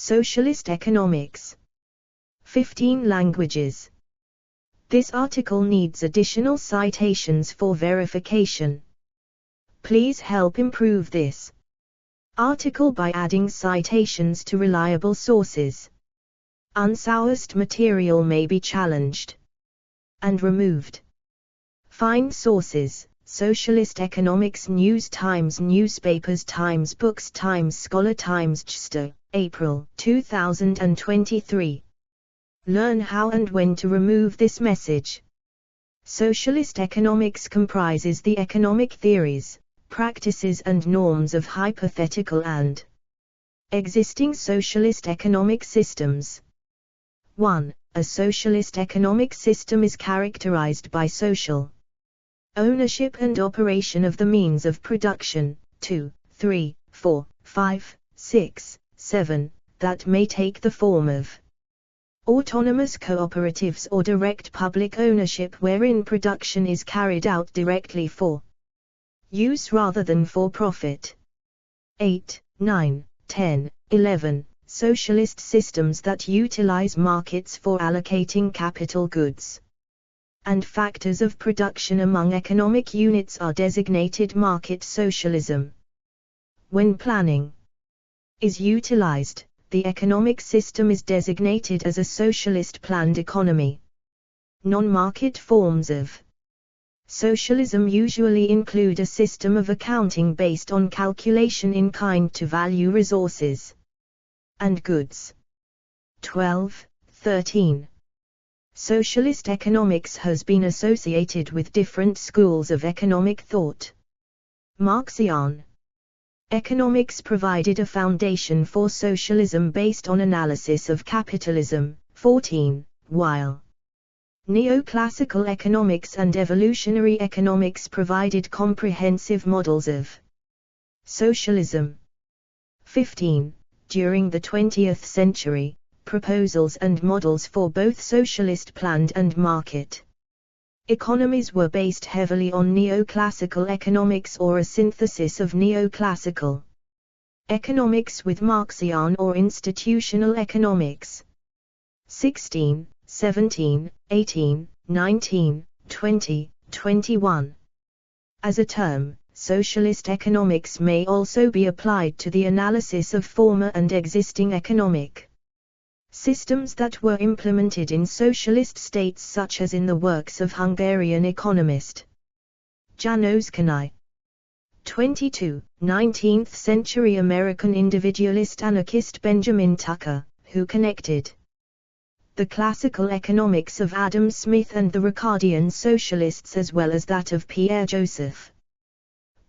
Socialist economics. 15 languages. This article needs additional citations for verification. Please help improve this article by adding citations to reliable sources. Unsourced material may be challenged and removed. Find sources: Socialist Economics News, Times Newspapers, Times Books, Times Scholar, Times Chester, April 2023. Learn how and when to remove this message. Socialist economics comprises the economic theories, practices and norms of hypothetical and existing socialist economic systems. 1. A socialist economic system is characterized by social ownership and operation of the means of production. 2, 3, 4, 5, 6, 7, that may take the form of autonomous cooperatives or direct public ownership wherein production is carried out directly for use rather than for profit. 8, 9, 10, 11. Socialist systems that utilize markets for allocating capital goods and factors of production among economic units are designated market socialism. When planning is utilized, the economic system is designated as a socialist planned economy. Non-market forms of socialism usually include a system of accounting based on calculation in kind to value resources and goods. 12, 13. Socialist economics has been associated with different schools of economic thought. Marxian economics provided a foundation for socialism based on analysis of capitalism. 14, while neoclassical economics and evolutionary economics provided comprehensive models of socialism. 15. During the 20th century, proposals and models for both socialist planned and market economies were based heavily on neoclassical economics or a synthesis of neoclassical economics with Marxian or institutional economics. 16, 17, 18, 19, 20, 21. As a term, socialist economics may also be applied to the analysis of former and existing economic systems that were implemented in socialist states, such as in the works of Hungarian economist János Kánai. 22. 19th-century American individualist anarchist Benjamin Tucker, who connected the classical economics of Adam Smith and the Ricardian socialists as well as that of Pierre-Joseph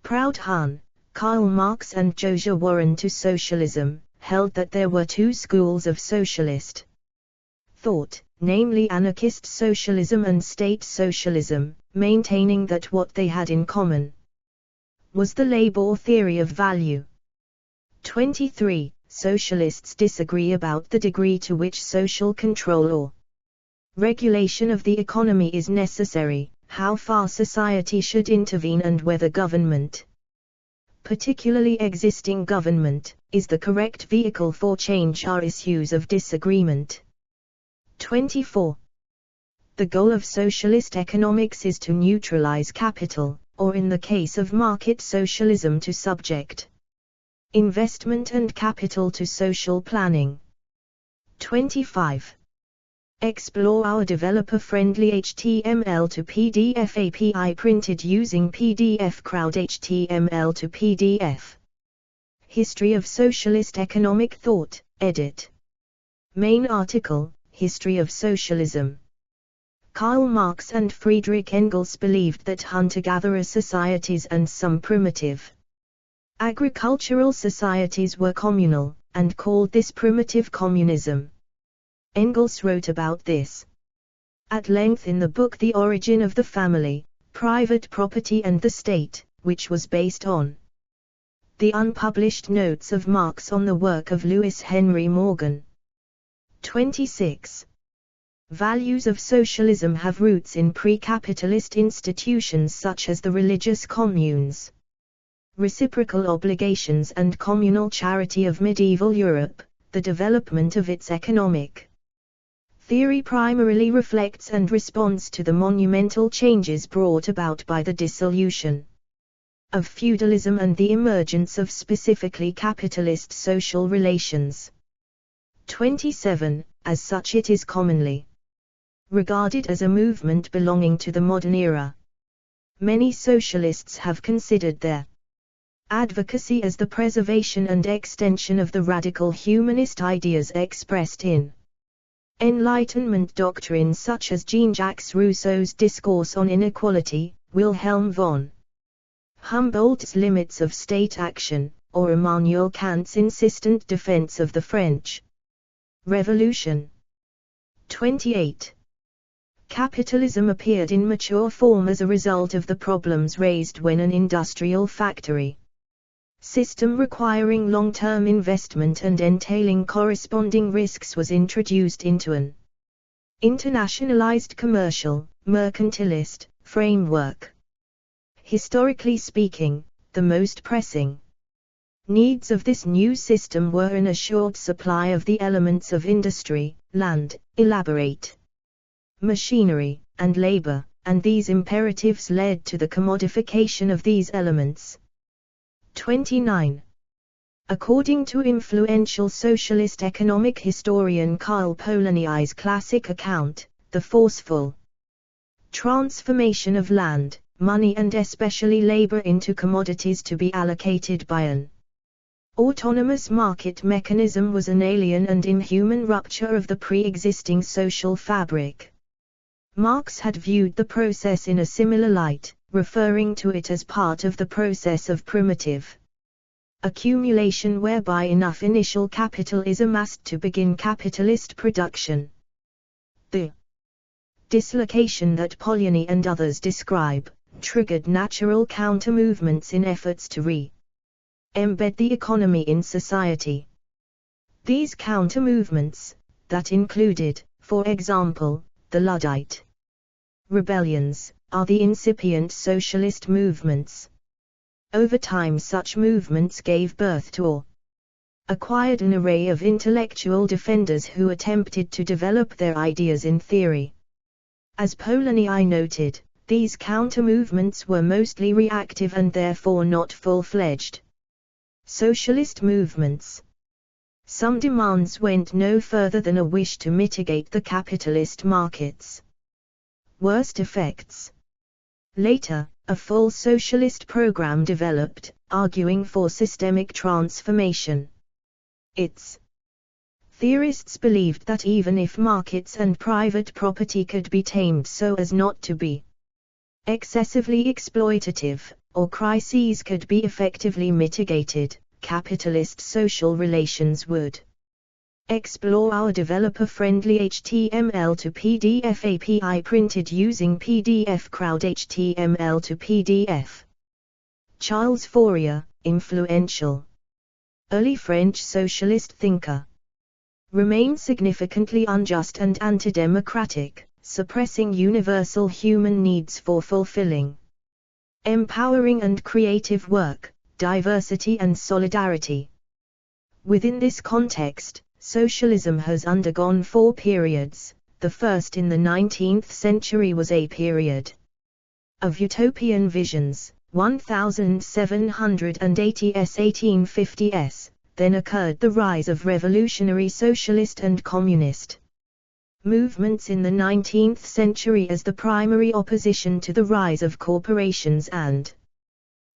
Proudhon, Karl Marx and Josiah Warren to socialism, held that there were two schools of socialist thought, namely anarchist socialism and state socialism, maintaining that what they had in common was the labor theory of value. 23. Socialists disagree about the degree to which social control or regulation of the economy is necessary, how far society should intervene and whether government, particularly existing government, is the correct vehicle for change are issues of disagreement. 24. The goal of socialist economics is to neutralize capital, or in the case of market socialism to subject investment and capital to social planning. 25. Explore our developer-friendly HTML to PDF API printed using PDF Crowd HTML to PDF. History of Socialist Economic Thought, edit. Main article, History of Socialism. Karl Marx and Friedrich Engels believed that hunter-gatherer societies and some primitive agricultural societies were communal, and called this primitive communism. Engels wrote about this at length in the book The Origin of the Family, Private Property and the State, which was based on the unpublished notes of Marx on the work of Lewis Henry Morgan. 26. Values of socialism have roots in pre-capitalist institutions such as the religious communes, reciprocal obligations and communal charity of medieval Europe, the development of its economic theory primarily reflects and responds to the monumental changes brought about by the dissolution of feudalism and the emergence of specifically capitalist social relations. 27. As such, it is commonly regarded as a movement belonging to the modern era. Many socialists have considered their advocacy as the preservation and extension of the radical humanist ideas expressed in Enlightenment doctrines such as Jean-Jacques Rousseau's Discourse on Inequality, Wilhelm von Humboldt's Limits of State Action, or Immanuel Kant's insistent defense of the French Revolution. 28. Capitalism appeared in mature form as a result of the problems raised when an industrial factory system requiring long-term investment and entailing corresponding risks was introduced into an internationalized commercial, mercantilist framework. Historically speaking, the most pressing needs of this new system were an assured supply of the elements of industry, land, elaborate machinery, and labor, and these imperatives led to the commodification of these elements. 29. According to influential socialist economic historian Karl Polanyi's classic account, the forceful transformation of land, money and especially labor into commodities to be allocated by an autonomous market mechanism was an alien and inhuman rupture of the pre-existing social fabric. Marx had viewed the process in a similar light, referring to it as part of the process of primitive accumulation whereby enough initial capital is amassed to begin capitalist production. The dislocation that Polanyi and others describe triggered natural counter-movements in efforts to embed the economy in society. These counter-movements, that included, for example, the Luddite rebellions, are the incipient socialist movements. Over time such movements gave birth to or acquired an array of intellectual defenders who attempted to develop their ideas in theory. As Polanyi noted, these counter-movements were mostly reactive and therefore not full-fledged socialist movements. Some demands went no further than a wish to mitigate the capitalist market's worst effects. Later, a full socialist program developed, arguing for systemic transformation. Its theorists believed that even if markets and private property could be tamed so as not to be excessively exploitative, or crises could be effectively mitigated, capitalist social relations would explore our developer-friendly HTML to PDF API printed using PDF Crowd HTML to PDF. Charles Fourier, influential early French socialist thinker, remained significantly unjust and anti-democratic, suppressing universal human needs for fulfilling empowering and creative work, diversity and solidarity. Within this context, socialism has undergone four periods. The first in the 19th century was a period of utopian visions, 1780s-1850s, then occurred the rise of revolutionary socialist and communist movements in the 19th century as the primary opposition to the rise of corporations and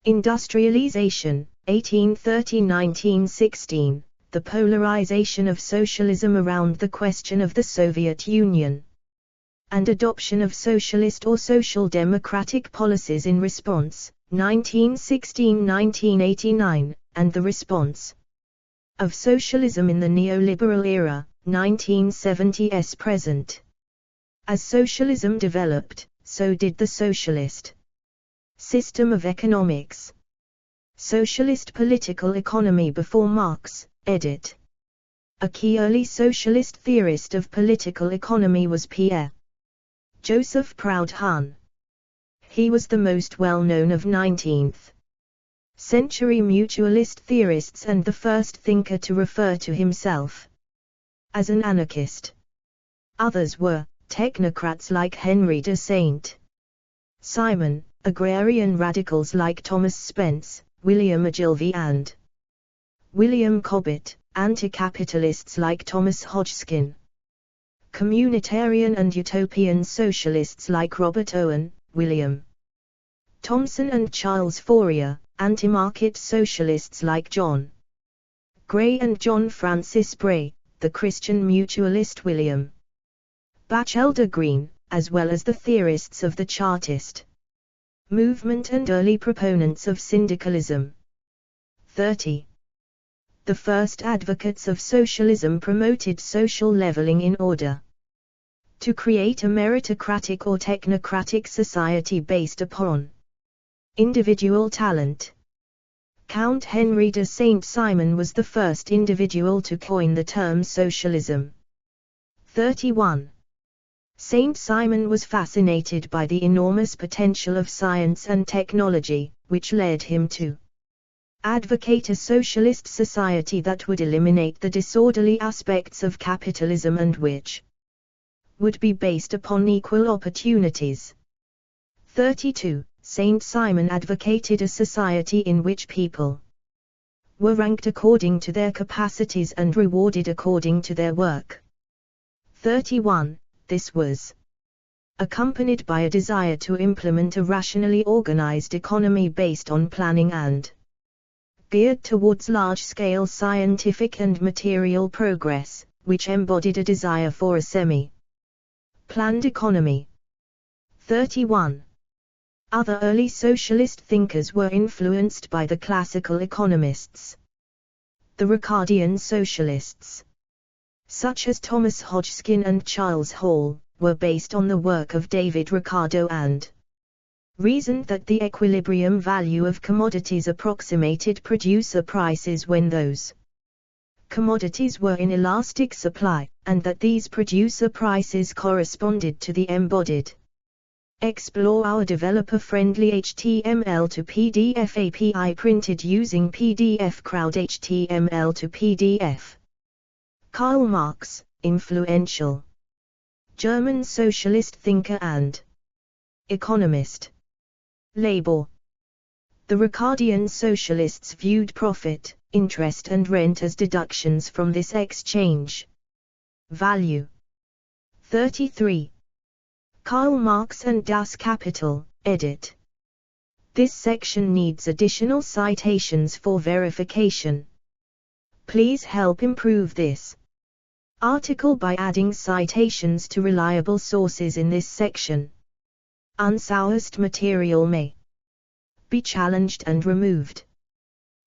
industrialization, 1830–1916, the polarization of socialism around the question of the Soviet Union, and adoption of socialist or social democratic policies in response, 1916–1989, and the response of socialism in the neoliberal era, 1970s present. As socialism developed, so did the socialist system of economics. Socialist political economy before Marx, edit. A key early socialist theorist of political economy was Pierre Joseph Proudhon. He was the most well-known of 19th century mutualist theorists and the first thinker to refer to himself as an anarchist. Others were technocrats like Henry de Saint-Simon, agrarian radicals like Thomas Spence, William Ogilvy and William Cobbett, anti-capitalists like Thomas Hodgkin, communitarian and utopian socialists like Robert Owen, William Thomson and Charles Fourier, anti-market socialists like John Gray and John Francis Bray, the Christian mutualist William Batchelder Greene, as well as the theorists of the Chartist movement and early proponents of syndicalism. 30. The first advocates of socialism promoted social leveling in order to create a meritocratic or technocratic society based upon individual talent. Count Henry de Saint-Simon was the first individual to coin the term socialism. 31. Saint-Simon was fascinated by the enormous potential of science and technology, which led him to advocate a socialist society that would eliminate the disorderly aspects of capitalism and which would be based upon equal opportunities. 32. Saint-Simon advocated a society in which people were ranked according to their capacities and rewarded according to their work. 31. This was accompanied by a desire to implement a rationally organized economy based on planning and geared towards large-scale scientific and material progress, which embodied a desire for a semi-planned economy. 31. Other early socialist thinkers were influenced by the classical economists, the Ricardian socialists, such as Thomas Hodgkin and Charles Hall, were based on the work of David Ricardo and reasoned that the equilibrium value of commodities approximated producer prices when those commodities were in elastic supply, and that these producer prices corresponded to the embodied. Explore our developer-friendly HTML to PDF API printed using PDF Crowd HTML to PDF. Karl Marx, influential German socialist thinker and economist. Labor. The Ricardian socialists viewed profit, interest and rent as deductions from this exchange value. 33. Karl Marx and Das Kapital, edit. This section needs additional citations for verification. Please help improve this article by adding citations to reliable sources in this section. Unsourced material may be challenged and removed.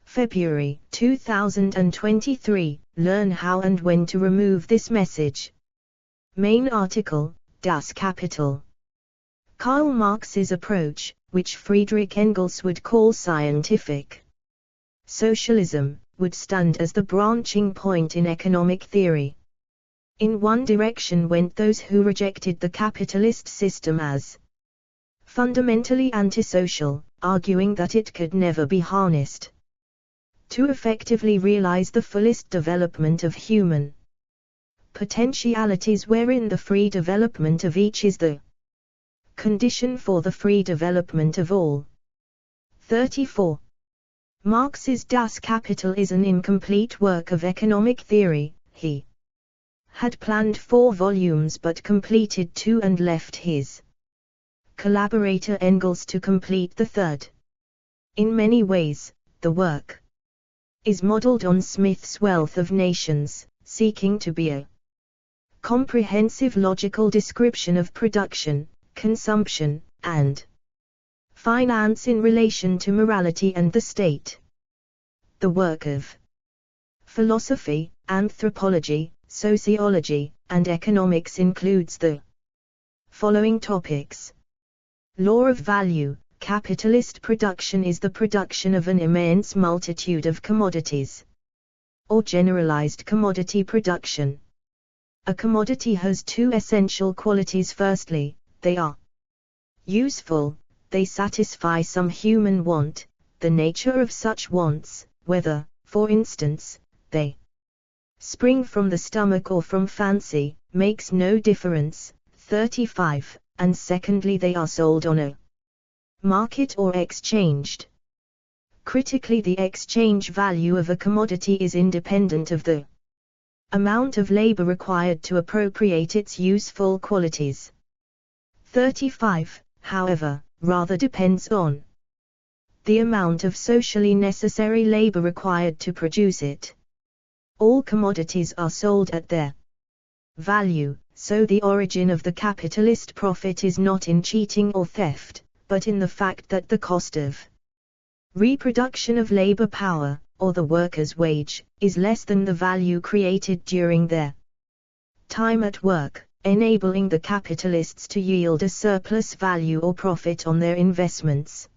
February 2023, learn how and when to remove this message. Main article, Das Kapital. Karl Marx's approach, which Friedrich Engels would call scientific socialism, would stand as the branching point in economic theory. In one direction went those who rejected the capitalist system as fundamentally antisocial, arguing that it could never be harnessed to effectively realize the fullest development of human potentialities, wherein the free development of each is the condition for the free development of all. 34. Marx's Das Kapital is an incomplete work of economic theory. He had planned 4 volumes but completed 2 and left his collaborator Engels to complete the 3rd. In many ways, the work is modeled on Smith's Wealth of Nations, seeking to be a comprehensive logical description of production, consumption, and finance in relation to morality and the state. The work of philosophy, anthropology, sociology, and economics includes the following topics. Law of value. Capitalist production is the production of an immense multitude of commodities, or generalized commodity production. A commodity has 2 essential qualities. Firstly, they are useful, they satisfy some human want, the nature of such wants, whether, for instance, they spring from the stomach or from fancy, makes no difference. 35. And secondly, they are sold on a market or exchanged. Critically, the exchange value of a commodity is independent of the amount of labor required to appropriate its useful qualities. 35, however, rather depends on the amount of socially necessary labor required to produce it. All commodities are sold at their value, so the origin of the capitalist profit is not in cheating or theft, but in the fact that the cost of reproduction of labor power, or the worker's wage, is less than the value created during their time at work, enabling the capitalists to yield a surplus value or profit on their investments.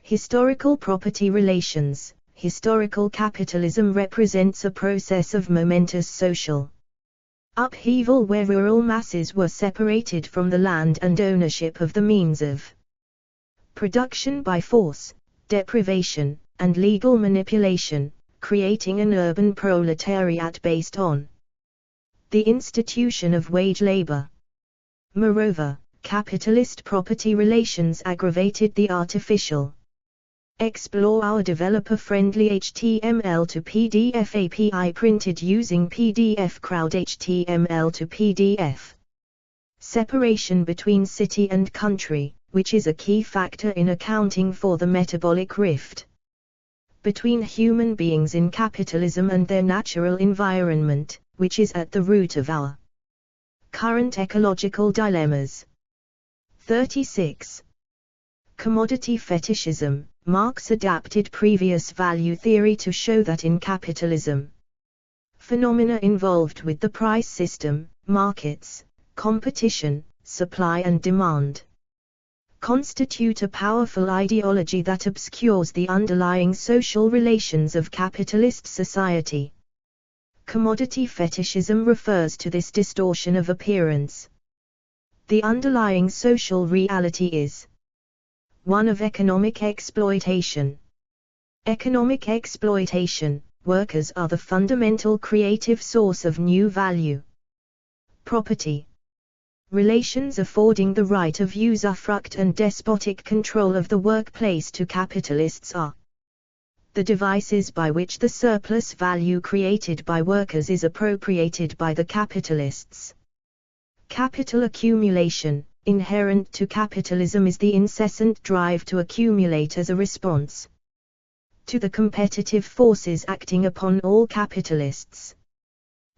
Historical property relations. Historical capitalism represents a process of momentous social upheaval where rural masses were separated from the land and ownership of the means of production by force, deprivation, and legal manipulation, creating an urban proletariat based on the institution of wage labor. Moreover, capitalist property relations aggravated the artificial. Explore our developer-friendly HTML to PDF API printed using PDF Crowd HTML to PDF. Separation between city and country, which is a key factor in accounting for the metabolic rift between human beings in capitalism and their natural environment, which is at the root of our current ecological dilemmas. 36. Commodity fetishism. Marx adapted previous value theory to show that in capitalism, phenomena involved with the price system, markets, competition, supply and demand, constitute a powerful ideology that obscures the underlying social relations of capitalist society. Commodity fetishism refers to this distortion of appearance. The underlying social reality is one of economic exploitation. Economic exploitation, workers are the fundamental creative source of new value. Property relations affording the right of usufruct and despotic control of the workplace to capitalists are the devices by which the surplus value created by workers is appropriated by the capitalists. Capital accumulation. Inherent to capitalism is the incessant drive to accumulate as a response to the competitive forces acting upon all capitalists.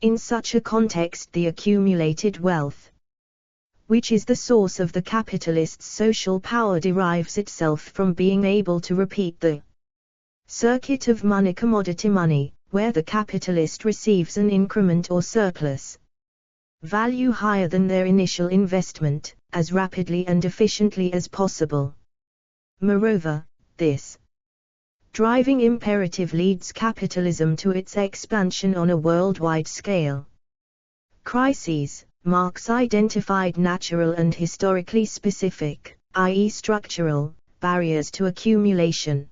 In such a context, the accumulated wealth, which is the source of the capitalist's social power, derives itself from being able to repeat the circuit of money, commodity money, where the capitalist receives an increment or surplus value higher than their initial investment, as rapidly and efficiently as possible. Moreover, this driving imperative leads capitalism to its expansion on a worldwide scale. Crises. Marx identified natural and historically specific, i.e. structural, barriers to accumulation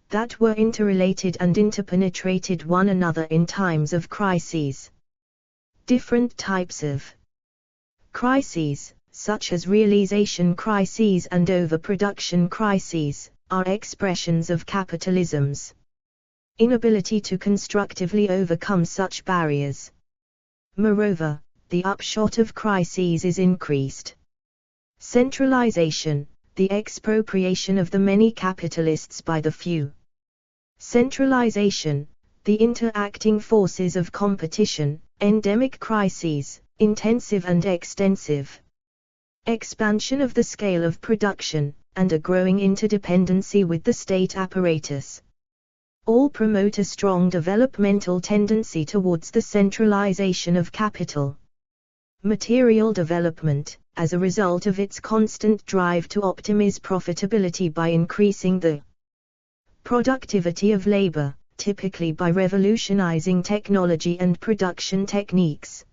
that were interrelated and interpenetrated one another in times of crises. Different types of crises, such as realization crises and overproduction crises, are expressions of capitalism's inability to constructively overcome such barriers. Moreover, the upshot of crises is increased centralization, the expropriation of the many capitalists by the few. Centralization, the interacting forces of competition, endemic crises, intensive and extensive expansion of the scale of production, and a growing interdependency with the state apparatus. All promote a strong developmental tendency towards the centralization of capital. Material development, as a result of its constant drive to optimize profitability by increasing the productivity of labor, typically by revolutionizing technology and production techniques.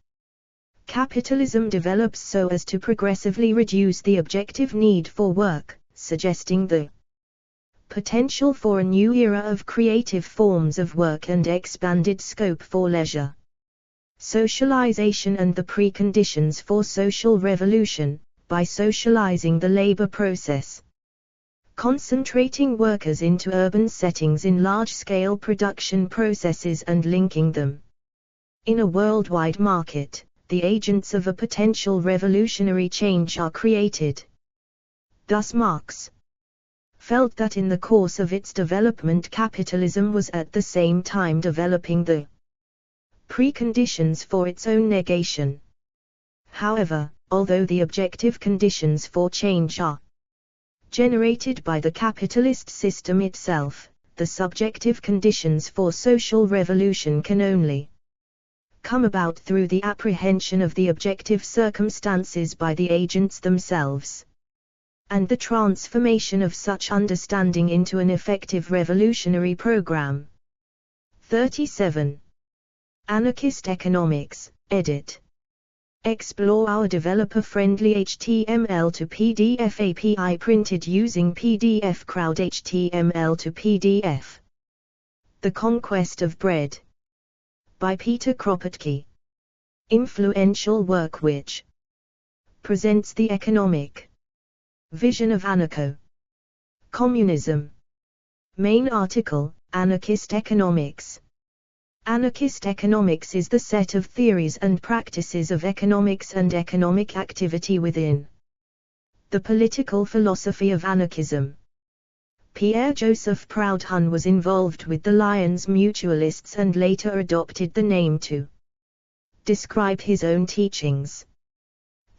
Capitalism develops so as to progressively reduce the objective need for work, suggesting the Potential for a new era of creative forms of work and expanded scope for leisure. Socialization and the preconditions for social revolution, by socializing the labor process. Concentrating workers into urban settings in large-scale production processes and linking them. In a worldwide market, the agents of a potential revolutionary change are created. Thus Marx felt that in the course of its development capitalism was at the same time developing the preconditions for its own negation. However, although the objective conditions for change are generated by the capitalist system itself, the subjective conditions for social revolution can only come about through the apprehension of the objective circumstances by the agents themselves, and the transformation of such understanding into an effective revolutionary program. 37. Anarchist Economics, edit. Explore our developer-friendly HTML to PDF API printed using PDF Crowd HTML to PDF. The Conquest of Bread. By Peter Kropotkin. Influential work which presents the economic vision of anarcho-communism. Main article, Anarchist Economics. Anarchist economics is the set of theories and practices of economics and economic activity within the political philosophy of anarchism. Pierre-Joseph Proudhon was involved with the Lyons Mutualists and later adopted the name to describe his own teachings.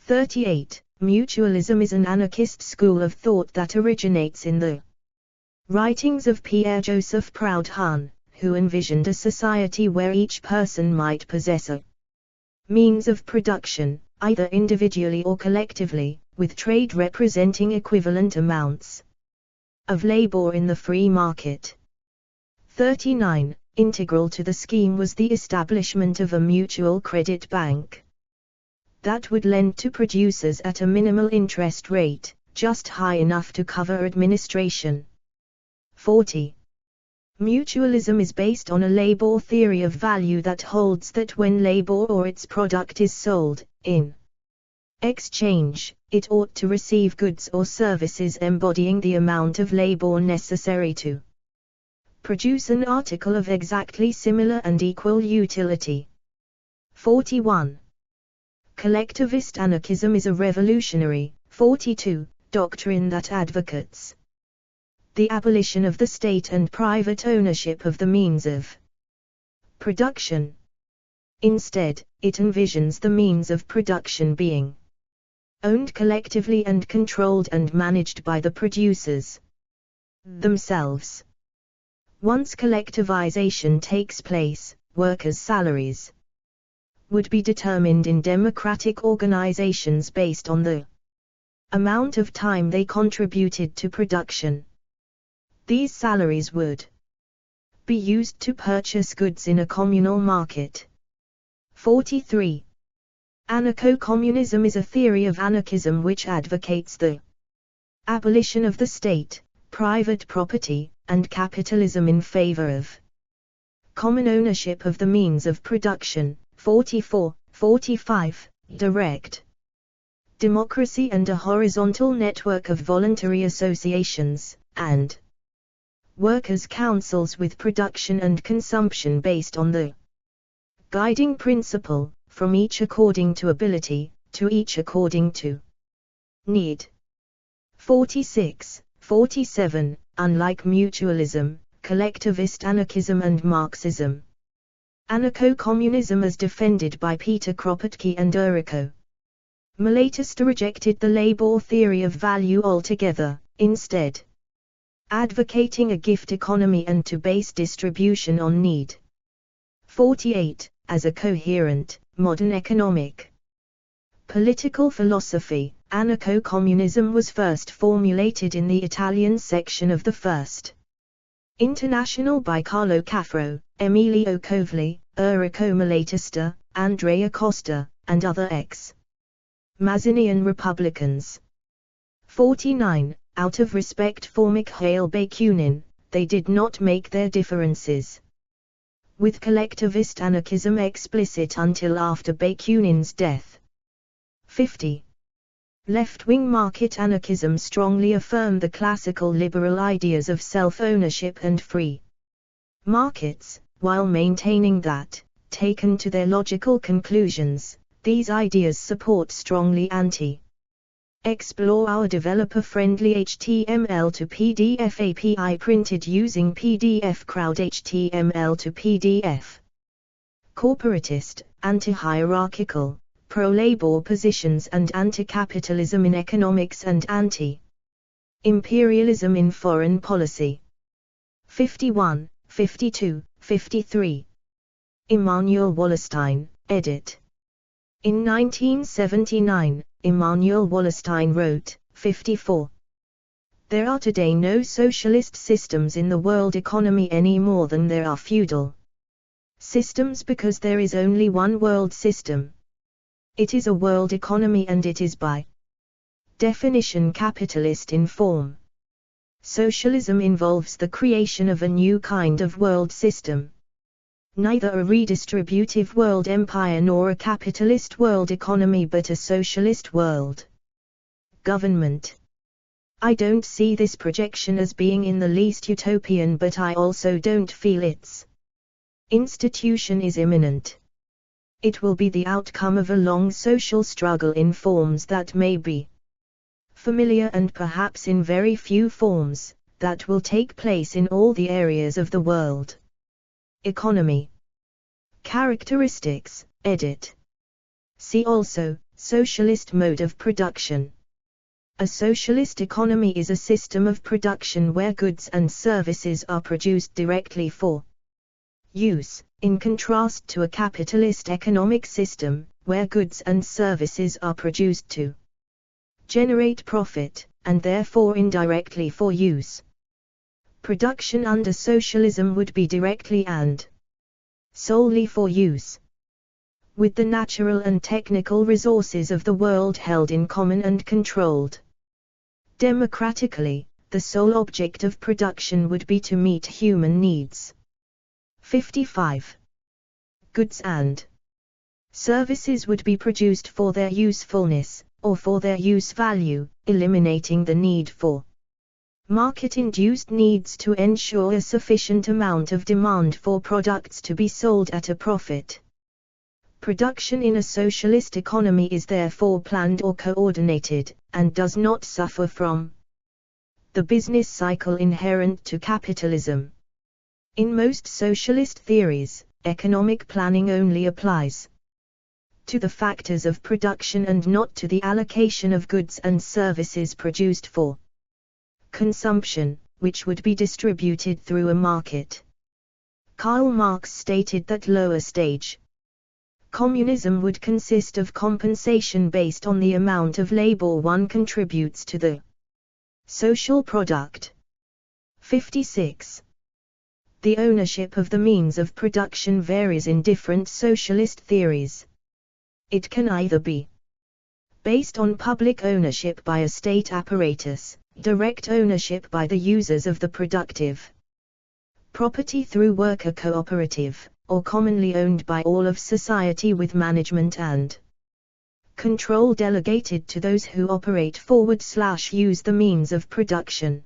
38. Mutualism is an anarchist school of thought that originates in the writings of Pierre-Joseph Proudhon, who envisioned a society where each person might possess a means of production, either individually or collectively, with trade representing equivalent amounts of labor in the free market. 39. Integral to the scheme was the establishment of a mutual credit bank that would lend to producers at a minimal interest rate, just high enough to cover administration. 40. Mutualism is based on a labor theory of value that holds that when labor or its product is sold, in exchange, it ought to receive goods or services embodying the amount of labor necessary to produce an article of exactly similar and equal utility. 41. Collectivist anarchism is a revolutionary, 42, doctrine that advocates the abolition of the state and private ownership of the means of production. Instead, it envisions the means of production being owned collectively and controlled and managed by the producers themselves. Once collectivization takes place, workers' salaries would be determined in democratic organizations based on the amount of time they contributed to production. These salaries would be used to purchase goods in a communal market. 43. Anarcho-communism is a theory of anarchism which advocates the abolition of the state, private property, and capitalism in favor of common ownership of the means of production. 44, 45, direct democracy and a horizontal network of voluntary associations, and workers' councils with production and consumption based on the guiding principle, from each according to ability, to each according to need. 46, 47, unlike mutualism, collectivist anarchism and Marxism, anarcho-communism as defended by Peter Kropotkin and Errico Malatesta rejected the labor theory of value altogether, instead advocating a gift economy and to base distribution on need. 48. As a coherent, modern economic political philosophy, anarcho-communism was first formulated in the Italian section of the First International by Carlo Caffro, Emilio Covli, Errico Malatesta, Andrea Costa, and other ex-Mazzinian Republicans. 49. out of respect for Mikhail Bakunin, they did not make their differences with collectivist anarchism explicit until after Bakunin's death. 50. Left-wing market anarchism strongly affirmed the classical liberal ideas of self-ownership and free markets, while maintaining that, taken to their logical conclusions, these ideas support strongly Explore our developer-friendly HTML to PDF API printed using PDF Crowd HTML to PDF. Corporatist, anti-hierarchical, pro-labor positions and anti-capitalism in economics and anti-imperialism in foreign policy. 51, 52, 53. Immanuel Wallerstein, edit. In 1979, Immanuel Wallerstein wrote, 54. There are today no socialist systems in the world economy any more than there are feudal systems because there is only one world system. It is a world economy and it is by definition capitalist in form. Socialism involves the creation of a new kind of world system. Neither a redistributive world empire nor a capitalist world economy but a socialist world government. I don't see this projection as being in the least utopian, but I also don't feel its institution is imminent. It will be the outcome of a long social struggle in forms that may be familiar and perhaps in very few forms, that will take place in all the areas of the world economy. Characteristics, edit. See also, socialist mode of production. A socialist economy is a system of production where goods and services are produced directly for use, in contrast to a capitalist economic system, where goods and services are produced to generate profit, and therefore indirectly for use. Production under socialism would be directly and solely for use with the natural and technical resources of the world held in common and controlled democratically. The sole object of production would be to meet human needs. 55. Goods and services would be produced for their usefulness, or for their use value, eliminating the need for market-induced needs to ensure a sufficient amount of demand for products to be sold at a profit. Production in a socialist economy is therefore planned or coordinated, and does not suffer from the business cycle inherent to capitalism. In most socialist theories, economic planning only applies to the factors of production and not to the allocation of goods and services produced for consumption, which would be distributed through a market. Karl Marx stated that lower stage communism would consist of compensation based on the amount of labor one contributes to the social product. 56. The ownership of the means of production varies in different socialist theories. It can either be based on public ownership by a state apparatus, direct ownership by the users of the productive property through worker cooperative, or commonly owned by all of society with management and control delegated to those who operate /use the means of production.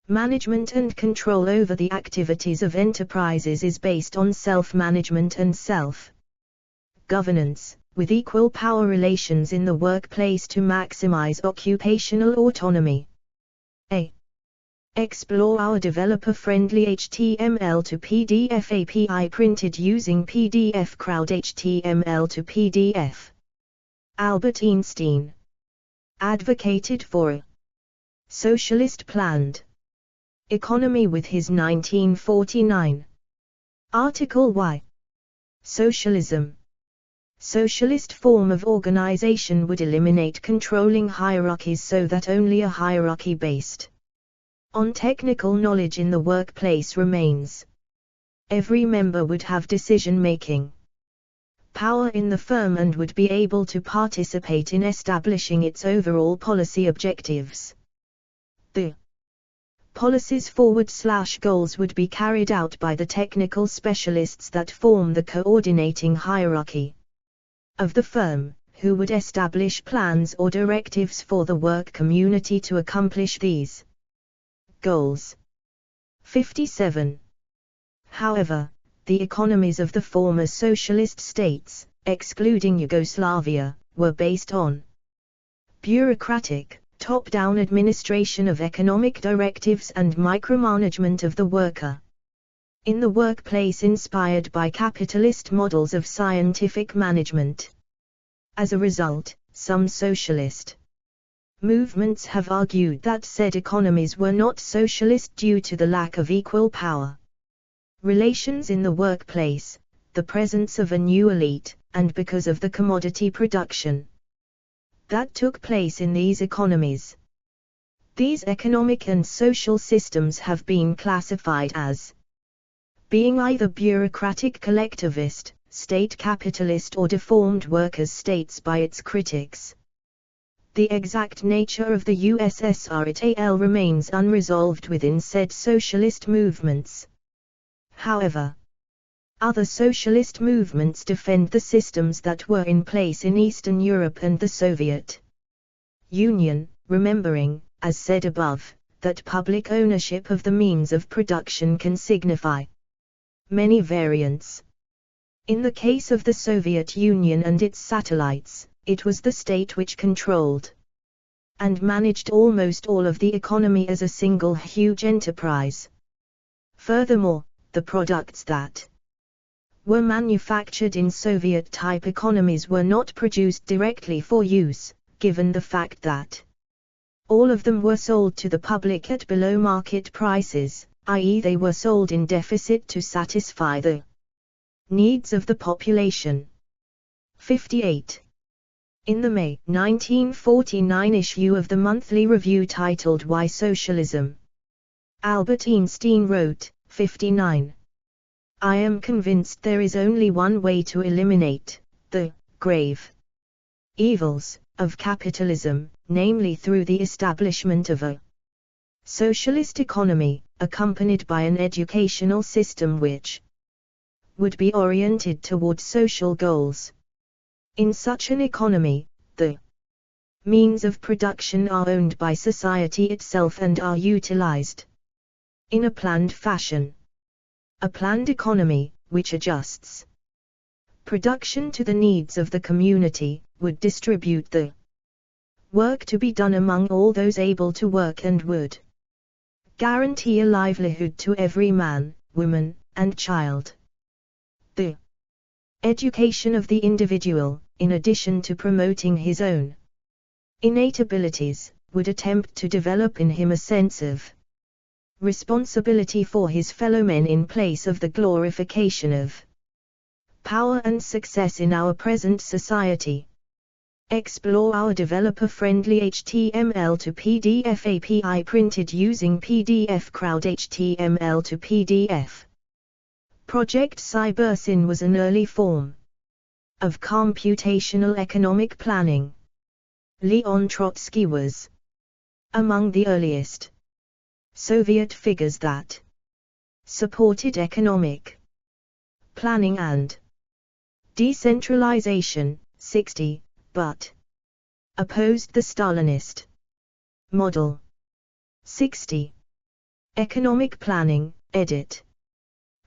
Management and control over the activities of enterprises is based on self-management and self-governance, with equal power relations in the workplace to maximize occupational autonomy. A. Explore our developer-friendly HTML to PDF API printed using PDF Crowd HTML to PDF. Albert Einstein advocated for a socialist planned economy with his 1949 article Why Socialism. Socialist form of organization would eliminate controlling hierarchies so that only a hierarchy based on technical knowledge in the workplace remains. Every member would have decision-making power in the firm and would be able to participate in establishing its overall policy objectives. Policies/goals would be carried out by the technical specialists that form the coordinating hierarchy of the firm, who would establish plans or directives for the work community to accomplish these goals. 57. However, the economies of the former socialist states, excluding Yugoslavia, were based on bureaucratic, top-down administration of economic directives and micromanagement of the worker in the workplace inspired by capitalist models of scientific management. As a result, some socialist movements have argued that said economies were not socialist due to the lack of equal power relations in the workplace, the presence of a new elite, and because of the commodity production that took place in these economies. These economic and social systems have been classified as being either bureaucratic collectivist, state capitalist or deformed workers' states by its critics. The exact nature of the USSR et al. Remains unresolved within said socialist movements. However, other socialist movements defend the systems that were in place in Eastern Europe and the Soviet Union, remembering, as said above, that public ownership of the means of production can signify many variants. In the case of the Soviet Union and its satellites, it was the state which controlled and managed almost all of the economy as a single huge enterprise. Furthermore, the products that were manufactured in Soviet-type economies were not produced directly for use, given the fact that all of them were sold to the public at below market prices, i.e. they were sold in deficit to satisfy the needs of the population. 58. In the May 1949 issue of the monthly review titled Why Socialism? Albert Einstein wrote, 59. I am convinced there is only one way to eliminate the grave evils of capitalism, namely through the establishment of a socialist economy, accompanied by an educational system which would be oriented toward social goals. In such an economy, the means of production are owned by society itself and are utilized in a planned fashion. A planned economy, which adjusts production to the needs of the community, would distribute the work to be done among all those able to work and would guarantee a livelihood to every man, woman, and child. The education of the individual, in addition to promoting his own innate abilities, would attempt to develop in him a sense of responsibility for his fellow men in place of the glorification of power and success in our present society. Explore our developer-friendly HTML to PDF API printed using PDF Crowd HTML to PDF. Project Cybersyn was an early form of computational economic planning. Leon Trotsky was among the earliest Soviet figures that supported economic planning and decentralization, 60, but opposed the Stalinist model. 60. Economic planning, edit.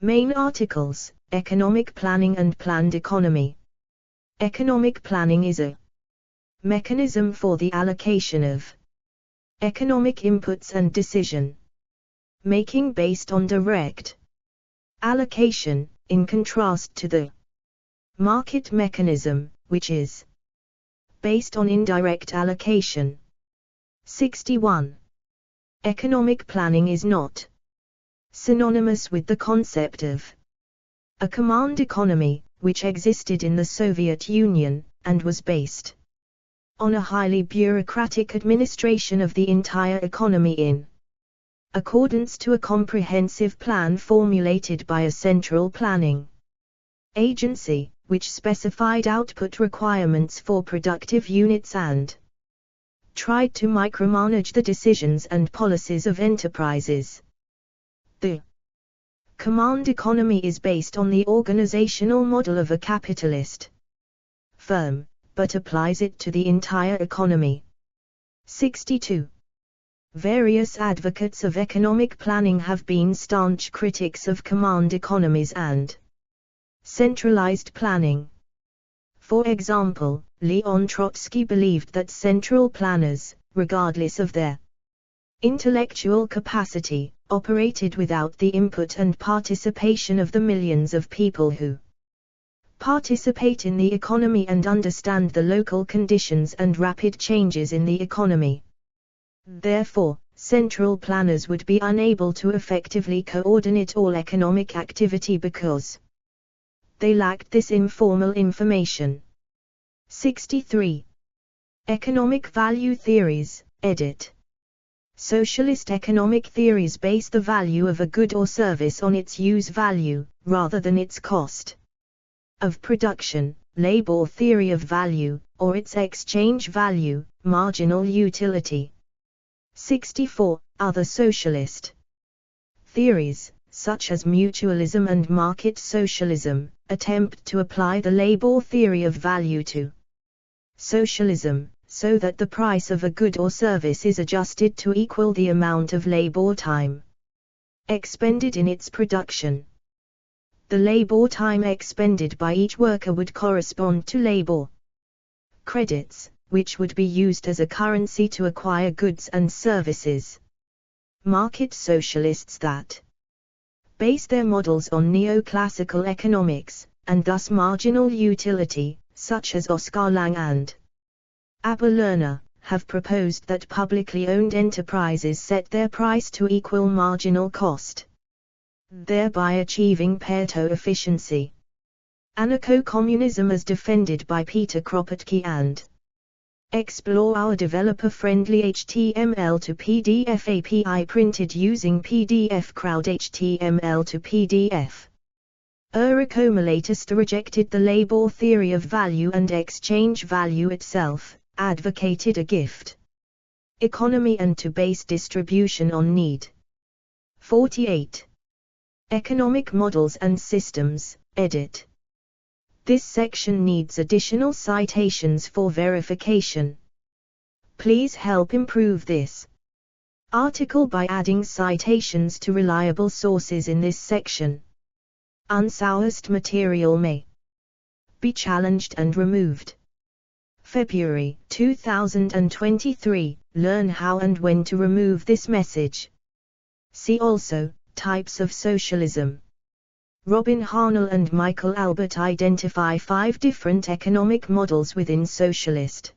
Main articles, Economic planning and planned economy. Economic planning is a mechanism for the allocation of economic inputs and decision making based on direct allocation, in contrast to the market mechanism, which is based on indirect allocation. 61. Economic planning is not synonymous with the concept of a command economy, which existed in the Soviet Union, and was based on a highly bureaucratic administration of the entire economy in accordance to a comprehensive plan formulated by a central planning agency, which specified output requirements for productive units and tried to micromanage the decisions and policies of enterprises. The command economy is based on the organizational model of a capitalist firm, but applies it to the entire economy. 62. Various advocates of economic planning have been staunch critics of command economies and centralized planning. For example, Leon Trotsky believed that central planners, regardless of their intellectual capacity, operated without the input and participation of the millions of people who participate in the economy and understand the local conditions and rapid changes in the economy. Therefore, central planners would be unable to effectively coordinate all economic activity because they lacked this informal information. 63. Economic value theories, edit. Socialist economic theories base the value of a good or service on its use value, rather than its cost of production, labor theory of value, or its exchange value, marginal utility. 64. Other socialist theories, such as mutualism and market socialism, attempt to apply the labor theory of value to socialism, so that the price of a good or service is adjusted to equal the amount of labor time expended in its production. The labor time expended by each worker would correspond to labor credits, which would be used as a currency to acquire goods and services. Market socialists that base their models on neoclassical economics, and thus marginal utility, such as Oskar Lange and Abba Lerner, have proposed that publicly owned enterprises set their price to equal marginal cost, thereby achieving Pareto efficiency. Anarcho-communism as defended by Peter Kropotkin and Explore our developer-friendly HTML to PDF API printed using PDF Crowd HTML to PDF. Euricomalatista rejected the labor theory of value and exchange value itself, advocated a gift economy and to base distribution on need. 48. Economic models and systems, edit. This section needs additional citations for verification. Please help improve this article by adding citations to reliable sources in this section. Unsourced material may be challenged and removed. February 2023. Learn how and when to remove this message. See also, types of socialism. Robin Harnell and Michael Albert identify 5 different economic models within socialist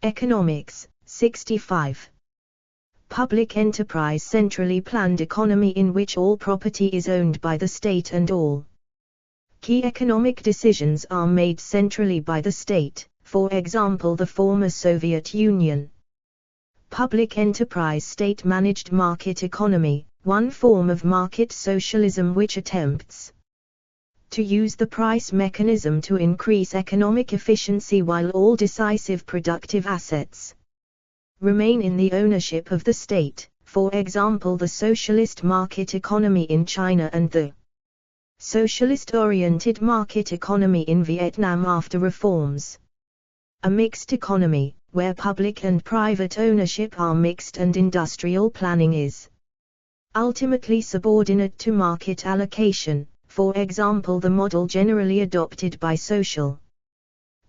economics. 65. Public enterprise centrally planned economy in which all property is owned by the state and all key economic decisions are made centrally by the state, for example the former Soviet Union. Public enterprise state-managed market economy, one form of market socialism which attempts to use the price mechanism to increase economic efficiency while all decisive productive assets remain in the ownership of the state, for example the socialist market economy in China and the socialist-oriented market economy in Vietnam after reforms. A mixed economy, where public and private ownership are mixed and industrial planning is ultimately subordinate to market allocation, for example the model generally adopted by social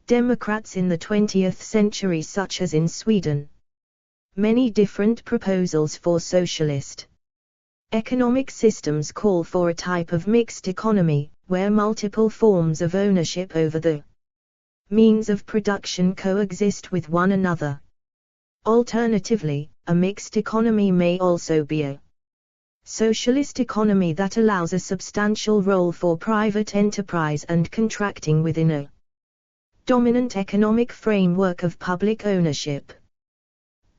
democrats in the 20th century such as in Sweden. Many different proposals for socialist economic systems call for a type of mixed economy, where multiple forms of ownership over the means of production coexist with one another. Alternatively, a mixed economy may also be a socialist economy that allows a substantial role for private enterprise and contracting within a dominant economic framework of public ownership.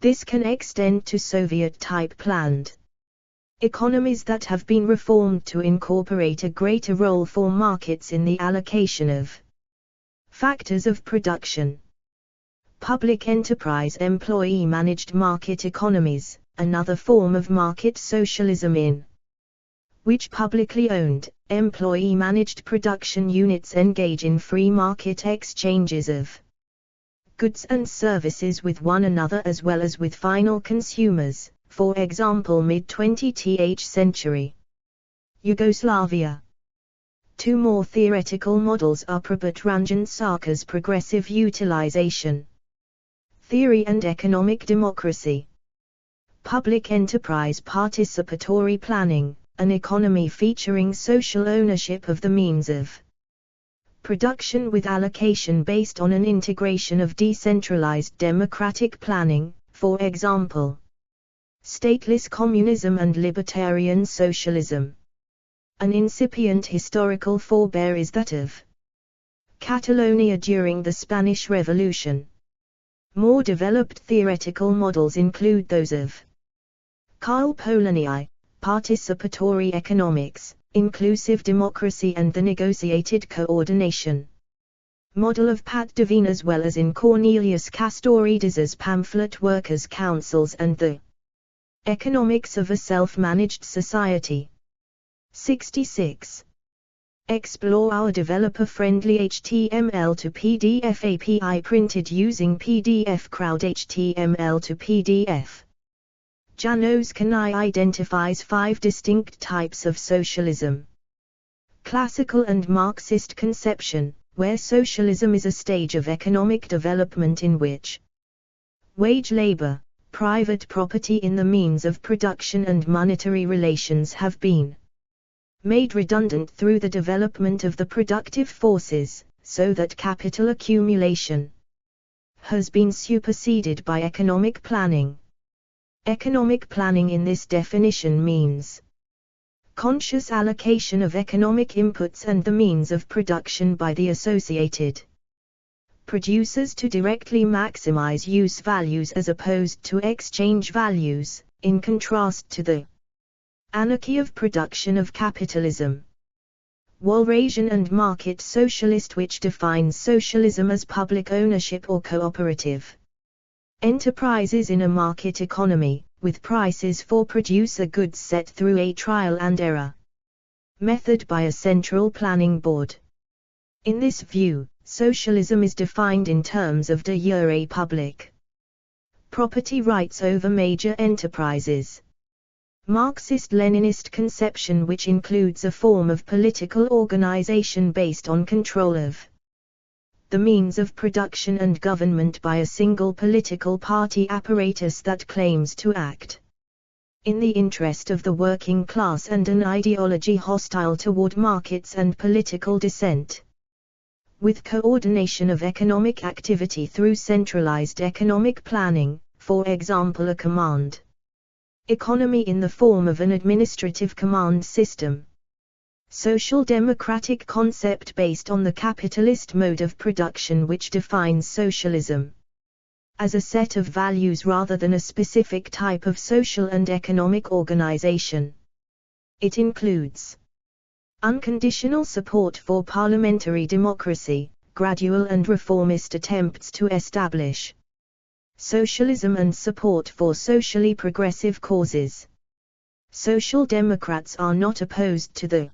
This can extend to Soviet-type planned economies that have been reformed to incorporate a greater role for markets in the allocation of factors of production. Public enterprise employee-managed market economies, another form of market socialism in which publicly owned, employee-managed production units engage in free market exchanges of goods and services with one another as well as with final consumers, for example mid-20th century Yugoslavia. Two more theoretical models are Prabhat Ranjan Sarkar's progressive utilization theory and economic democracy. Public enterprise participatory planning, an economy featuring social ownership of the means of production with allocation based on an integration of decentralized democratic planning, for example, stateless communism and libertarian socialism. An incipient historical forebear is that of Catalonia during the Spanish Revolution. More developed theoretical models include those of Karl Polanyi, participatory economics, inclusive democracy and the negotiated coordination model of Pat Devine, as well as in Cornelius Castorides's pamphlet Workers' Councils and the Economics of a Self-Managed Society. 66. Explore our developer-friendly HTML to PDF API printed using PDF Crowd HTML to PDF. Janos Kanai identifies 5 distinct types of socialism. Classical and Marxist conception, where socialism is a stage of economic development in which wage labor, private property in the means of production and monetary relations have been made redundant through the development of the productive forces, so that capital accumulation has been superseded by economic planning. Economic planning in this definition means conscious allocation of economic inputs and the means of production by the associated producers to directly maximize use values as opposed to exchange values, in contrast to the anarchy of production of capitalism. Walrasian and market socialist, which defines socialism as public ownership or cooperative enterprises in a market economy, with prices for producer goods set through a trial and error method by a central planning board. In this view, socialism is defined in terms of de jure public property rights over major enterprises. Marxist-Leninist conception, which includes a form of political organization based on control of the means of production and government by a single political party apparatus that claims to act in the interest of the working class, and an ideology hostile toward markets and political dissent. With coordination of economic activity through centralized economic planning, for example a command economy in the form of an administrative command system. Social democratic concept based on the capitalist mode of production, which defines socialism as a set of values rather than a specific type of social and economic organization. It includes unconditional support for parliamentary democracy, gradual and reformist attempts to establish socialism and support for socially progressive causes. Social Democrats are not opposed to the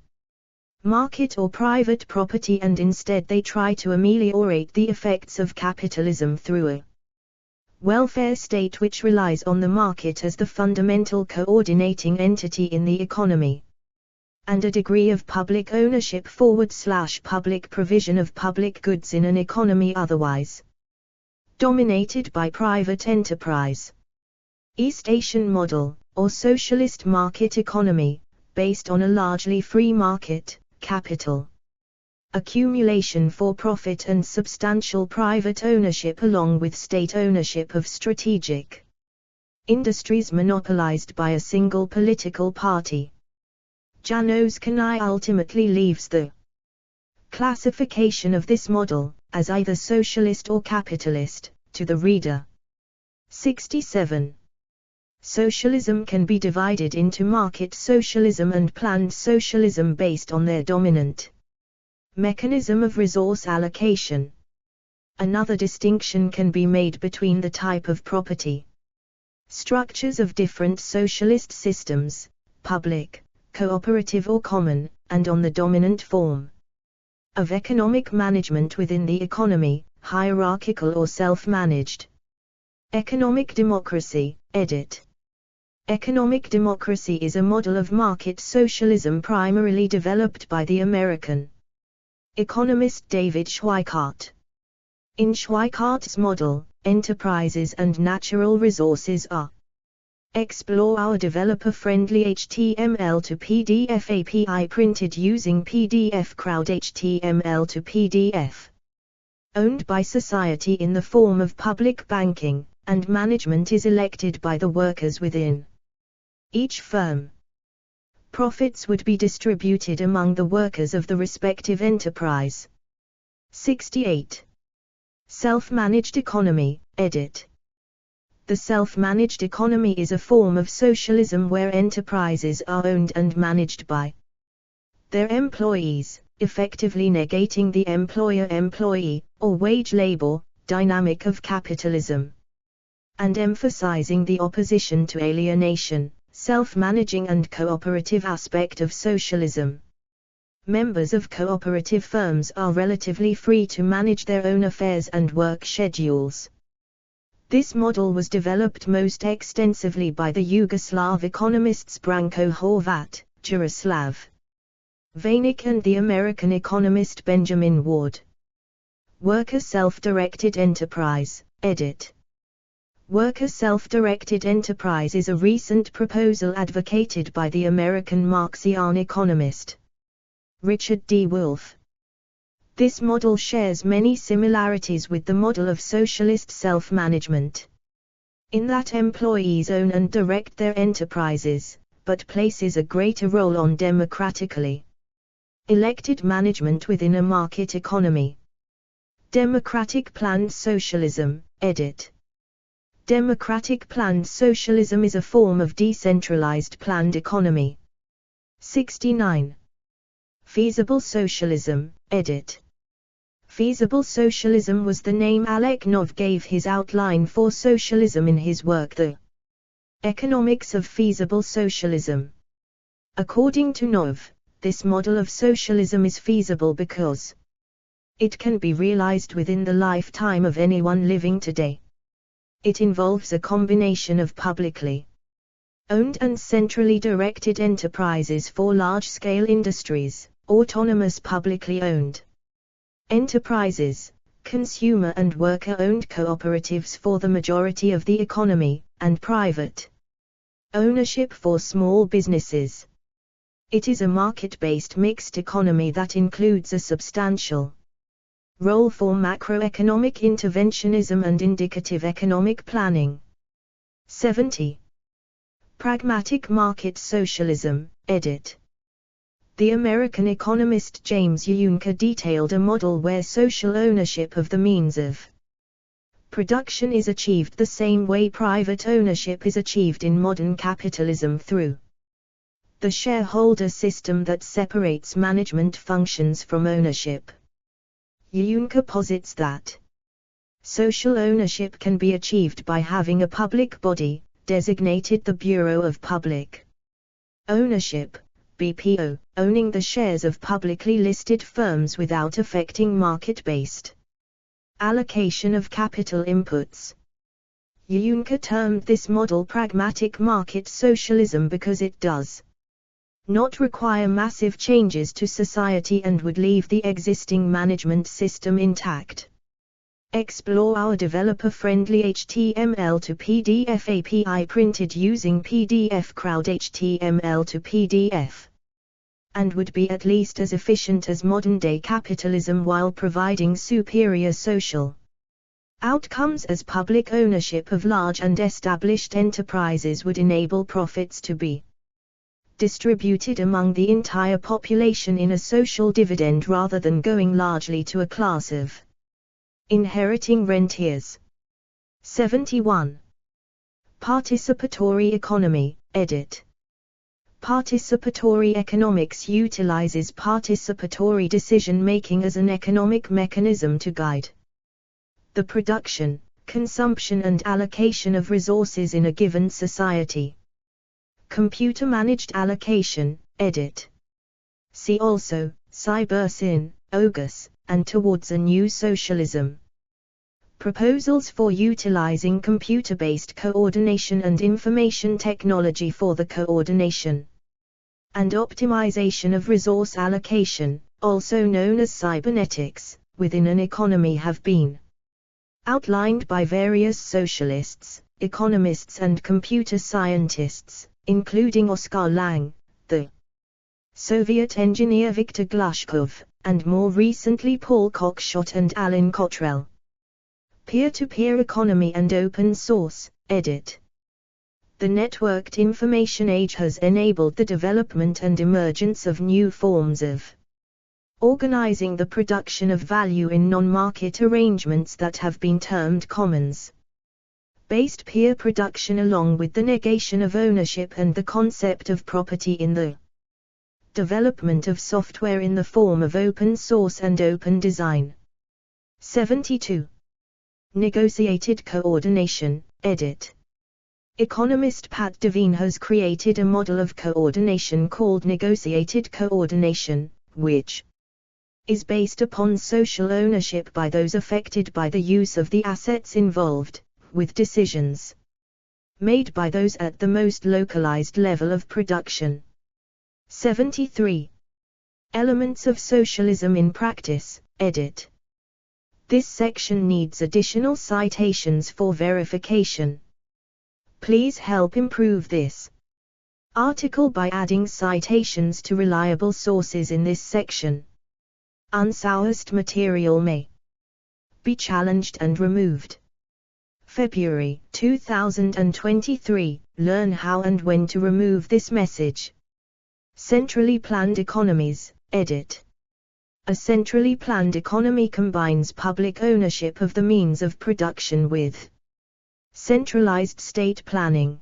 market or private property, and instead they try to ameliorate the effects of capitalism through a welfare state which relies on the market as the fundamental coordinating entity in the economy, and a degree of public ownership / public provision of public goods in an economy otherwise dominated by private enterprise. East Asian model, or socialist market economy, based on a largely free market, capital accumulation for profit and substantial private ownership along with state ownership of strategic industries monopolized by a single political party. Janos Kanai ultimately leaves the classification of this model, as either socialist or capitalist, to the reader. 67. Socialism can be divided into market socialism and planned socialism based on their dominant mechanism of resource allocation. Another distinction can be made between the type of property structures of different socialist systems, public, cooperative or common, and on the dominant form of economic management within the economy, hierarchical or self-managed. Economic democracy, edit. Economic democracy is a model of market socialism primarily developed by the American economist David Schweikart. In Schweikart's model, enterprises and natural resources are. Explore our developer-friendly HTML to PDF API printed using PDF Crowd HTML to PDF. Owned by society in the form of public banking, and management is elected by the workers within each firm. Profits would be distributed among the workers of the respective enterprise. 68. Self-managed economy, edit. The self-managed economy is a form of socialism where enterprises are owned and managed by their employees, effectively negating the employer-employee, or wage labor, dynamic of capitalism, and emphasizing the opposition to alienation, self-managing and cooperative aspect of socialism. Members of cooperative firms are relatively free to manage their own affairs and work schedules. This model was developed most extensively by the Yugoslav economists Branko Horvat, Jaroslav Vajnik and the American economist Benjamin Ward. Worker self-directed enterprise, edit. Worker self-directed enterprise is a recent proposal advocated by the American Marxian economist Richard D. Wolff. This model shares many similarities with the model of socialist self-management, in that employees own and direct their enterprises, but places a greater role on democratically elected management within a market economy. Democratic planned socialism, edit. Democratic planned socialism is a form of decentralized planned economy. 69. Feasible socialism, edit. Feasible socialism was the name Alec Nov gave his outline for socialism in his work The Economics of Feasible Socialism. According to Nov, this model of socialism is feasible because it can be realized within the lifetime of anyone living today. It involves a combination of publicly owned and centrally directed enterprises for large-scale industries, autonomous publicly owned enterprises, consumer and worker-owned cooperatives for the majority of the economy, and private ownership for small businesses. It is a market-based mixed economy that includes a substantial role for macroeconomic interventionism and indicative economic planning. 70. Pragmatic market socialism, edit. The American economist James Unofficial detailed a model where social ownership of the means of production is achieved the same way private ownership is achieved in modern capitalism through the shareholder system that separates management functions from ownership. Unofficial posits that social ownership can be achieved by having a public body, designated the Bureau of Public Ownership, BPO, owning the shares of publicly listed firms without affecting market-based allocation of capital inputs. Unofficial termed this model pragmatic market socialism because it does not require massive changes to society and would leave the existing management system intact. Explore our developer-friendly HTML to PDF API printed using PDF Crowd HTML to PDF, and would be at least as efficient as modern-day capitalism while providing superior social outcomes as public ownership of large and established enterprises would enable profits to be distributed among the entire population in a social dividend rather than going largely to a class of inheriting rentiers. 71. Participatory economy, edit. Participatory economics utilizes participatory decision-making as an economic mechanism to guide the production, consumption and allocation of resources in a given society. Computer-managed allocation, edit. See also, Cybersyn, Ogus, and Towards a New Socialism. Proposals for utilizing computer-based coordination and information technology for the coordination and optimization of resource allocation, also known as cybernetics, within an economy have been outlined by various socialists, economists and computer scientists, including Oskar Lange, the Soviet engineer Viktor Glushkov, and more recently Paul Cockshott and Alan Cottrell. Peer-to-peer economy and open source, edit. The networked information age has enabled the development and emergence of new forms of organizing the production of value in non-market arrangements that have been termed commons based peer production, along with the negation of ownership and the concept of property in the development of software in the form of open source and open design. 72. Negotiated coordination, edit. Economist Pat Devine has created a model of coordination called negotiated coordination, which is based upon social ownership by those affected by the use of the assets involved, with decisions made by those at the most localized level of production. 73. Elements of socialism in practice, edit. This section needs additional citations for verification. Please help improve this article by adding citations to reliable sources in this section. Unsourced material may be challenged and removed. February 2023. Learn how and when to remove this message. Centrally planned economies, edit. A centrally planned economy combines public ownership of the means of production with centralized state planning.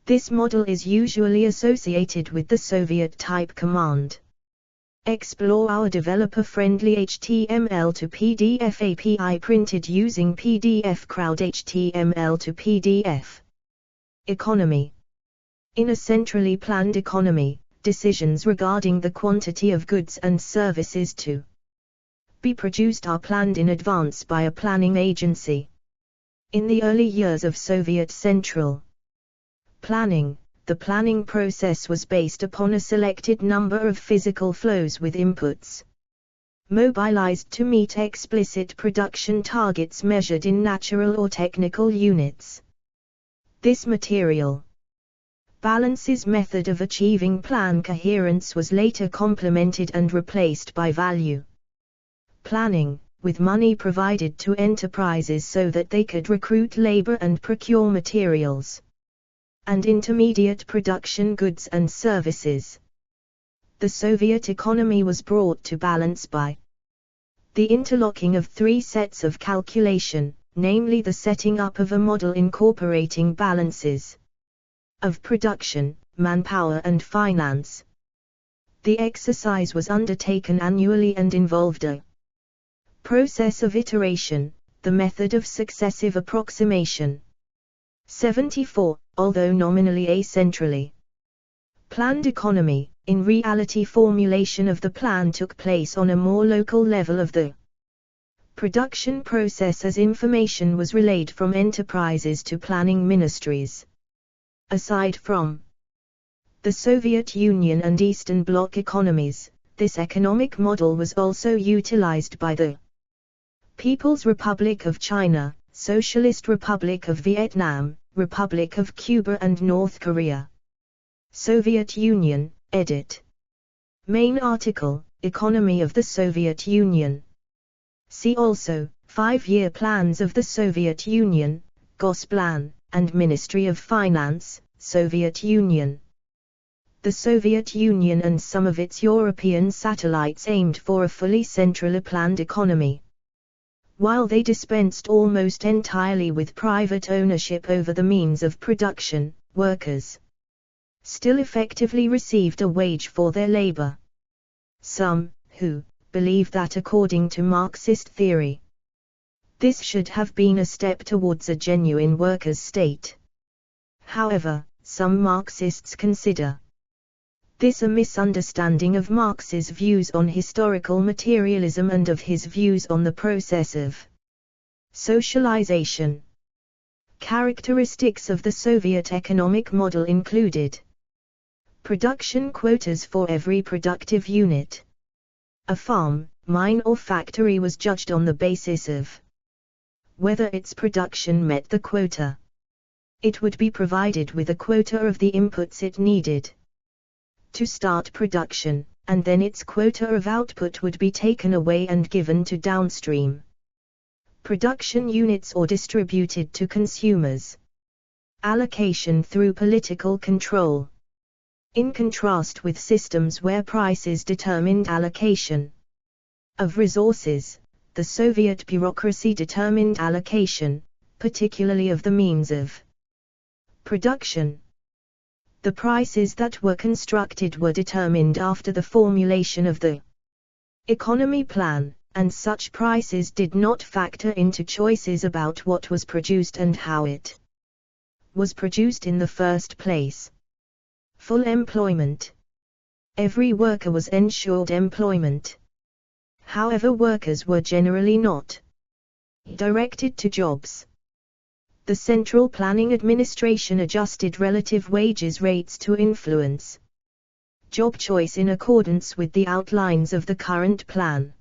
This model is usually associated with the Soviet-type command. Explore our developer-friendly HTML to PDF API printed using PDF Crowd HTML to PDF economy. In a centrally planned economy, decisions regarding the quantity of goods and services to be produced are planned in advance by a planning agency. In the early years of Soviet central planning, the planning process was based upon a selected number of physical flows with inputs mobilized to meet explicit production targets measured in natural or technical units. This material balances method of achieving plan coherence was later complemented and replaced by value planning, with money provided to enterprises so that they could recruit labor and procure materials and intermediate production goods and services. The Soviet economy was brought to balance by the interlocking of three sets of calculation, namely the setting up of a model incorporating balances of production, manpower and finance. The exercise was undertaken annually and involved a process of iteration, the method of successive approximation. 74. Although nominally a centrally planned economy, in reality formulation of the plan took place on a more local level of the production process as information was relayed from enterprises to planning ministries. Aside from the Soviet Union and Eastern Bloc economies, this economic model was also utilized by the People's Republic of China, Socialist Republic of Vietnam, Republic of Cuba and North Korea. Soviet Union, edit. Main article, Economy of the Soviet Union. See also, 5-year plans of the Soviet Union, Gosplan, and Ministry of Finance, Soviet Union. The Soviet Union and some of its European satellites aimed for a fully centrally planned economy. While they dispensed almost entirely with private ownership over the means of production, workers still effectively received a wage for their labor. Some, who believe that according to Marxist theory, This should have been a step towards a genuine workers' state. However, some Marxists consider this a misunderstanding of Marx's views on historical materialism and of his views on the process of socialization. Characteristics of the Soviet economic model included production quotas for every productive unit. A farm, mine or factory was judged on the basis of whether its production met the quota. It would be provided with a quota of the inputs it needed to start production, and then its quota of output would be taken away and given to downstream production units or distributed to consumers. Allocation through political control. In contrast with systems where prices determined allocation of resources, the Soviet bureaucracy determined allocation, particularly of the means of production. The prices that were constructed were determined after the formulation of the economy plan, and such prices did not factor into choices about what was produced and how it was produced in the first place. Full employment. Every worker was ensured employment. However, workers were generally not directed to jobs. The Central Planning Administration adjusted relative wages rates to influence job choice in accordance with the outlines of the current plan.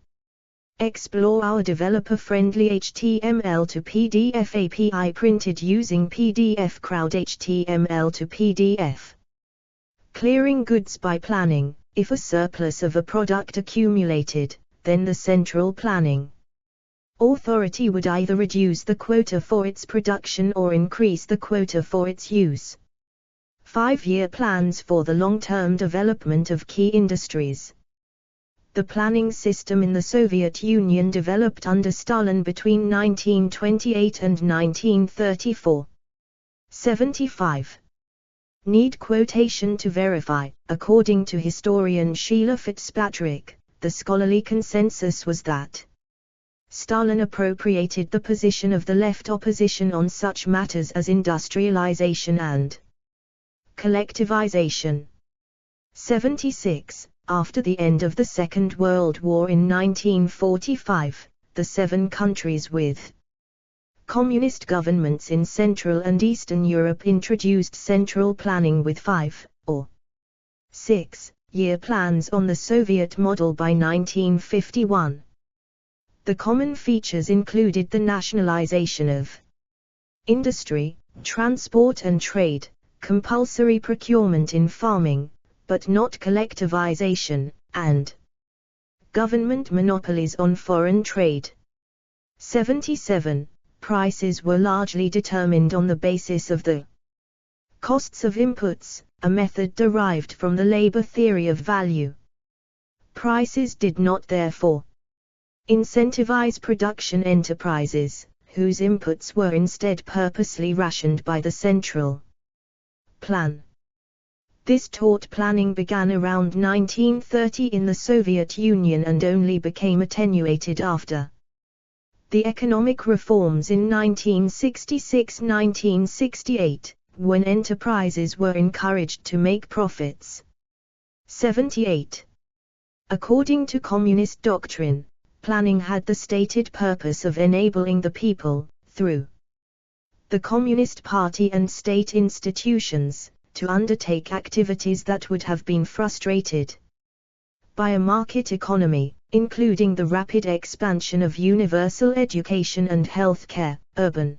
Explore our developer-friendly HTML to PDF API printed using PDF Crowd HTML to PDF. Clearing goods by planning. If a surplus of a product accumulated, then the Central Planning Authority would either reduce the quota for its production or increase the quota for its use. 5-year plans for the long-term development of key industries. The planning system in the Soviet Union developed under Stalin between 1928 and 1934. 75. Need quotation to verify. According to historian Sheila Fitzpatrick, the scholarly consensus was that Stalin appropriated the position of the left opposition on such matters as industrialization and collectivization. 76. After the end of the Second World War in 1945, the 7 countries with communist governments in Central and Eastern Europe introduced central planning with 5 or 6-year plans on the Soviet model by 1951. The common features included the nationalization of industry, transport and trade, compulsory procurement in farming, but not collectivization, and government monopolies on foreign trade. 77. Prices were largely determined on the basis of the costs of inputs, a method derived from the labor theory of value. Prices did not therefore incentivize production enterprises, whose inputs were instead purposely rationed by the central plan. This taught planning began around 1930 in the Soviet Union and only became attenuated after the economic reforms in 1966-1968, when enterprises were encouraged to make profits. 78. According to communist doctrine, planning had the stated purpose of enabling the people, through the Communist Party and state institutions, to undertake activities that would have been frustrated by a market economy, including the rapid expansion of universal education and health care, urban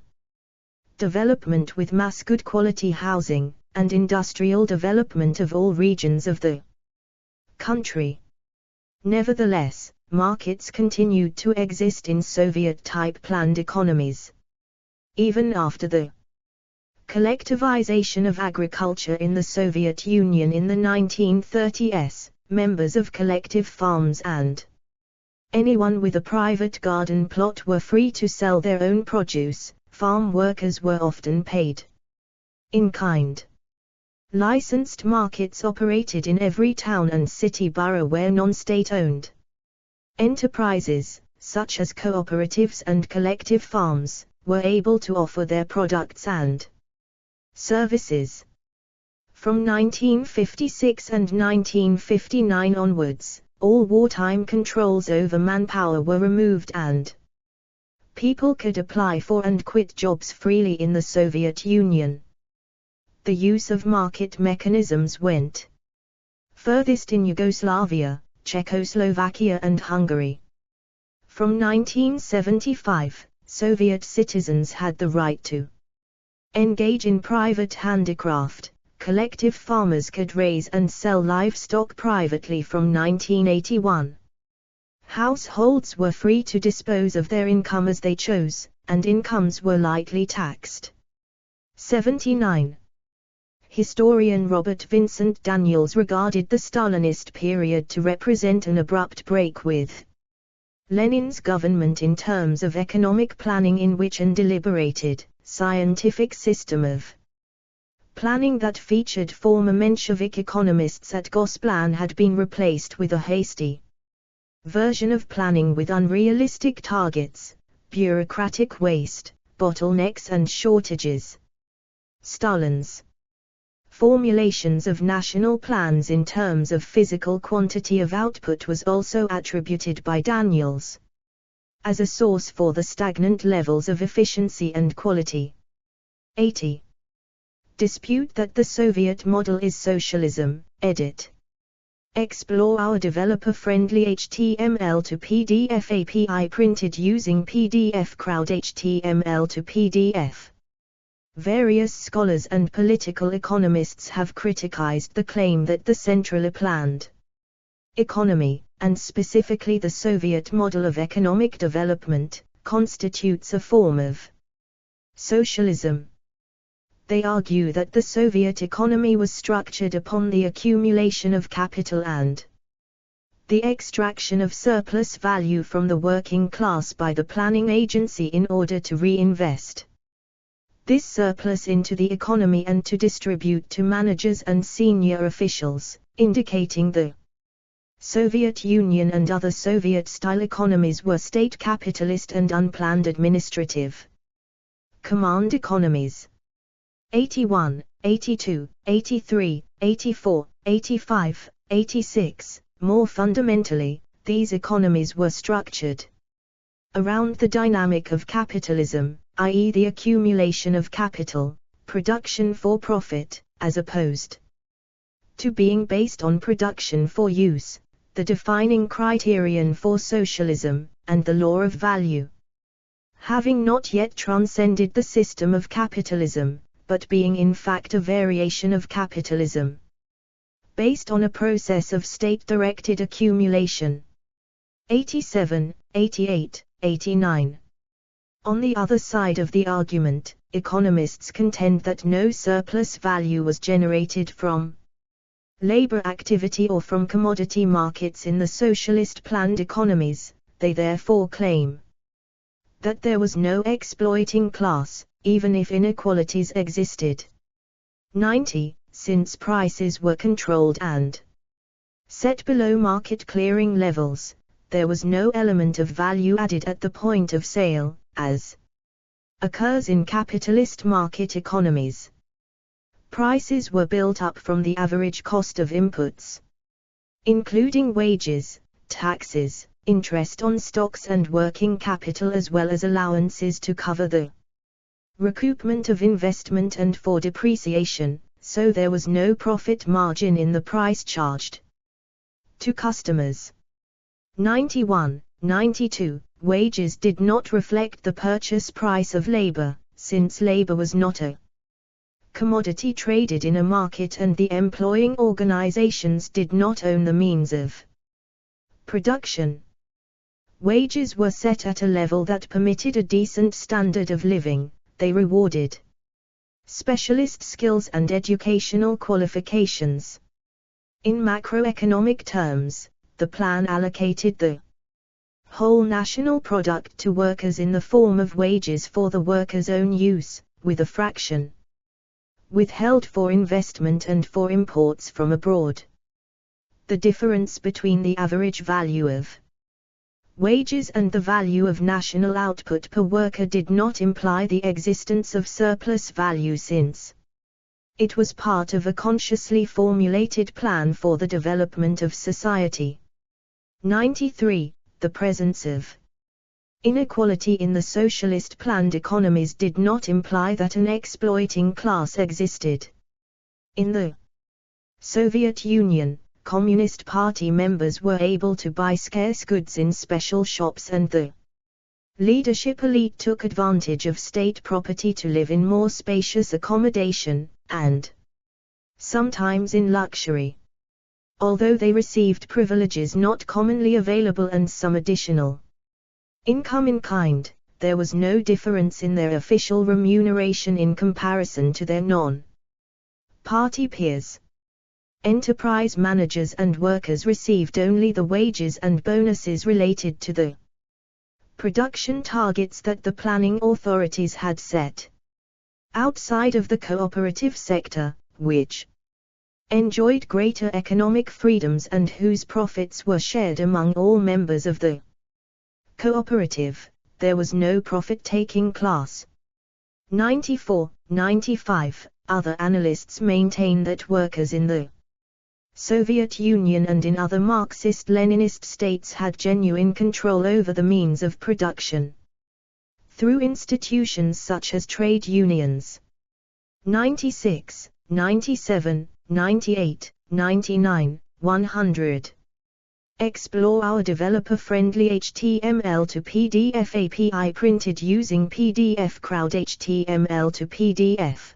development with mass good quality housing, and industrial development of all regions of the country. Nevertheless, markets continued to exist in Soviet-type planned economies. Even after the collectivization of agriculture in the Soviet Union in the 1930s, members of collective farms and anyone with a private garden plot were free to sell their own produce. Farm workers were often paid in kind. Licensed markets operated in every town and city borough where non-state-owned enterprises, such as cooperatives and collective farms, were able to offer their products and services. From 1956 and 1959 onwards, all wartime controls over manpower were removed and people could apply for and quit jobs freely in the Soviet Union. The use of market mechanisms went furthest in Yugoslavia, Czechoslovakia and Hungary. From 1975, Soviet citizens had the right to engage in private handicraft. Collective farmers could raise and sell livestock privately from 1981. Households were free to dispose of their income as they chose, and incomes were lightly taxed. 79. Historian Robert Vincent Daniels regarded the Stalinist period to represent an abrupt break with Lenin's government in terms of economic planning, in which an deliberated, scientific system of planning that featured former Menshevik economists at Gosplan had been replaced with a hasty version of planning with unrealistic targets, bureaucratic waste, bottlenecks and shortages. Stalin's formulations of national plans in terms of physical quantity of output was also attributed by Daniels as a source for the stagnant levels of efficiency and quality. 80. Dispute that the Soviet model is socialism. Edit. Explore our developer-friendly HTML to PDF API printed using PDF Crowd HTML to PDF. Various scholars and political economists have criticized the claim that the centrally planned economy, and specifically the Soviet model of economic development, constitutes a form of socialism. They argue that the Soviet economy was structured upon the accumulation of capital and the extraction of surplus value from the working class by the planning agency in order to reinvest this surplus into the economy and to distribute to managers and senior officials, indicating the Soviet Union and other Soviet-style economies were state capitalist and unplanned administrative command economies. 81, 82, 83, 84, 85, 86. More fundamentally, these economies were structured around the dynamic of capitalism, i.e. the accumulation of capital, production for profit, as opposed to being based on production for use, the defining criterion for socialism, and the law of value. Having not yet transcended the system of capitalism, but being in fact a variation of capitalism, based on a process of state-directed accumulation. 87, 88, 89. On the other side of the argument, economists contend that no surplus value was generated from labor activity or from commodity markets in the socialist planned economies. They therefore claim that there was no exploiting class, even if inequalities existed. 90. Since prices were controlled and set below market clearing levels, there was no element of value added at the point of sale, as occurs in capitalist market economies. Prices were built up from the average cost of inputs, including wages, taxes, interest on stocks and working capital, as well as allowances to cover the recoupment of investment and for depreciation, so there was no profit margin in the price charged to customers. 91, 92. Wages did not reflect the purchase price of labor, since labor was not a commodity traded in a market and the employing organizations did not own the means of production. Wages were set at a level that permitted a decent standard of living. They rewarded specialist skills and educational qualifications. In macroeconomic terms, the plan allocated the whole national product to workers in the form of wages for the workers' own use, with a fraction withheld for investment and for imports from abroad. The difference between the average value of Wages and the value of national output per worker did not imply the existence of surplus value, since it was part of a consciously formulated plan for the development of society. 93. The presence of inequality in the socialist planned economies did not imply that an exploiting class existed. In the Soviet Union, Communist Party members were able to buy scarce goods in special shops, and the leadership elite took advantage of state property to live in more spacious accommodation, and sometimes in luxury. Although they received privileges not commonly available and some additional income in kind, there was no difference in their official remuneration in comparison to their non-party peers. Enterprise managers and workers received only the wages and bonuses related to the production targets that the planning authorities had set. Outside of the cooperative sector, which enjoyed greater economic freedoms and whose profits were shared among all members of the cooperative, there was no profit-taking class. 94, 95. Other analysts maintain that workers in the Soviet Union and in other Marxist-Leninist states had genuine control over the means of production through institutions such as trade unions. 96, 97, 98, 99, 100. Explore our developer-friendly HTML to PDF API printed using PDF Crowd HTML to PDF.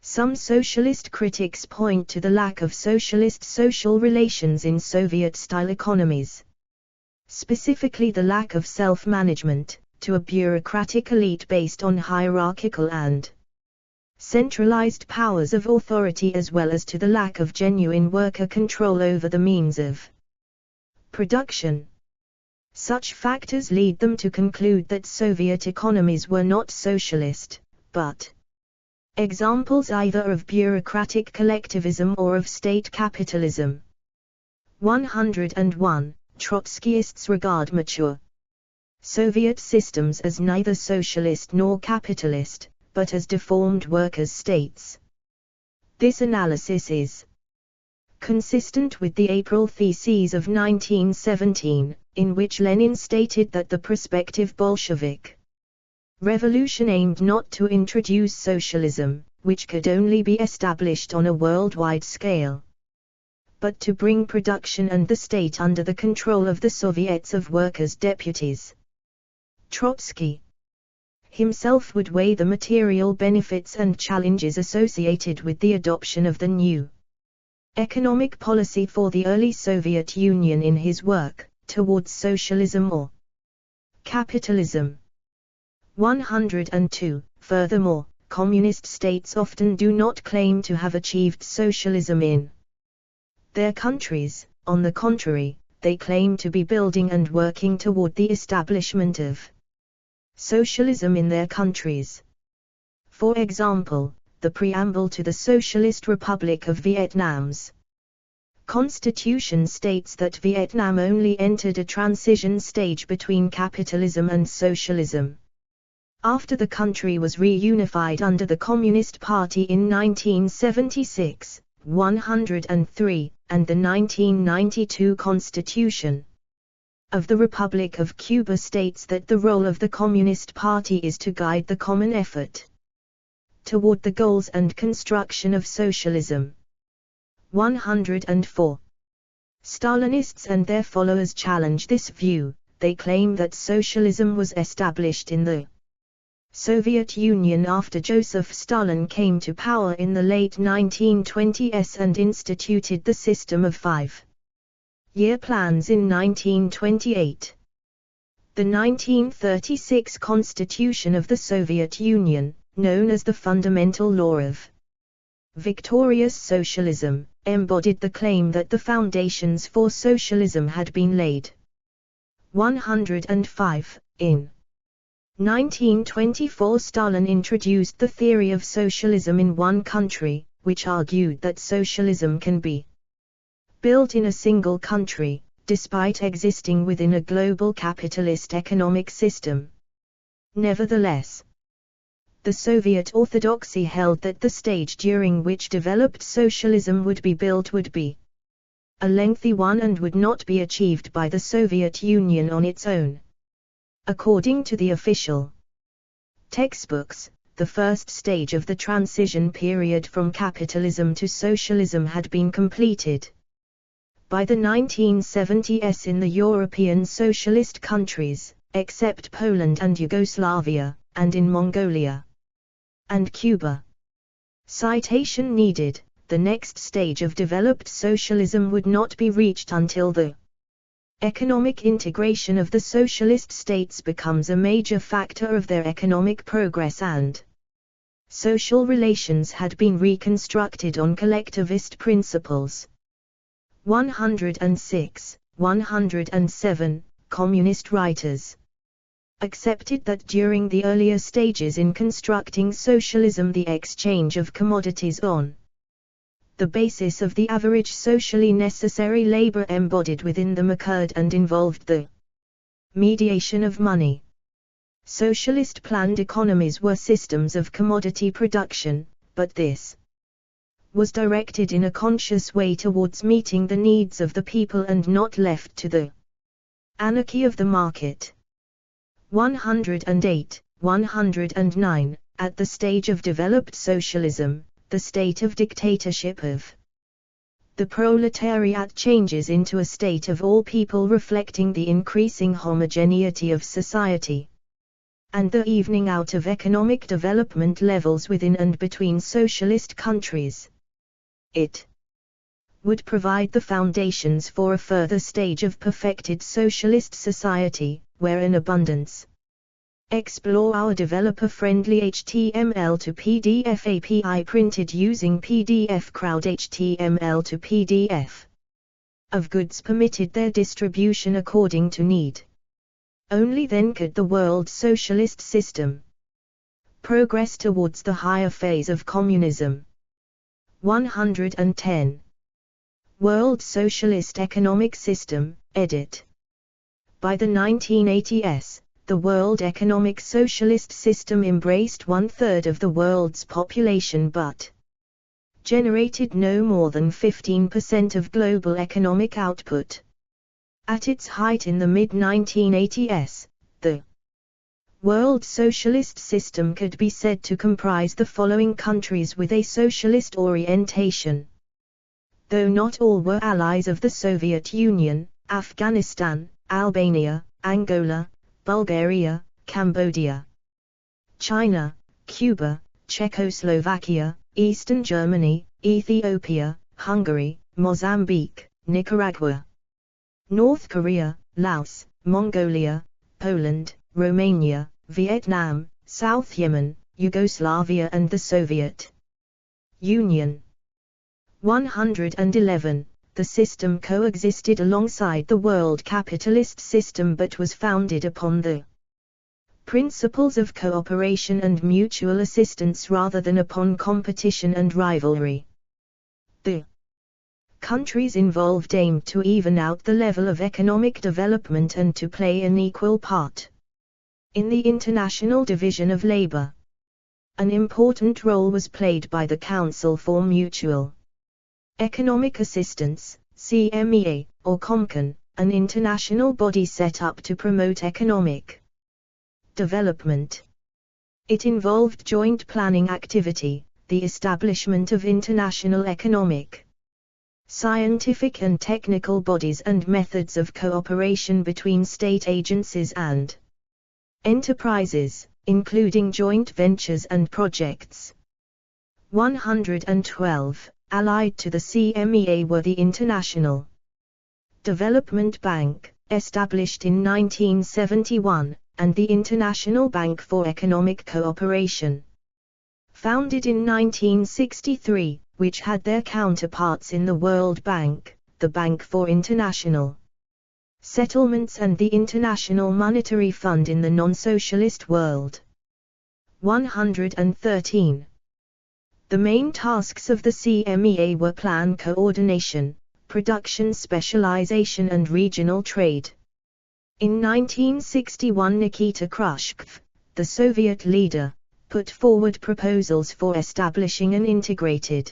Some socialist critics point to the lack of socialist social relations in Soviet-style economies. Specifically the lack of self-management, to a bureaucratic elite based on hierarchical and centralized powers of authority, as well as to the lack of genuine worker control over the means of production. Such factors lead them to conclude that Soviet economies were not socialist, but examples either of bureaucratic collectivism or of state capitalism. 101. Trotskyists regard mature Soviet systems as neither socialist nor capitalist, but as deformed workers' states. This analysis is consistent with the April Theses of 1917, in which Lenin stated that the prospective Bolshevik revolution aimed not to introduce socialism, which could only be established on a worldwide scale, but to bring production and the state under the control of the Soviets of workers' deputies. Trotsky himself would weigh the material benefits and challenges associated with the adoption of the new economic policy for the early Soviet Union in his work, Towards Socialism or Capitalism. 102. Furthermore, communist states often do not claim to have achieved socialism in their countries. On the contrary, they claim to be building and working toward the establishment of socialism in their countries. For example, the preamble to the Socialist Republic of Vietnam's Constitution states that Vietnam only entered a transition stage between capitalism and socialism after the country was reunified under the Communist Party in 1976, 103, and the 1992 Constitution of the Republic of Cuba states that the role of the Communist Party is to guide the common effort toward the goals and construction of socialism. 104. Stalinists and their followers challenge this view. They claim that socialism was established in the Soviet Union after Joseph Stalin came to power in the late 1920s and instituted the system of 5-year plans in 1928. The 1936 Constitution of the Soviet Union, known as the Fundamental Law of Victorious Socialism, embodied the claim that the foundations for socialism had been laid. 105. In 1924 Stalin introduced the theory of socialism in one country, which argued that socialism can be built in a single country, despite existing within a global capitalist economic system. Nevertheless, the Soviet orthodoxy held that the stage during which developed socialism would be built would be a lengthy one and would not be achieved by the Soviet Union on its own. According to the official textbooks, the first stage of the transition period from capitalism to socialism had been completed by the 1970s in the European socialist countries, except Poland and Yugoslavia, and in Mongolia and Cuba. Citation needed. The next stage of developed socialism would not be reached until the economic integration of the socialist states becomes a major factor of their economic progress and social relations had been reconstructed on collectivist principles. 106, 107, communist writers accepted that during the earlier stages in constructing socialism the exchange of commodities on the basis of the average socially necessary labor embodied within them occurred and involved the mediation of money. Socialist planned economies were systems of commodity production, but this was directed in a conscious way towards meeting the needs of the people and not left to the anarchy of the market. 108, 109, at the stage of developed socialism, the state of dictatorship of the proletariat changes into a state of all people reflecting the increasing homogeneity of society and the evening out of economic development levels within and between socialist countries. It would provide the foundations for a further stage of perfected socialist society, where in abundance. Explore our developer-friendly HTML to PDF API printed using PDF Crowd HTML to PDF of goods permitted their distribution according to need. Only then could the world socialist system progress towards the higher phase of communism. 110. World Socialist Economic System, edit. By the 1980s, the world economic socialist system embraced 1/3 of the world's population but generated no more than 15% of global economic output. At its height in the mid-1980s, the world socialist system could be said to comprise the following countries with a socialist orientation. Though not all were allies of the Soviet Union: Afghanistan, Albania, Angola, Bulgaria, Cambodia, China, Cuba, Czechoslovakia, Eastern Germany, Ethiopia, Hungary, Mozambique, Nicaragua, North Korea, Laos, Mongolia, Poland, Romania, Vietnam, South Yemen, Yugoslavia and the Soviet Union. 111. The system coexisted alongside the world capitalist system but was founded upon the principles of cooperation and mutual assistance rather than upon competition and rivalry. The countries involved aimed to even out the level of economic development and to play an equal part in the international division of labor. An important role was played by the Council for Mutual Economic Assistance, CMEA, or COMCON, an international body set up to promote economic development. It involved joint planning activity, the establishment of international economic, scientific and technical bodies and methods of cooperation between state agencies and enterprises, including joint ventures and projects. 112. Allied to the CMEA were the International Development Bank, established in 1971, and the International Bank for Economic Cooperation, founded in 1963, which had their counterparts in the World Bank, the Bank for International Settlements and the International Monetary Fund in the non-socialist world. 113. The main tasks of the CMEA were plan coordination, production specialization and regional trade. In 1961 Nikita Khrushchev, the Soviet leader, put forward proposals for establishing an integrated,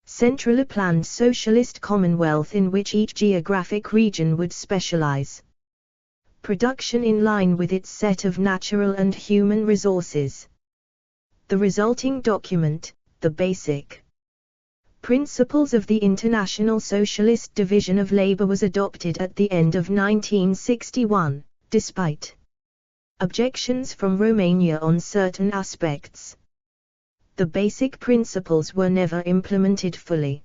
centrally planned socialist commonwealth in which each geographic region would specialize production in line with its set of natural and human resources. The resulting document, the Basic Principles of the International Socialist Division of Labor, was adopted at the end of 1961, despite objections from Romania on certain aspects. The basic principles were never implemented fully,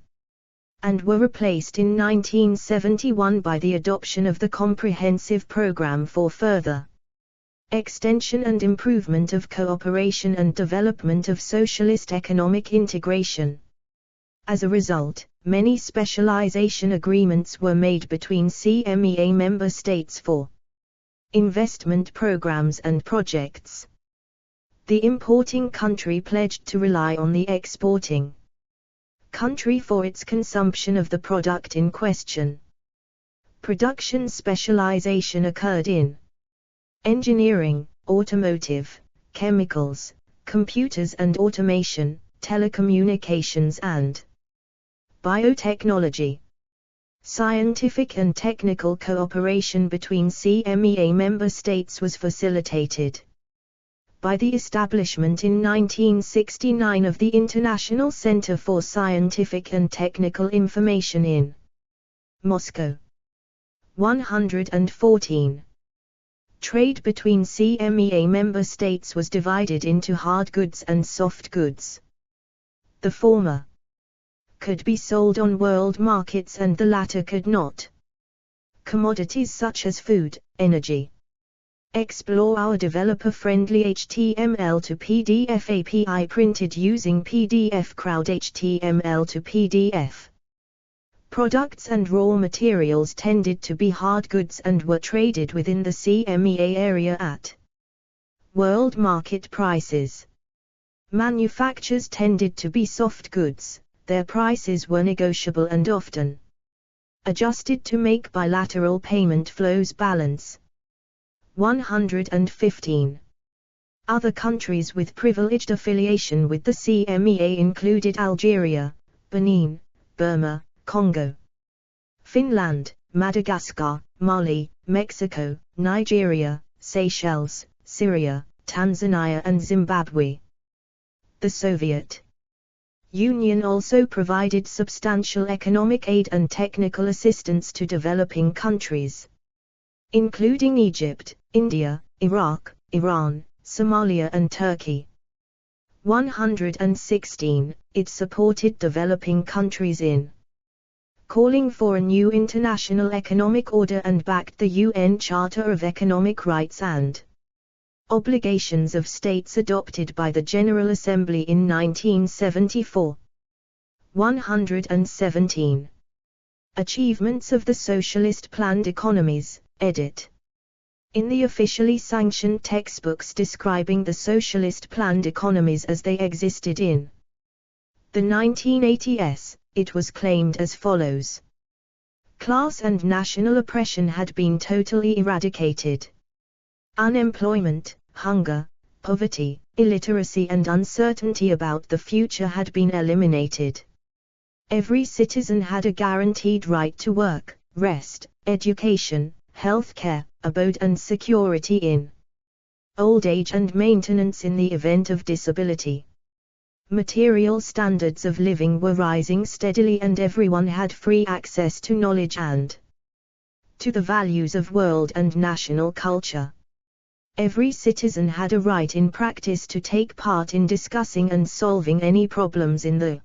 and were replaced in 1971 by the adoption of the Comprehensive Program for Further Extension and Improvement of Cooperation and Development of Socialist Economic Integration. As a result, many specialization agreements were made between CMEA member states for investment programs and projects. The importing country pledged to rely on the exporting country for its consumption of the product in question. Production specialization occurred in engineering, automotive, chemicals, computers and automation, telecommunications and biotechnology. Scientific and technical cooperation between CMEA member states was facilitated by the establishment in 1969 of the International Center for Scientific and Technical Information in Moscow. 114. Trade between CMEA member states was divided into hard goods and soft goods. The former could be sold on world markets and the latter could not. Commodities such as food, energy. Explore our developer-friendly HTML to PDF API printed using PDF Crowd HTML to PDF. Products and raw materials tended to be hard goods and were traded within the CMEA area at world market prices. Manufactures tended to be soft goods. Their prices were negotiable and often adjusted to make bilateral payment flows balance. 115. Other countries with privileged affiliation with the CMEA included Algeria, Benin, Burma, Congo, Finland, Madagascar, Mali, Mexico, Nigeria, Seychelles, Syria, Tanzania and Zimbabwe. The Soviet Union also provided substantial economic aid and technical assistance to developing countries, including Egypt, India, Iraq, Iran, Somalia and Turkey. 116. It supported developing countries in calling for a new international economic order and backed the UN Charter of Economic Rights and obligations of states adopted by the General Assembly in 1974. 117. Achievements of the Socialist Planned Economies, edit. In the officially sanctioned textbooks describing the socialist planned economies as they existed in the 1980s, it was claimed as follows. Class and national oppression had been totally eradicated. Unemployment, hunger, poverty, illiteracy and uncertainty about the future had been eliminated. Every citizen had a guaranteed right to work, rest, education, health care, abode and security in old age and maintenance in the event of disability. Material standards of living were rising steadily and everyone had free access to knowledge and to the values of world and national culture. Every citizen had a right in practice to take part in discussing and solving any problems in the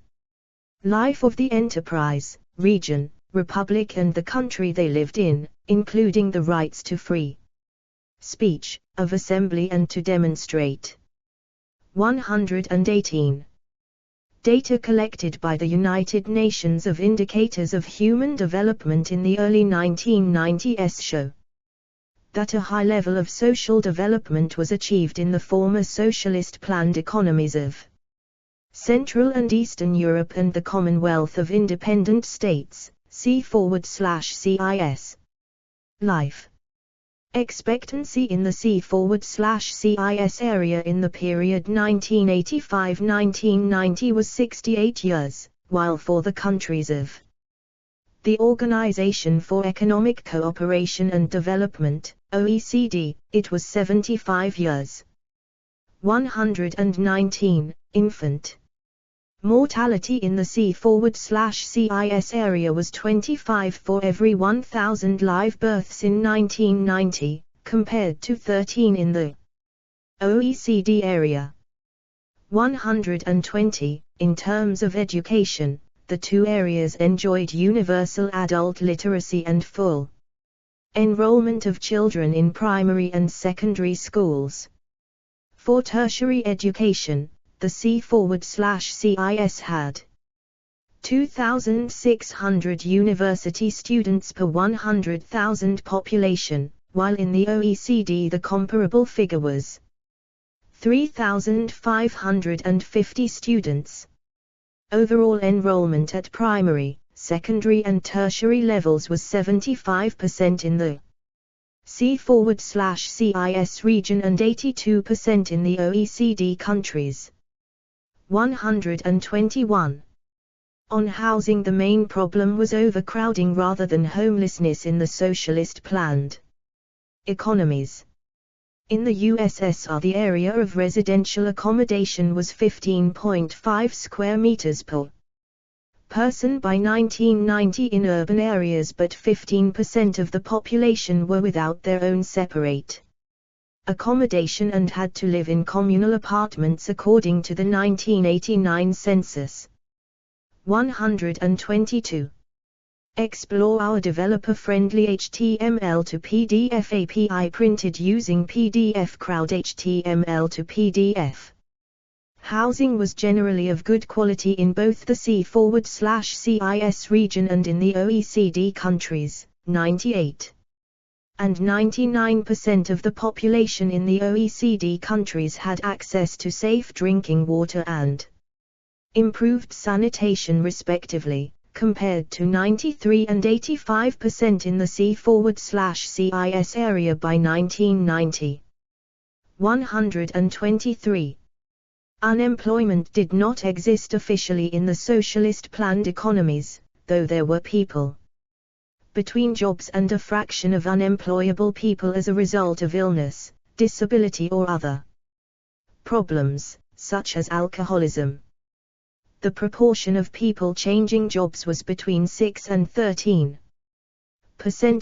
life of the enterprise, region, republic and the country they lived in, including the rights to free speech, of assembly and to demonstrate. 118. Data collected by the United Nations of indicators of human development in the early 1990s show that a high level of social development was achieved in the former socialist planned economies of Central and Eastern Europe and the Commonwealth of Independent States, C/CIS. Life expectancy in the C/CIS area in the period 1985–1990 was 68 years, while for the countries of the Organization for Economic Cooperation and Development, OECD, it was 75 years. 119. Infant mortality in the C/CIS area was 25 for every 1,000 live births in 1990, compared to 13 in the OECD area. 120. In terms of education, the two areas enjoyed universal adult literacy and full enrollment of children in primary and secondary schools. For tertiary education, the C/CIS had 2,600 university students per 100,000 population, while in the OECD the comparable figure was 3,550 students. Overall enrollment at primary, secondary and tertiary levels was 75% in the C/CIS region and 82% in the OECD countries. 121. On housing, the main problem was overcrowding rather than homelessness in the socialist planned economies. In the USSR, the area of residential accommodation was 15.5 square meters per person by 1990 in urban areas, but 15% of the population were without their own separate accommodation and had to live in communal apartments according to the 1989 census. 122. Explore our developer-friendly HTML to PDF API printed using PDF Crowd HTML to PDF. Housing was generally of good quality in both the C/CIS region and in the OECD countries. 98. And 99% of the population in the OECD countries had access to safe drinking water and improved sanitation respectively, compared to 93 and 85% in the C/CIS area by 1990. 123. Unemployment did not exist officially in the socialist planned economies, though there were people between jobs and a fraction of unemployable people as a result of illness, disability or other problems, such as alcoholism. The proportion of people changing jobs was between 6 and 13%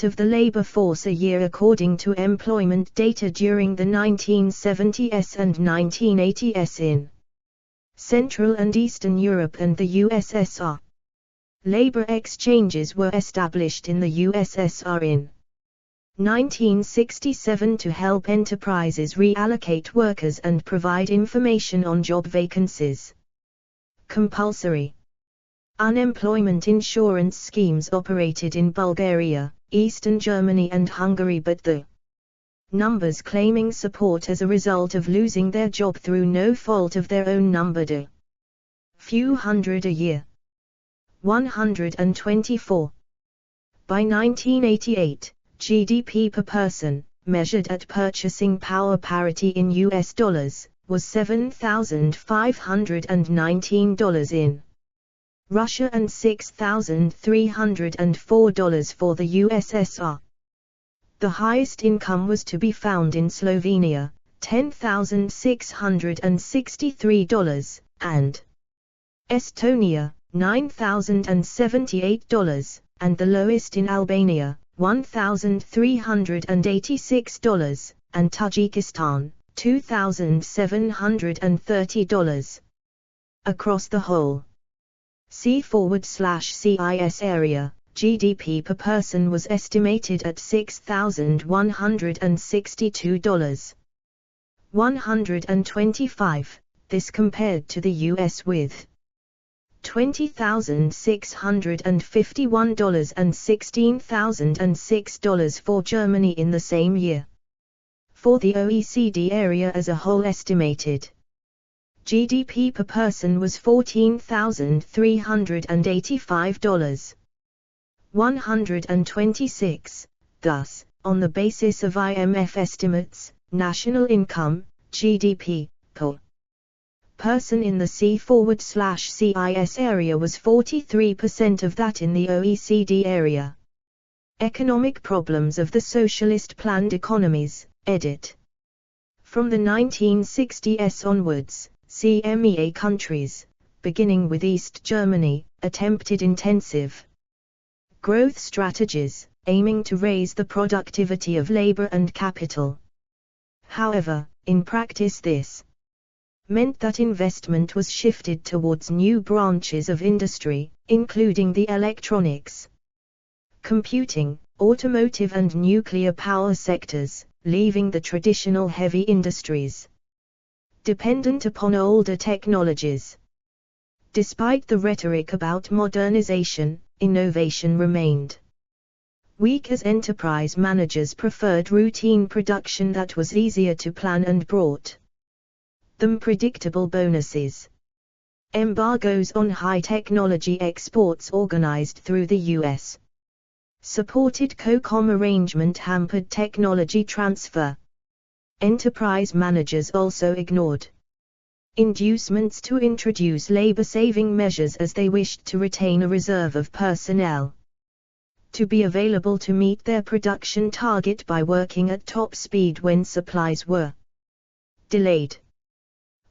of the labor force a year according to employment data during the 1970s and 1980s in Central and Eastern Europe and the USSR. Labor exchanges were established in the USSR in 1967 to help enterprises reallocate workers and provide information on job vacancies. Compulsory unemployment insurance schemes operated in Bulgaria, Eastern Germany and Hungary, but the numbers claiming support as a result of losing their job through no fault of their own numbered a few hundred a year. 124. By 1988, GDP per person, measured at purchasing power parity in US dollars, was $7,519 in Russia and $6,304 for the USSR. The highest income was to be found in Slovenia, $10,663, and Estonia, $9,078, and the lowest in Albania, $1,386, and Tajikistan, $2,730. Across the whole C/CIS area, GDP per person was estimated at $6,162. 125, this compared to the US with $20,651 and $16,006 for Germany in the same year. For the OECD area as a whole, estimated GDP per person was $14,385. 126. Thus, on the basis of IMF estimates, national income, GDP, per person in the C/CIS area was 43% of that in the OECD area. Economic Problems of the Socialist Planned Economies, edit. From the 1960s onwards, CMEA countries, beginning with East Germany, attempted intensive growth strategies, aiming to raise the productivity of labor and capital. However, in practice this meant that investment was shifted towards new branches of industry, including the electronics, computing, automotive and nuclear power sectors, leaving the traditional heavy industries dependent upon older technologies. Despite the rhetoric about modernization, innovation remained weak as enterprise managers preferred routine production that was easier to plan and brought them predictable bonuses. Embargoes on high-technology exports organized through the U.S. supported COCOM arrangement hampered technology transfer. Enterprise managers also ignored inducements to introduce labor-saving measures as they wished to retain a reserve of personnel to be available to meet their production target by working at top speed when supplies were delayed.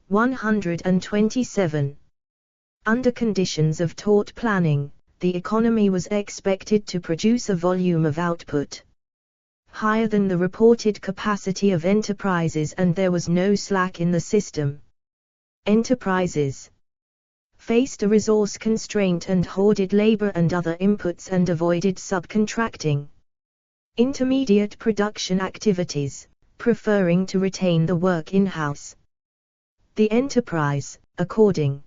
127. Under conditions of taut planning, the economy was expected to produce a volume of output higher than the reported capacity of enterprises, and there was no slack in the system. Enterprises faced a resource constraint and hoarded labor and other inputs and avoided subcontracting intermediate production activities, preferring to retain the work in-house. The enterprise, according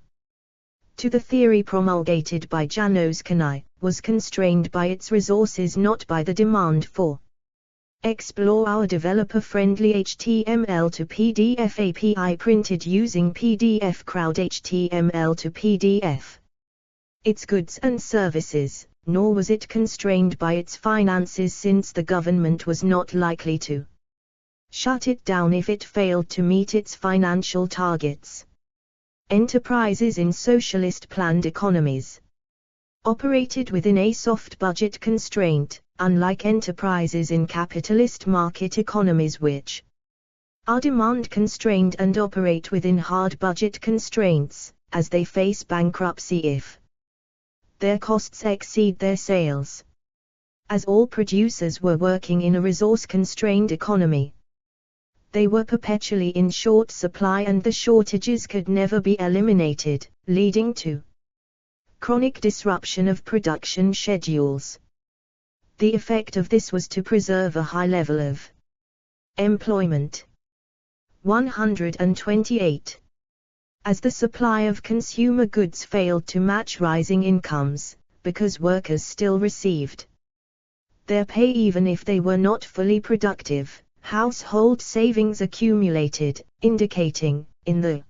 to the theory promulgated by Janos Kanai, was constrained by its resources, not by the demand for Explore our developer-friendly HTML to PDF API printed using PDF Crowd HTML to PDF. Its goods and services, nor was it constrained by its finances, since the government was not likely to shut it down if it failed to meet its financial targets. Enterprises in socialist planned economies operated within a soft budget constraint, unlike enterprises in capitalist market economies which are demand constrained and operate within hard budget constraints, as they face bankruptcy if their costs exceed their sales. As all producers were working in a resource-constrained economy, they were perpetually in short supply and the shortages could never be eliminated, leading to chronic disruption of production schedules. The effect of this was to preserve a high level of employment. 128. As the supply of consumer goods failed to match rising incomes, because workers still received their pay even if they were not fully productive, household savings accumulated, indicating, in the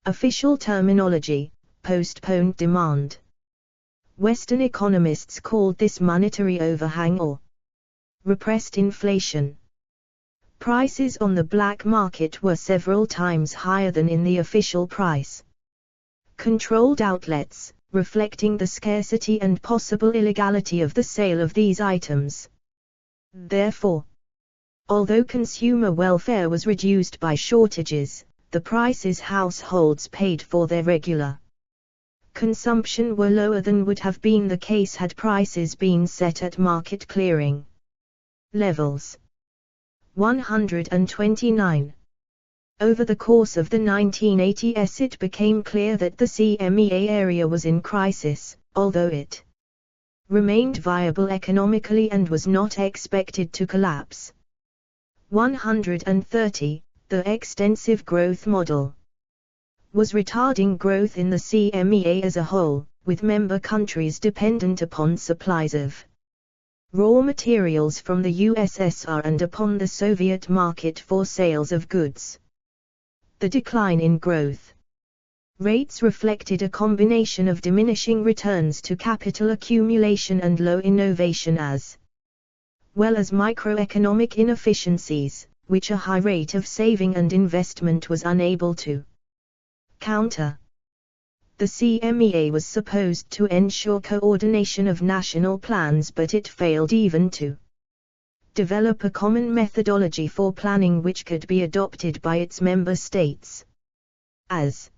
official terminology, postponed demand. Western economists called this monetary overhang or repressed inflation. Prices on the black market were several times higher than in the official price. Controlled outlets, reflecting the scarcity and possible illegality of the sale of these items. Therefore, although consumer welfare was reduced by shortages, the prices households paid for their regular consumption were lower than would have been the case had prices been set at market clearing levels. 129. Over the course of the 1980s it became clear that the CMEA area was in crisis, although it remained viable economically and was not expected to collapse. 130. The extensive growth model was retarding growth in the CMEA as a whole, with member countries dependent upon supplies of raw materials from the USSR and upon the Soviet market for sales of goods. The decline in growth Rates reflected a combination of diminishing returns to capital accumulation and low innovation as well as microeconomic inefficiencies, which a high rate of saving and investment was unable to counter. The CMEA was supposed to ensure coordination of national plans, but it failed even to develop a common methodology for planning which could be adopted by its member states. As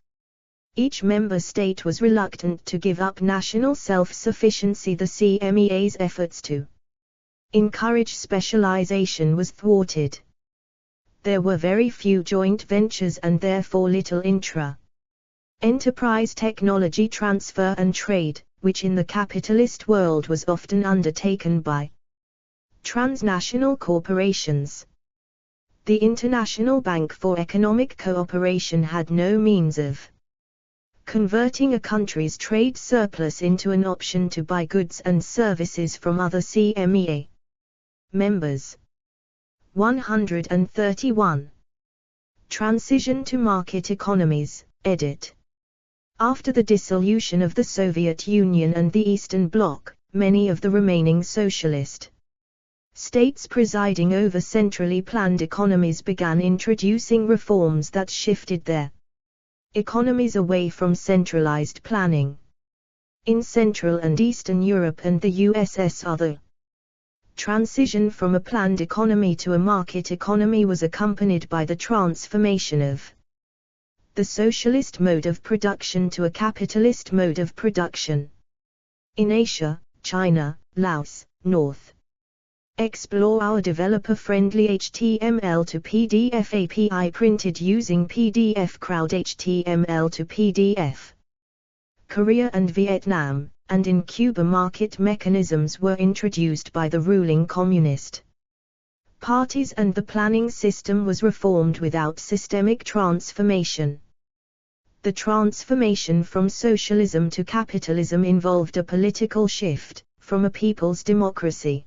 each member state was reluctant to give up national self-sufficiency, the CMEA's efforts to encourage specialization was thwarted. There were very few joint ventures and therefore little intra-enterprise technology transfer and trade, which in the capitalist world was often undertaken by transnational corporations. The International Bank for Economic Cooperation had no means of converting a country's trade surplus into an option to buy goods and services from other CMEA members. 131. Transition to market economies, edit. After the dissolution of the Soviet Union and the Eastern Bloc, many of the remaining socialist states presiding over centrally planned economies began introducing reforms that shifted their economies away from centralized planning. In Central and Eastern Europe and the USSR, the transition from a planned economy to a market economy was accompanied by the transformation of the socialist mode of production to a capitalist mode of production. In Asia, China, Laos, North. Explore our developer-friendly HTML to PDF API printed using PDF Crowd HTML to PDF. Korea and Vietnam, and in Cuba market mechanisms were introduced by the ruling communist parties and the planning system was reformed without systemic transformation. The transformation from socialism to capitalism involved a political shift, from a people's democracy,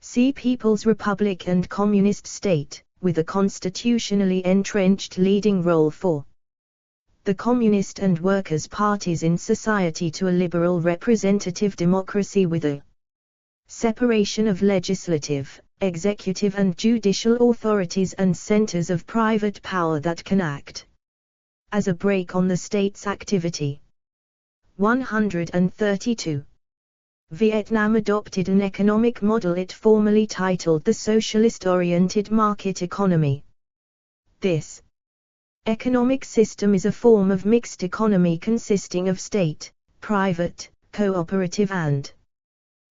see People's Republic and Communist State, with a constitutionally entrenched leading role for the Communist and Workers' parties in society, to a liberal representative democracy with a separation of legislative, executive and judicial authorities and centers of private power that can act as a brake on the state's activity. 132. Vietnam adopted an economic model it formally titled the Socialist-Oriented Market Economy. This economic system is a form of mixed economy consisting of state, private, cooperative and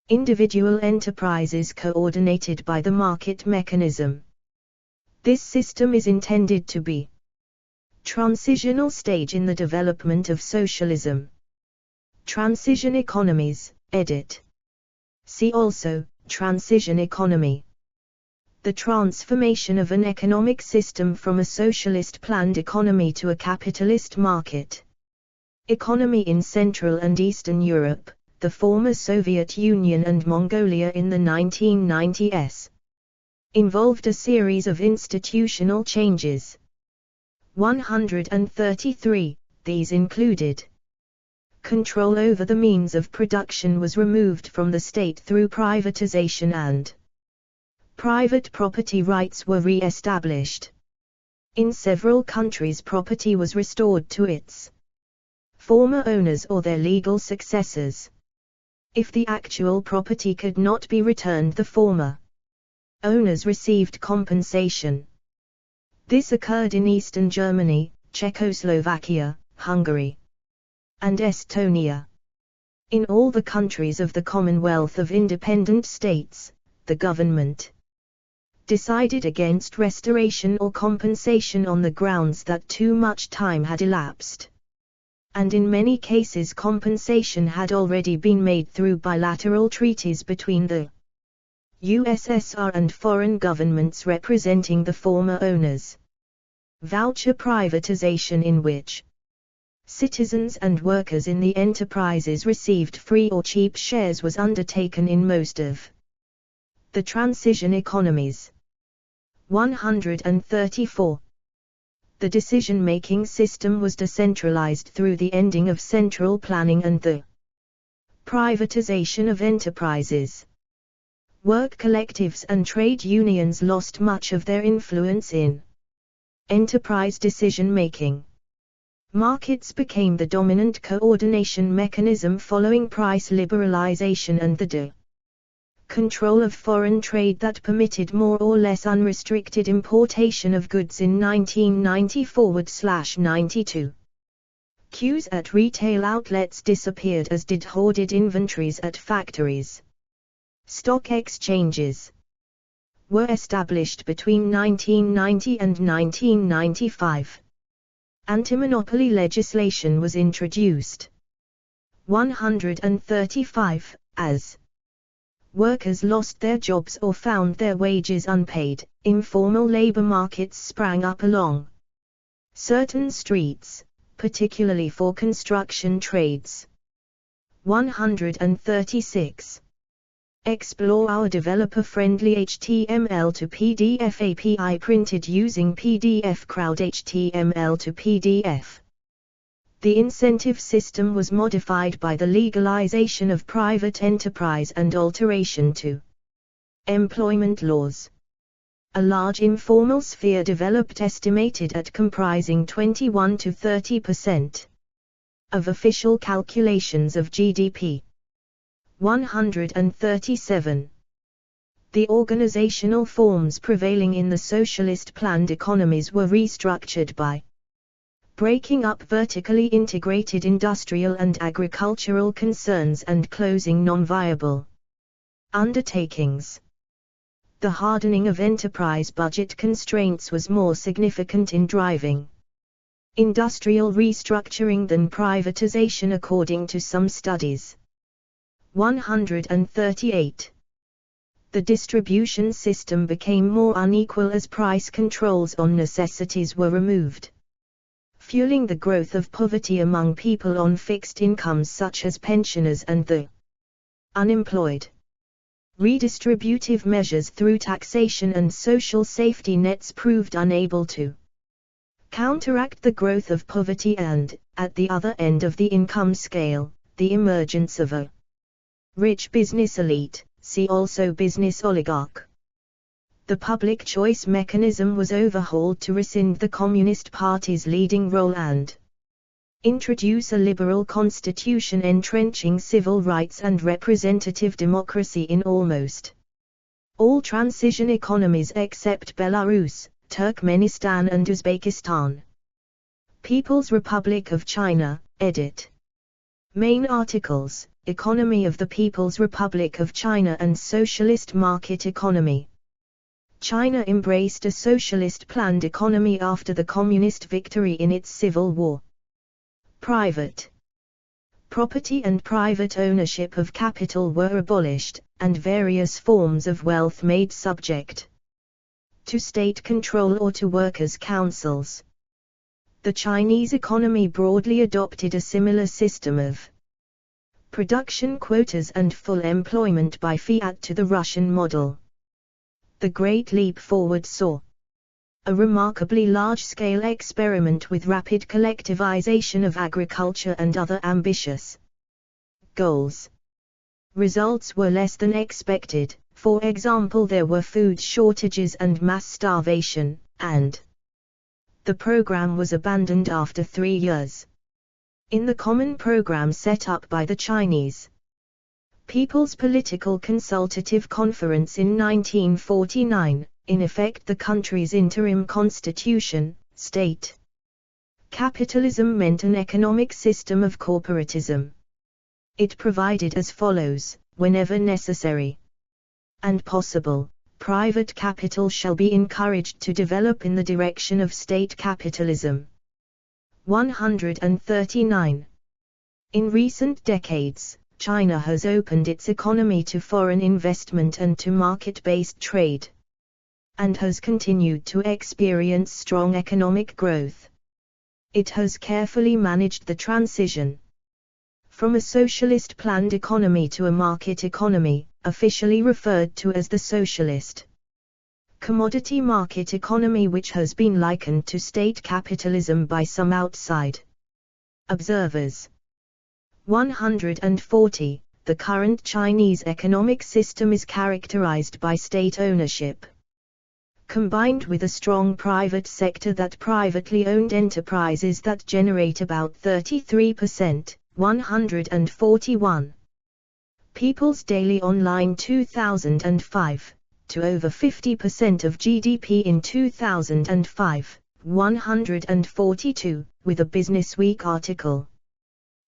individual enterprises coordinated by the market mechanism. This system is intended to be transitional stage in the development of socialism. Transition economies, edit. See also, transition economy. The transformation of an economic system from a socialist planned economy to a capitalist market economy in Central and Eastern Europe, the former Soviet Union and Mongolia in the 1990s, involved a series of institutional changes. 133, these included: control over the means of production was removed from the state through privatization and private property rights were re-established. In several countries property was restored to its former owners or their legal successors. If the actual property could not be returned, the former owners received compensation. This occurred in Eastern Germany, Czechoslovakia, Hungary, and Estonia. In all the countries of the Commonwealth of Independent States, the government decided against restoration or compensation on the grounds that too much time had elapsed. And in many cases compensation had already been made through bilateral treaties between the USSR and foreign governments representing the former owners. Voucher privatization, in which citizens and workers in the enterprises received free or cheap shares, was undertaken in most of the transition economies. 134. The decision-making system was decentralized through the ending of central planning and the privatization of enterprises. Work collectives and trade unions lost much of their influence in enterprise decision-making. Markets became the dominant coordination mechanism following price liberalization and the control of foreign trade that permitted more or less unrestricted importation of goods in 1990-92. Queues at retail outlets disappeared, as did hoarded inventories at factories. Stock exchanges were established between 1990 and 1995. Anti-monopoly legislation was introduced. 135. As workers lost their jobs or found their wages unpaid, informal labor markets sprang up along certain streets, particularly for construction trades. 136. Explore our developer-friendly HTML to PDF API printed using PDF Crowd HTML to PDF. The incentive system was modified by the legalization of private enterprise and alteration to employment laws. A large informal sphere developed, estimated at comprising 21 to 30% of official calculations of GDP. 137. The organizational forms prevailing in the socialist planned economies were restructured by breaking up vertically integrated industrial and agricultural concerns and closing non-viable undertakings. The hardening of enterprise budget constraints was more significant in driving industrial restructuring than privatization, according to some studies. 138. The distribution system became more unequal as price controls on necessities were removed, fueling the growth of poverty among people on fixed incomes such as pensioners and the unemployed. Redistributive measures through taxation and social safety nets proved unable to counteract the growth of poverty and, at the other end of the income scale, the emergence of a rich business elite, see also business oligarch. The public choice mechanism was overhauled to rescind the Communist Party's leading role and introduce a liberal constitution entrenching civil rights and representative democracy in almost all transition economies except Belarus, Turkmenistan and Uzbekistan. People's Republic of China, edit. Main articles: Economy of the People's Republic of China and Socialist Market Economy. China embraced a socialist planned economy after the communist victory in its civil war. Private property and private ownership of capital were abolished, and various forms of wealth made subject to state control or to workers' councils. The Chinese economy broadly adopted a similar system of production quotas and full employment by fiat to the Russian model. The Great Leap Forward saw a remarkably large-scale experiment with rapid collectivization of agriculture and other ambitious goals. Results were less than expected. For example, there were food shortages and mass starvation, and the program was abandoned after 3 years. In the common program set up by the Chinese People's Political Consultative Conference in 1949, in effect the country's interim constitution, state capitalism meant an economic system of corporatism. It provided as follows: whenever necessary and possible, private capital shall be encouraged to develop in the direction of state capitalism. 139. In recent decades, China has opened its economy to foreign investment and to market-based trade, and has continued to experience strong economic growth. It has carefully managed the transition from a socialist planned economy to a market economy, officially referred to as the socialist Commodity market economy, which has been likened to state capitalism by some outside observers. 140. The current Chinese economic system is characterized by state ownership, combined with a strong private sector, that privately owned enterprises that generate about 33%, 141. People's Daily Online 2005, to over 50% of GDP in 2005, 142, with a Business Week article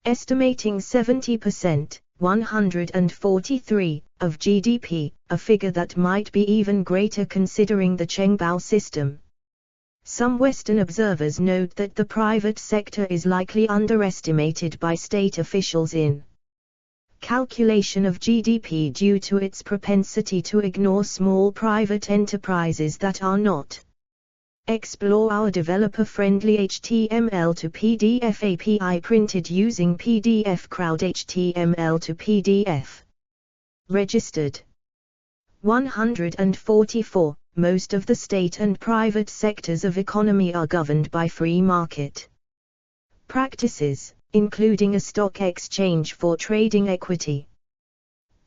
estimating 70%, 143, of GDP, a figure that might be even greater considering the Chengbao system. Some Western observers note that the private sector is likely underestimated by state officials in calculation of GDP due to its propensity to ignore small private enterprises that are not. Explore our developer-friendly HTML to PDF API printed using PDF Crowd HTML to PDF. Registered. 144. Most of the state and private sectors of economy are governed by free market practices, including a stock exchange for trading equity.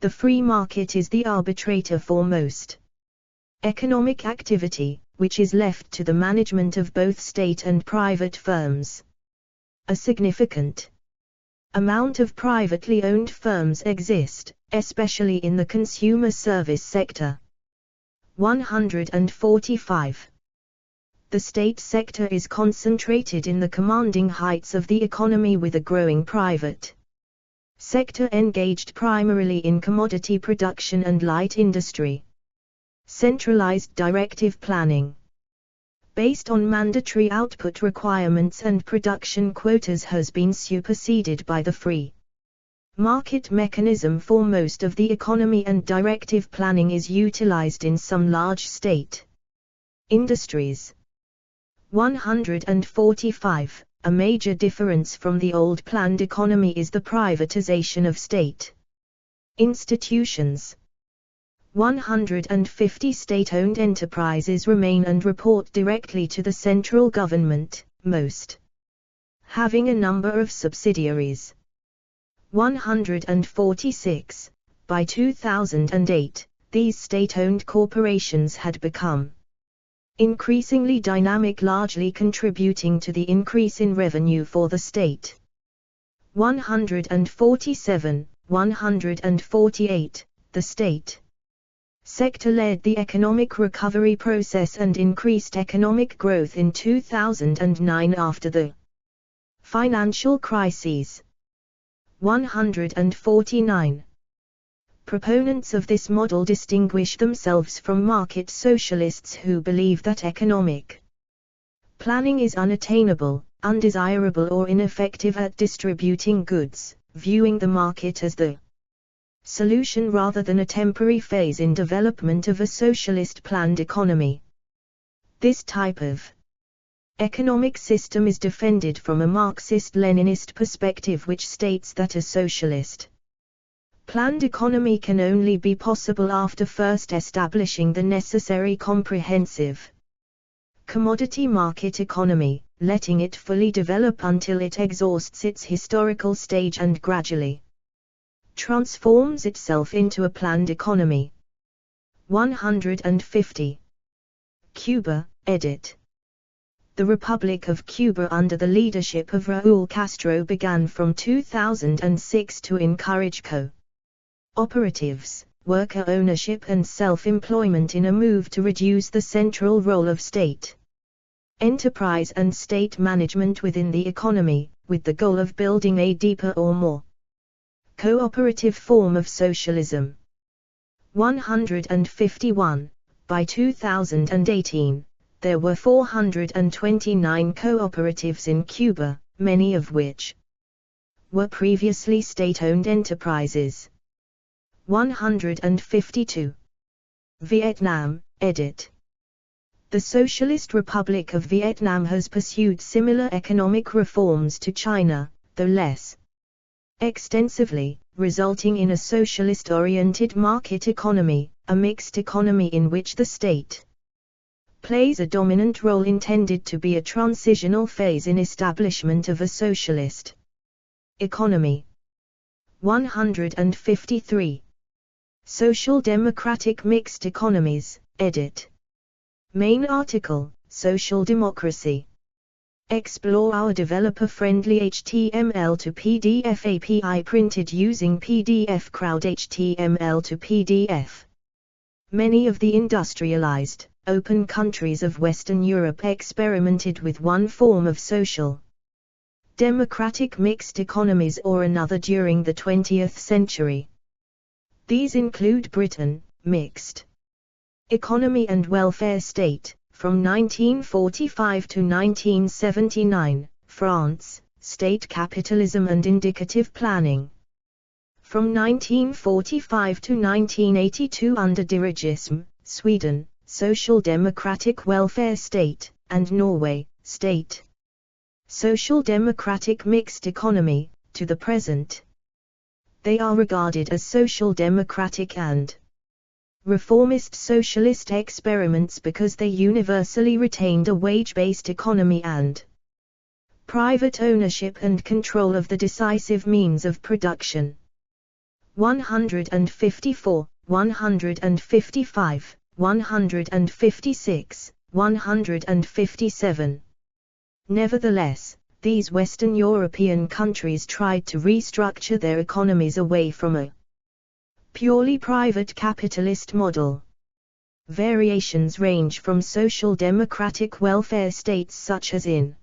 The free market is the arbitrator for most economic activity, which is left to the management of both state and private firms. A significant amount of privately owned firms exist, especially in the consumer service sector. 145. The state sector is concentrated in the commanding heights of the economy, with a growing private sector engaged primarily in commodity production and light industry. Centralized directive planning, based on mandatory output requirements and production quotas, has been superseded by the free market mechanism for most of the economy, and directive planning is utilized in some large state industries. 145. A major difference from the old planned economy is the privatization of state institutions. 150. State-owned enterprises remain and report directly to the central government, most having a number of subsidiaries. 146. By 2008, these state-owned corporations had become increasingly dynamic, largely contributing to the increase in revenue for the state. 147. 148. The state sector led the economic recovery process and increased economic growth in 2009 after the financial crises. 149. Proponents of this model distinguish themselves from market socialists who believe that economic planning is unattainable, undesirable, or ineffective at distributing goods, viewing the market as the solution rather than a temporary phase in development of a socialist planned economy. This type of economic system is defended from a Marxist-Leninist perspective, which states that a socialist planned economy can only be possible after first establishing the necessary comprehensive commodity market economy, letting it fully develop until it exhausts its historical stage and gradually transforms itself into a planned economy. 150. Cuba, edit. The Republic of Cuba under the leadership of Raúl Castro began from 2006 to encourage cooperatives, worker ownership and self-employment in a move to reduce the central role of state enterprise and state management within the economy, with the goal of building a deeper or more cooperative form of socialism. 151. By 2018, there were 429 cooperatives in Cuba, many of which were previously state-owned enterprises. 152. Vietnam, edit. The Socialist Republic of Vietnam has pursued similar economic reforms to China, though less extensively, resulting in a socialist-oriented market economy, a mixed economy in which the state plays a dominant role intended to be a transitional phase in establishment of a socialist economy. 153. Social Democratic Mixed Economies, edit. Main article, Social Democracy. Explore our developer-friendly HTML to PDF API printed using PDF Crowd HTML to PDF. Many of the industrialized, open countries of Western Europe experimented with one form of social democratic mixed economies or another during the 20th century. These include Britain, mixed economy and welfare state, from 1945 to 1979, France, state capitalism and indicative planning. From 1945 to 1982 under dirigism, Sweden, social democratic welfare state, and Norway, state social democratic mixed economy, to the present. They are regarded as social democratic and reformist socialist experiments because they universally retained a wage-based economy and private ownership and control of the decisive means of production. 154, 155, 156, 157. Nevertheless, these Western European countries tried to restructure their economies away from a purely private capitalist model. Variations range from social democratic welfare states such as in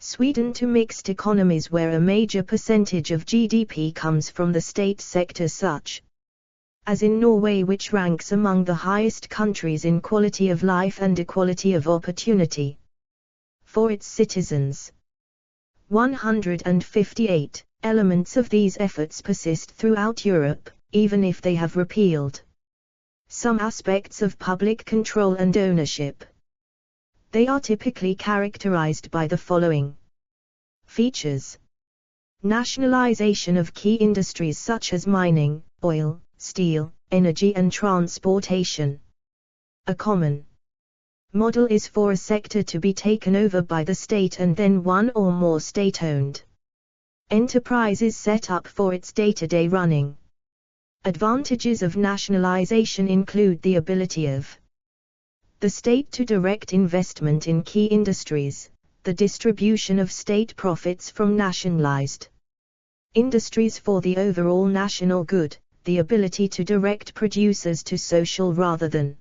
Sweden to mixed economies where a major percentage of GDP comes from the state sector such as in Norway, which ranks among the highest countries in quality of life and equality of opportunity for its citizens. 158. Elements of these efforts persist throughout Europe, even if they have repealed some aspects of public control and ownership. They are typically characterized by the following features: nationalization of key industries such as mining, oil, steel, energy and transportation. A common model is for a sector to be taken over by the state and then one or more state-owned enterprises set up for its day-to-day running. Advantages of nationalization include the ability of the state to direct investment in key industries, the distribution of state profits from nationalized industries for the overall national good, the ability to direct producers to social rather than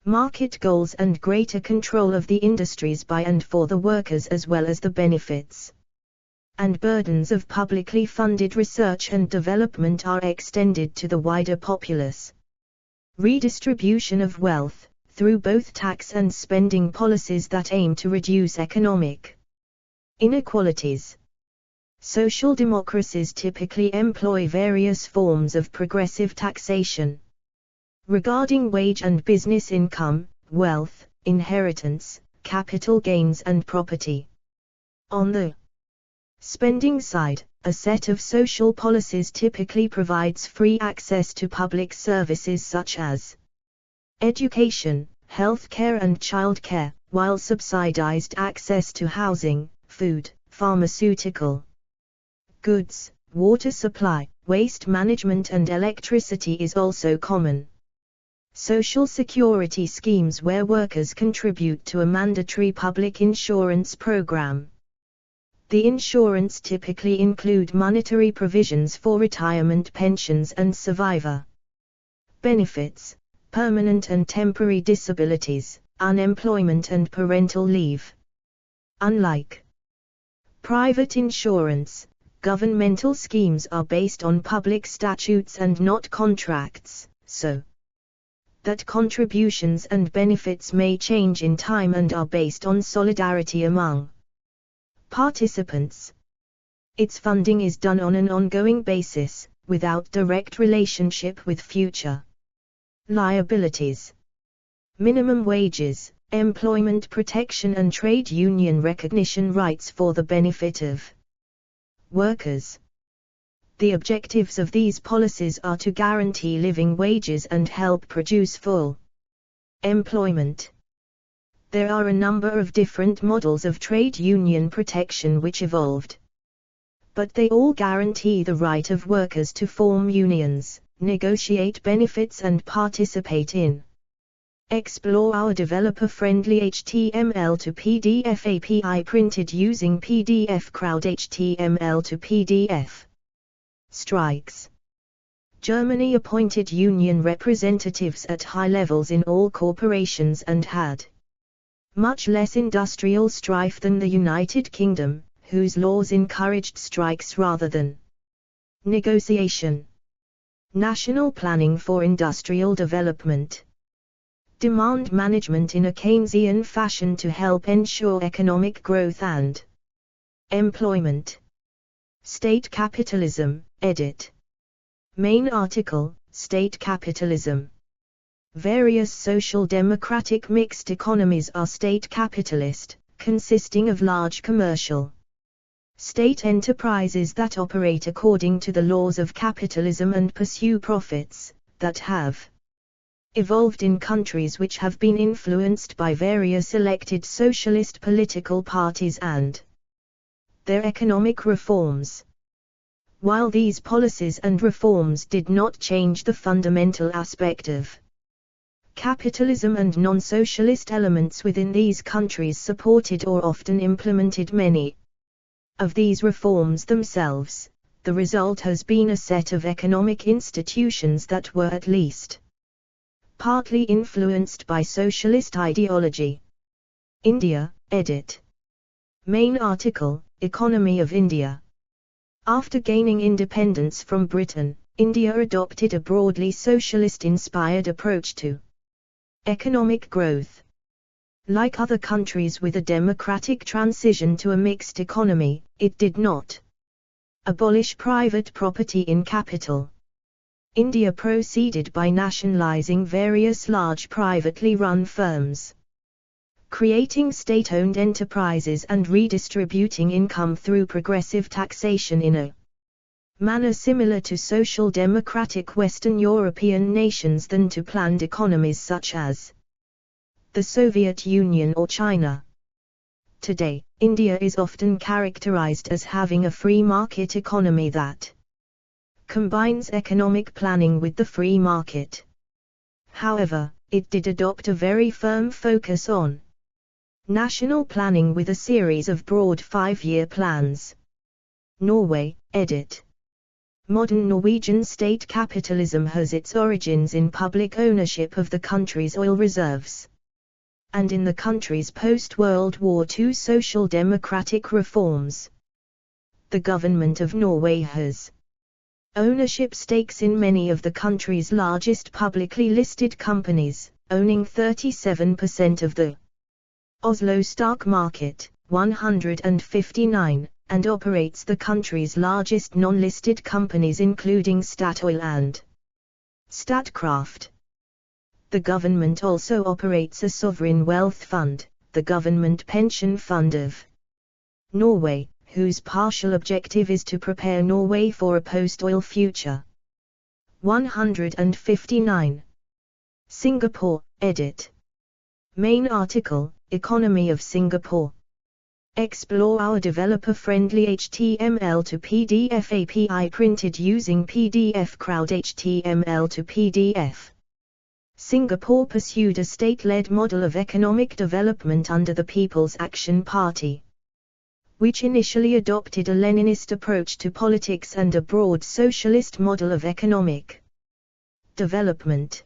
market goals and greater control of the industries by and for the workers, as well as the benefits and burdens of publicly funded research and development are extended to the wider populace. Redistribution of wealth, through both tax and spending policies that aim to reduce economic inequalities. Social democracies typically employ various forms of progressive taxation regarding wage and business income, wealth, inheritance, capital gains and property. On the spending side, a set of social policies typically provides free access to public services such as education, health care and child care, while subsidized access to housing, food, pharmaceutical goods, water supply, waste management and electricity is also common. Social security schemes where workers contribute to a mandatory public insurance program. The insurance typically include monetary provisions for retirement pensions and survivor benefits, permanent and temporary disabilities, unemployment and parental leave. Unlike private insurance, governmental schemes are based on public statutes and not contracts, so that contributions and benefits may change in time and are based on solidarity among participants. Its funding is done on an ongoing basis, without direct relationship with future liabilities. Minimum wages, employment protection and trade union recognition rights for the benefit of workers. The objectives of these policies are to guarantee living wages and help produce full employment. There are a number of different models of trade union protection which evolved. But they all guarantee the right of workers to form unions, negotiate benefits and participate in. Explore our developer-friendly HTML to PDF API printed using PDF Crowd HTML to PDF. Strikes. Germany appointed union representatives at high levels in all corporations and had much less industrial strife than the United Kingdom, whose laws encouraged strikes rather than negotiation. National planning for industrial development. Demand management in a Keynesian fashion to help ensure economic growth and employment. State capitalism, edit. Main article, State capitalism. Various social democratic mixed economies are state capitalist, consisting of large commercial state enterprises that operate according to the laws of capitalism and pursue profits, that have evolved in countries which have been influenced by various elected socialist political parties and their economic reforms. While these policies and reforms did not change the fundamental aspect of capitalism, and non-socialist elements within these countries supported or often implemented many of these reforms themselves, the result has been a set of economic institutions that were at least partly influenced by socialist ideology. India, edit. Main article, Economy of India. After gaining independence from Britain, India adopted a broadly socialist-inspired approach to economic growth. Like other countries with a democratic transition to a mixed economy, it did not abolish private property in capital. India proceeded by nationalizing various large privately run firms, creating state-owned enterprises and redistributing income through progressive taxation in a manner similar to social democratic Western European nations than to planned economies such as the Soviet Union or China. Today, India is often characterized as having a free market economy that combines economic planning with the free market. However, it did adopt a very firm focus on national planning with a series of broad 5-year plans. Norway, edit. Modern Norwegian state capitalism has its origins in public ownership of the country's oil reserves, and in the country's post-World War II social democratic reforms. The government of Norway has ownership stakes in many of the country's largest publicly listed companies, owning 37% of the Oslo stock market, 159, and operates the country's largest non-listed companies including Statoil and Statkraft. The government also operates a sovereign wealth fund, the Government Pension Fund of Norway, whose partial objective is to prepare Norway for a post-oil future. 159. Singapore, edit. Main article, Economy of Singapore. Explore our developer-friendly HTML to PDF API printed using PDF Crowd HTML to PDF. Singapore pursued a state-led model of economic development under the People's Action Party, which initially adopted a Leninist approach to politics and a broad socialist model of economic development.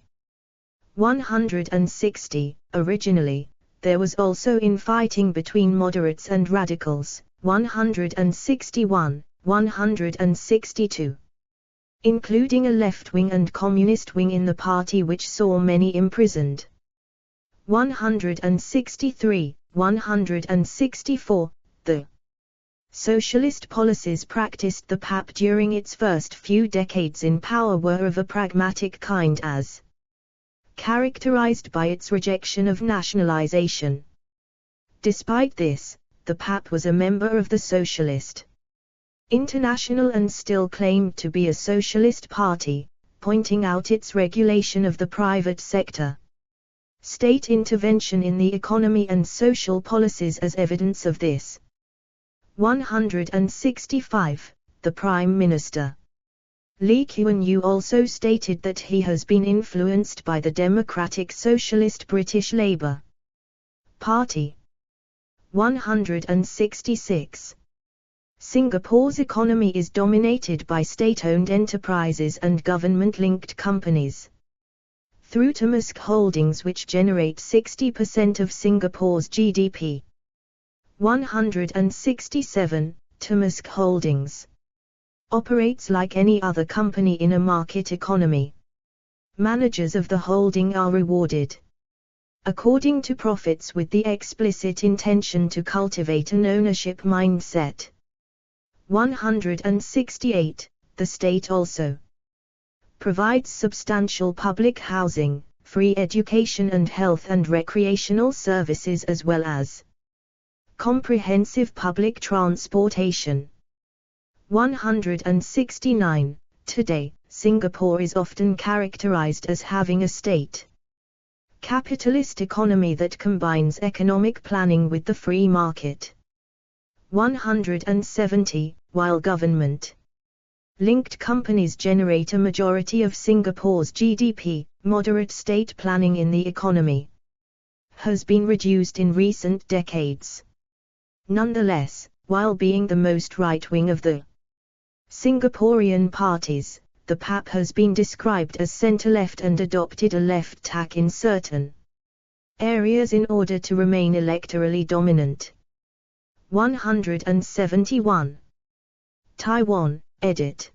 160. Originally, there was also infighting between moderates and radicals. 161, 162. Including a left-wing and communist wing in the party which saw many imprisoned. 163, 164. The socialist policies practiced the PAP during its first few decades in power were of a pragmatic kind, as characterized by its rejection of nationalization. Despite this, the PAP was a member of the Socialist International and still claimed to be a socialist party, pointing out its regulation of the private sector. State intervention in the economy and social policies as evidence of this. 165. The Prime Minister. Lee Kuan-yew also stated that he has been influenced by the Democratic Socialist British Labour Party. 166. Singapore's economy is dominated by state-owned enterprises and government-linked companies. Through Temasek Holdings, which generate 60% of Singapore's GDP. 167. Temasek Holdings operates like any other company in a market economy. Managers of the holding are rewarded according to profits with the explicit intention to cultivate an ownership mindset. 168. The state also provides substantial public housing, free education and health and recreational services, as well as comprehensive public transportation. 169. Today, Singapore is often characterized as having a state capitalist economy that combines economic planning with the free market. 170. While government-linked companies generate a majority of Singapore's GDP, moderate state planning in the economy has been reduced in recent decades. Nonetheless, while being the most right-wing of the Singaporean parties, the PAP has been described as centre-left and adopted a left tack in certain areas in order to remain electorally dominant. 171. Taiwan, edit.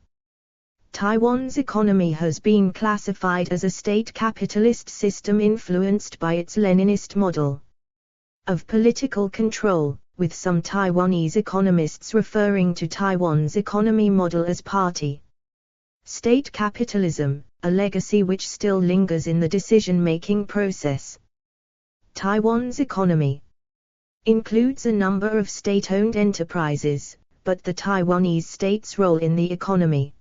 Taiwan's economy has been classified as a state capitalist system influenced by its Leninist model of political control, with some Taiwanese economists referring to Taiwan's economy model as party state capitalism, a legacy which still lingers in the decision-making process. Taiwan's economy includes a number of state-owned enterprises, but the Taiwanese state's role in the economy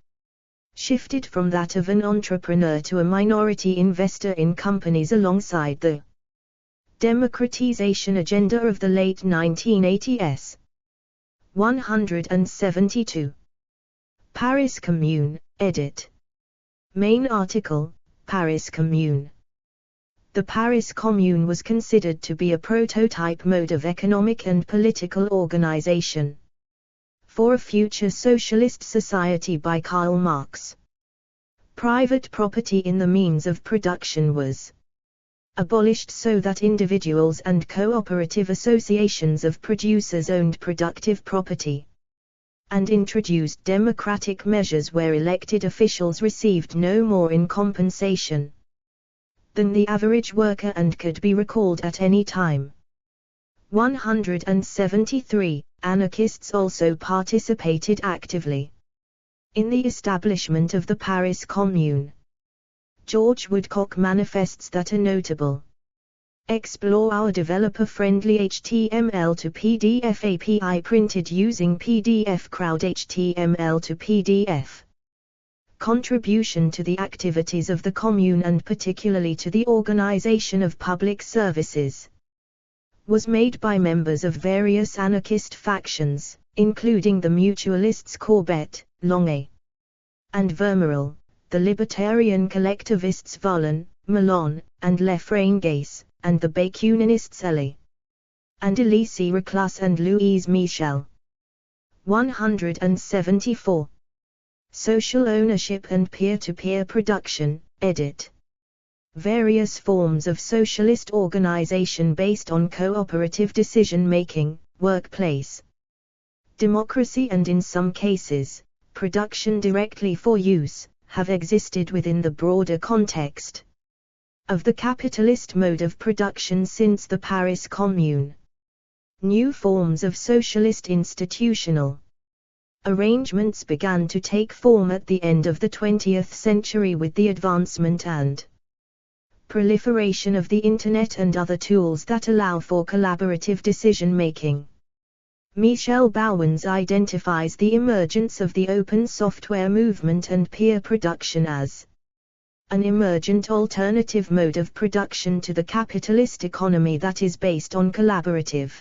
shifted from that of an entrepreneur to a minority investor in companies alongside the democratization agenda of the late 1980s. 172. Paris Commune, edit. Main article, Paris Commune. The Paris Commune was considered to be a prototype mode of economic and political organization for a future socialist society by Karl Marx. Private property in the means of production was abolished so that individuals and cooperative associations of producers owned productive property, and introduced democratic measures where elected officials received no more in compensation than the average worker and could be recalled at any time. 173. Anarchists also participated actively in the establishment of the Paris Commune. George Woodcock manifests that a notable explore our developer-friendly HTML to PDF API printed using PDF Crowd HTML to PDF contribution to the activities of the Commune and particularly to the organization of public services was made by members of various anarchist factions, including the Mutualists Corbett, Longuet, and Vermerel, the Libertarian collectivists Volon, Malone, and Lefrain-Gayce, and the Bakuninists Elie and Elise Reclus and Louise Michel. 174. Social ownership and peer-to-peer production, edit. Various forms of socialist organization based on cooperative decision-making, workplace democracy and in some cases, production directly for use, have existed within the broader context of the capitalist mode of production since the Paris Commune. New forms of socialist institutional arrangements began to take form at the end of the 20th century with the advancement and proliferation of the Internet and other tools that allow for collaborative decision-making. Michel Bauwens identifies the emergence of the open software movement and peer production as an emergent alternative mode of production to the capitalist economy that is based on collaborative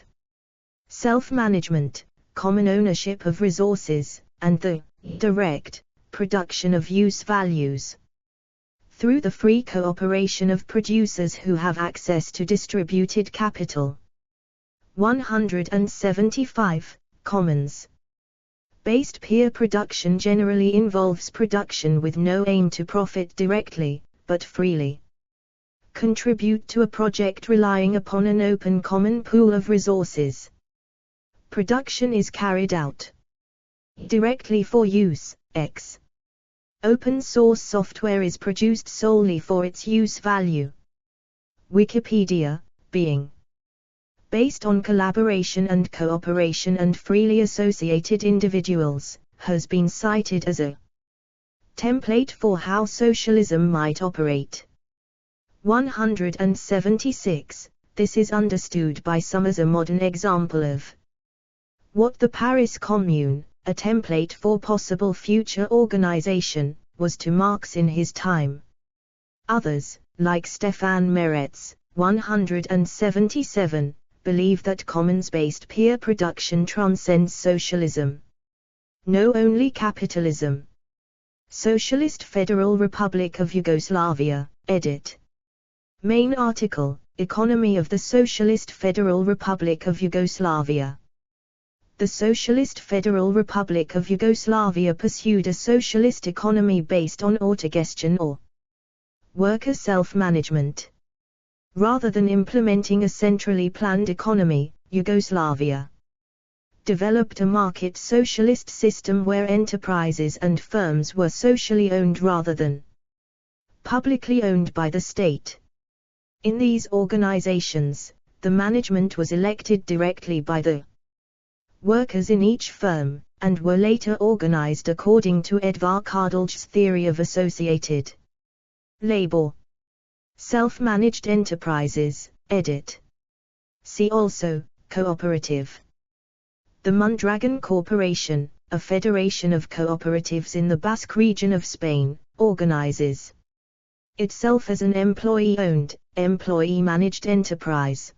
self-management, common ownership of resources, and the direct production of use values through the free cooperation of producers who have access to distributed capital. 175. Commons. Based peer production generally involves production with no aim to profit directly, but freely contribute to a project relying upon an open common pool of resources. Production is carried out directly for use. X. Open source software is produced solely for its use value. Wikipedia, being based on collaboration and cooperation and freely associated individuals, has been cited as a template for how socialism might operate. 176. This is understood by some as a modern example of what the Paris Commune, a template for possible future organization, was to Marx in his time. Others, like Stefan Meretz, 177, believe that commons-based peer production transcends socialism. No, only capitalism. Socialist Federal Republic of Yugoslavia, edit. Main article, Economy of the Socialist Federal Republic of Yugoslavia. The Socialist Federal Republic of Yugoslavia pursued a socialist economy based on autogestion or worker self-management. Rather than implementing a centrally planned economy, Yugoslavia developed a market socialist system where enterprises and firms were socially owned rather than publicly owned by the state. In these organizations, the management was elected directly by the workers in each firm, and were later organized according to Edvar Kardelj's theory of associated labor. Self-managed enterprises, edit. See also, cooperative. The Mondragon Corporation, a federation of cooperatives in the Basque region of Spain, organizes itself as an employee-owned, employee-managed enterprise.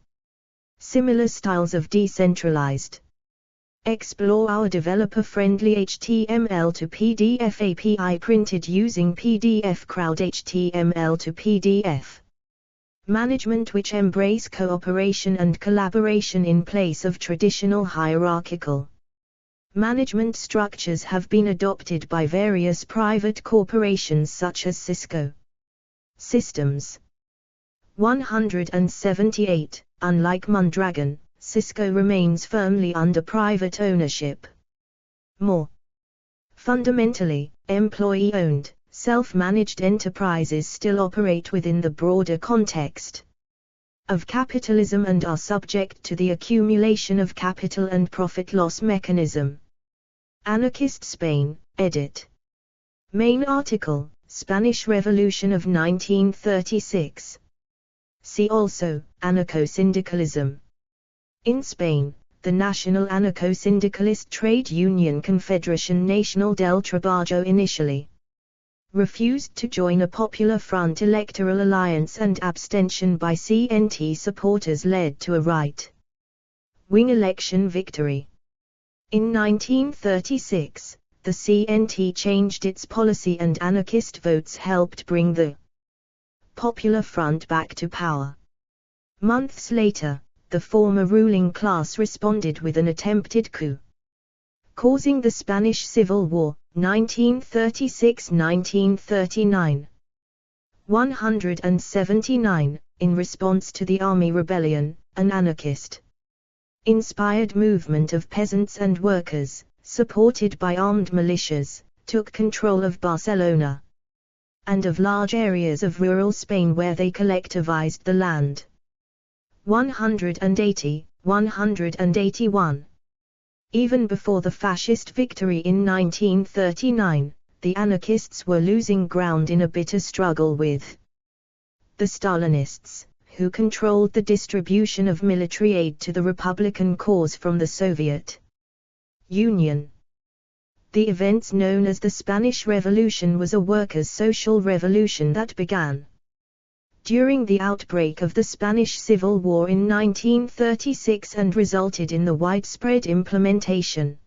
Similar styles of decentralized. Explore our developer-friendly HTML to PDF API printed using PDF Crowd HTML to PDF. Management which embrace cooperation and collaboration in place of traditional hierarchical management structures have been adopted by various private corporations such as Cisco Systems. 178. Unlike Mondragon, Cisco remains firmly under private ownership. More fundamentally, employee-owned, self-managed enterprises still operate within the broader context of capitalism and are subject to the accumulation of capital and profit-loss mechanism. Anarchist Spain, edit. Main article, Spanish Revolution of 1936. See also, anarcho-syndicalism. In Spain, the National Anarcho-Syndicalist Trade Union Confederación Nacional del Trabajo initially refused to join a Popular Front electoral alliance, and abstention by CNT supporters led to a right-wing election victory. In 1936, the CNT changed its policy and anarchist votes helped bring the Popular Front back to power. Months later, the former ruling class responded with an attempted coup, causing the Spanish Civil War, 1936–1939. 179. In response to the army rebellion, an anarchist-inspired movement of peasants and workers, supported by armed militias, took control of Barcelona and of large areas of rural Spain where they collectivized the land. 180, 181. Even before the fascist victory in 1939, the anarchists were losing ground in a bitter struggle with the Stalinists, who controlled the distribution of military aid to the Republican cause from the Soviet Union. The events known as the Spanish Revolution was a workers' social revolution that began during the outbreak of the Spanish Civil War in 1936 and resulted in the widespread implementation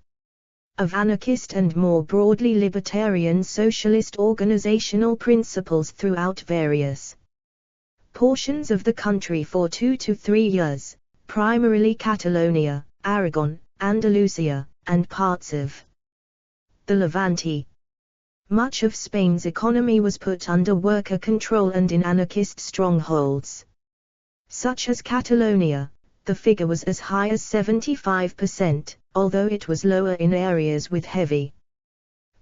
of anarchist and more broadly libertarian socialist organizational principles throughout various portions of the country for 2 to 3 years, primarily Catalonia, Aragon, Andalusia, and parts of the Levante. Much of Spain's economy was put under worker control and in anarchist strongholds. Such as Catalonia, the figure was as high as 75%, although it was lower in areas with heavy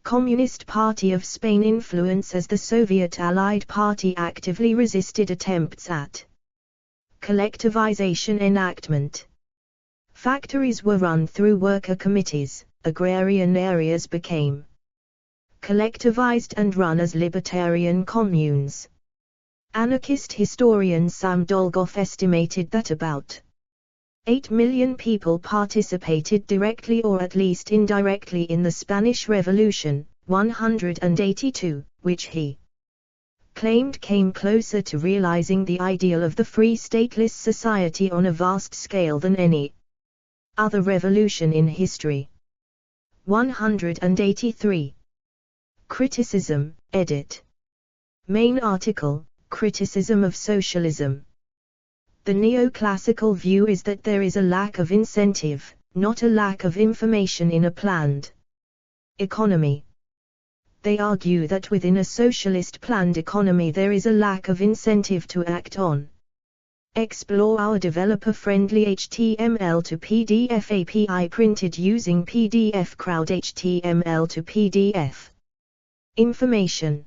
Communist Party of Spain influence, as the Soviet Allied Party actively resisted attempts at collectivization enactment. Factories were run through worker committees, agrarian areas became collectivized and run as libertarian communes. Anarchist historian Sam Dolgoff estimated that about 8 million people participated directly or at least indirectly in the Spanish Revolution, 182, which he claimed came closer to realizing the ideal of the free stateless society on a vast scale than any other revolution in history. 183. Criticism, edit. Main article, Criticism of Socialism. The neoclassical view is that there is a lack of incentive, not a lack of information in a planned economy. They argue that within a socialist planned economy there is a lack of incentive to act on. Explore our developer-friendly HTML to PDF API printed using PDF Crowd HTML to PDF information.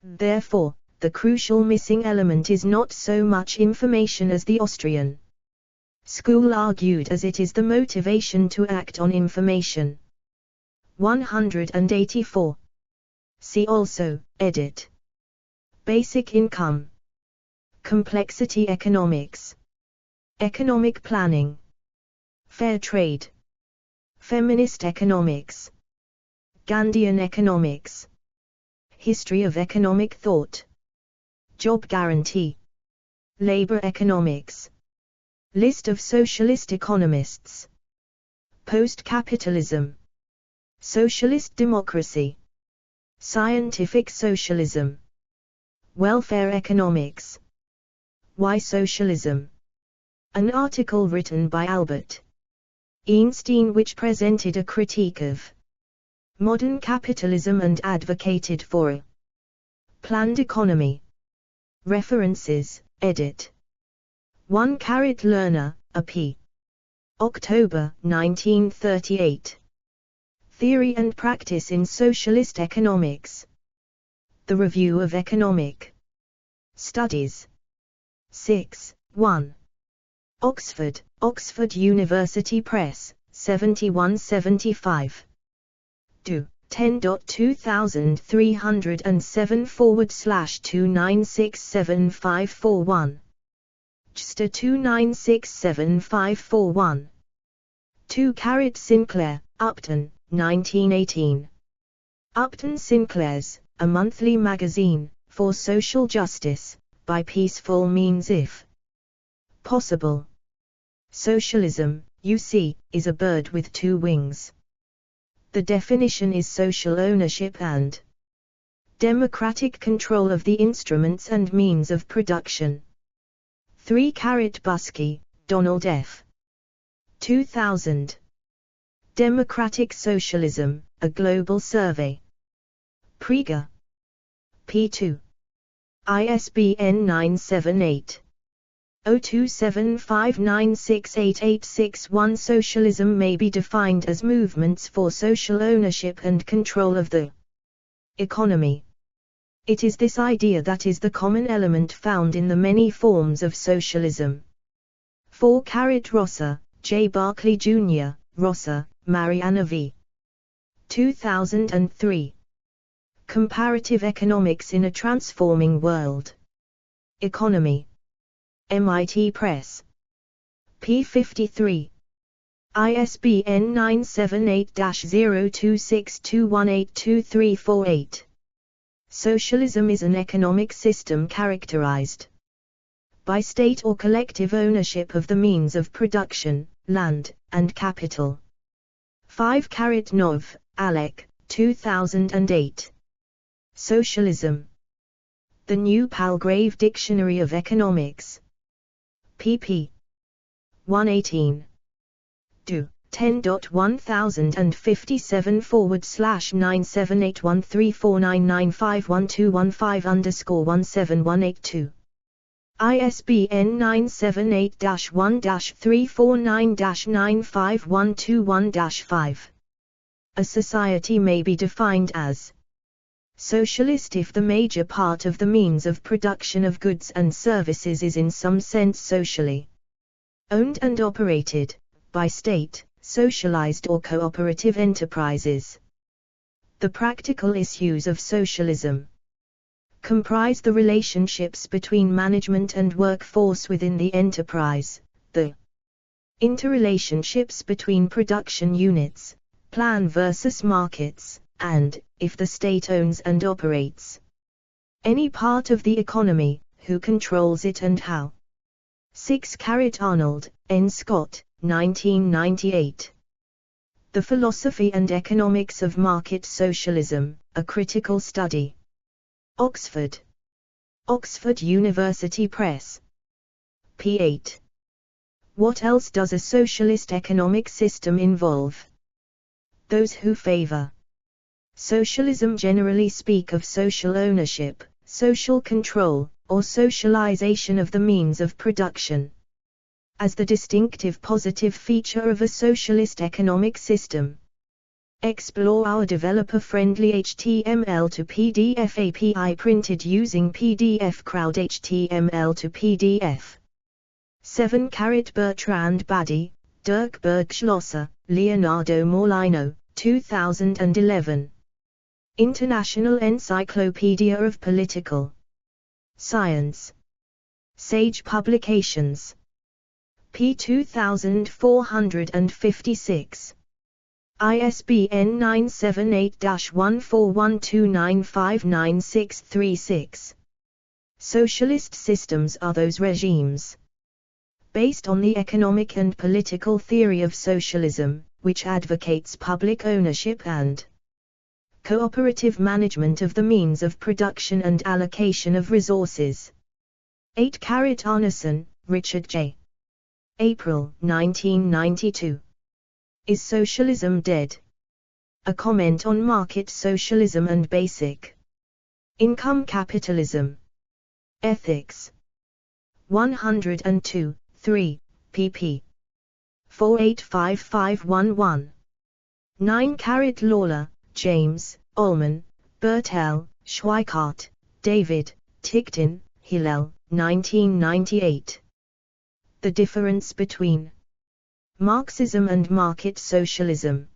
Therefore, the crucial missing element is not so much information as the Austrian school argued, as it is the motivation to act on information. 184. See also, edit. Basic income. Complexity economics. Economic planning. Fair trade. Feminist economics. Gandhian economics. History of economic thought. Job guarantee. Labor economics. List of socialist economists. Post-capitalism. Socialist democracy. Scientific socialism. Welfare economics. Why socialism? An article written by Albert Einstein which presented a critique of modern capitalism and advocated for a planned economy. References, edit. 1 Lerner, a p. October 1938. Theory and Practice in Socialist Economics. The Review of Economic Studies. 6, 1. Oxford, Oxford University Press, 7175. Do. 10.2307/2967541. JSTOR 2967541. 2 Sinclair, Upton, 1918. Upton Sinclair's, a monthly magazine, for social justice, by peaceful means if possible. Socialism, you see, is a bird with 2 wings. The definition is social ownership and democratic control of the instruments and means of production. 3 Buskey, Donald F. 2000. Democratic Socialism, a Global Survey. Prieger. P2. ISBN 978-0275968861. Socialism may be defined as movements for social ownership and control of the economy. It is this idea that is the common element found in the many forms of socialism. 4 Rosser, J. Barclay Jr., Rosser, Mariana V. 2003. Comparative Economics in a Transforming World. Economy. MIT Press. p. 53. ISBN 978-02621823448. Socialism is an economic system characterized by state or collective ownership of the means of production, land, and capital. 5-Nov, Alec, 2008. Socialism. The New Palgrave Dictionary of Economics. pp. 118. Do. 10.1057/9781349951215_17182. ISBN 978-1-349-95121-5. A society may be defined as socialist if the major part of the means of production of goods and services is in some sense socially owned and operated by state, socialized or cooperative enterprises. The practical issues of socialism comprise the relationships between management and workforce within the enterprise, the interrelationships between production units, plan versus markets, and, if the state owns and operates any part of the economy, who controls it and how. 6-Arnold, N. Scott, 1998. The Philosophy and Economics of Market Socialism, A Critical Study. Oxford. Oxford University Press. p. 8. What else does a socialist economic system involve? Those who favor socialism generally speak of social ownership, social control, or socialization of the means of production as the distinctive positive feature of a socialist economic system. Explore our developer-friendly HTML to PDF API printed using PDF Crowd HTML to PDF. 7. Bertrand Badie, Dirk Bergschlosser, Leonardo Morlino, 2011. International Encyclopedia of Political Science. Sage Publications. p. 2456. ISBN 978-1412959636. Socialist systems are those regimes based on the economic and political theory of socialism, which advocates public ownership and cooperative management of the means of production and allocation of resources. 8. Arneson, Richard J. April 1992. Is Socialism Dead? A comment on market socialism and basic income capitalism. Ethics. 102, 3, pp. 485511. 9. Lawler, James, Ullman, Bertel, Schweikart, David, Tigton, Hillel, 1998. The difference between Marxism and market socialism.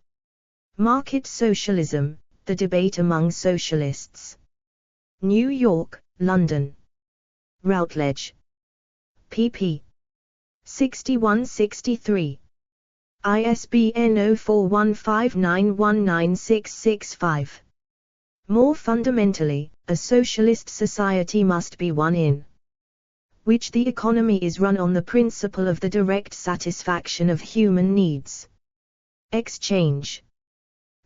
Market socialism, the debate among socialists. New York, London. Routledge. pp. 61-63. ISBN 0415919665. More fundamentally, a socialist society must be one in which the economy is run on the principle of the direct satisfaction of human needs. Exchange,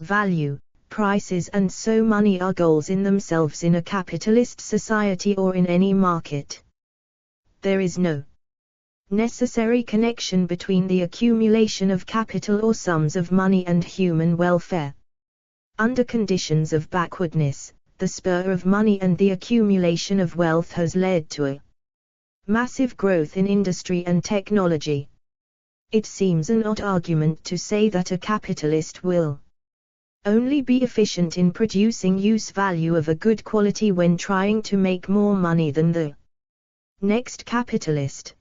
value, prices and so money are goals in themselves in a capitalist society or in any market. There is no necessary connection between the accumulation of capital or sums of money and human welfare. Under conditions of backwardness, the spur of money and the accumulation of wealth has led to a massive growth in industry and technology. It seems an odd argument to say that a capitalist will only be efficient in producing use value of a good quality when trying to make more money than the next capitalist.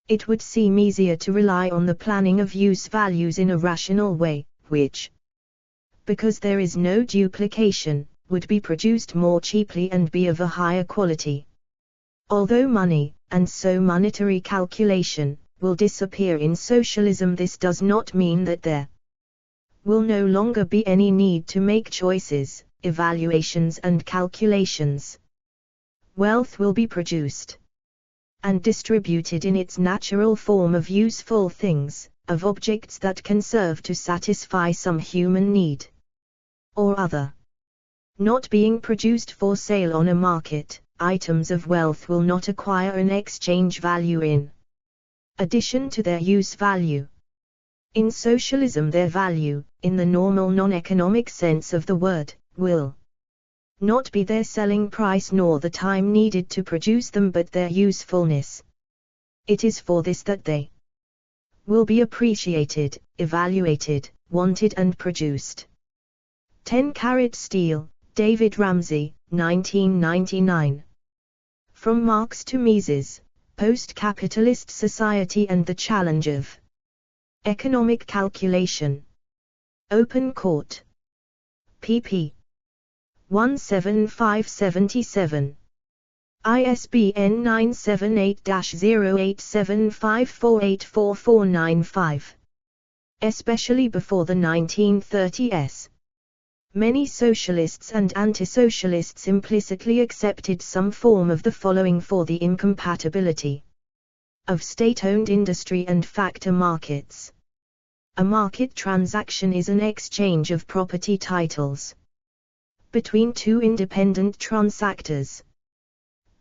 It would seem easier to rely on the planning of use values in a rational way, which, because there is no duplication, would be produced more cheaply and be of a higher quality. Although money, and so monetary calculation, will disappear in socialism. This does not mean that there will no longer be any need to make choices, evaluations and calculations. Wealth will be produced and distributed in its natural form of useful things, of objects that can serve to satisfy some human need or other. Not being produced for sale on a market, items of wealth will not acquire an exchange value in addition to their use value. In socialism, their value, in the normal non-economic sense of the word, will not be their selling price nor the time needed to produce them, but their usefulness. It is for this that they will be appreciated, evaluated, wanted and produced. 10-Carat Steel, David Ramsey, 1999. From Marx to Mises, Post-Capitalist Society and the Challenge of Economic Calculation. Open Court. pp. 17577. ISBN 978-0875484495. Especially before the 1930s. Many socialists and anti-socialists implicitly accepted some form of the following for the incompatibility of state-owned industry and factor markets. A market transaction is an exchange of property titles between two independent transactors.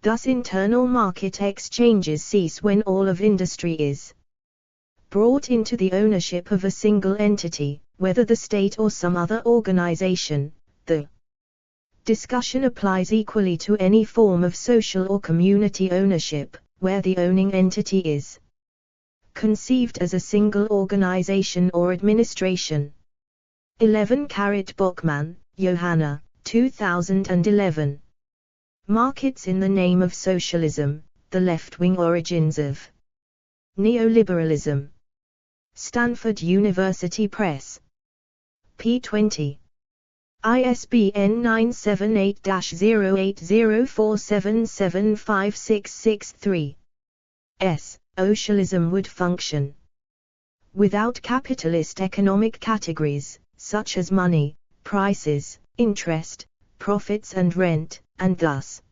Thus internal market exchanges cease when all of industry is brought into the ownership of a single entity, whether the state or some other organization. The discussion applies equally to any form of social or community ownership, where the owning entity is conceived as a single organization or administration. 11-Carat Bockmann, Johanna, 2011. Markets in the Name of Socialism, The Left-Wing Origins of Neoliberalism. Stanford University Press. p. 20. ISBN 978-0804775663. S. Socialism would function without capitalist economic categories, such as money, prices, interest, profits and rent, and thus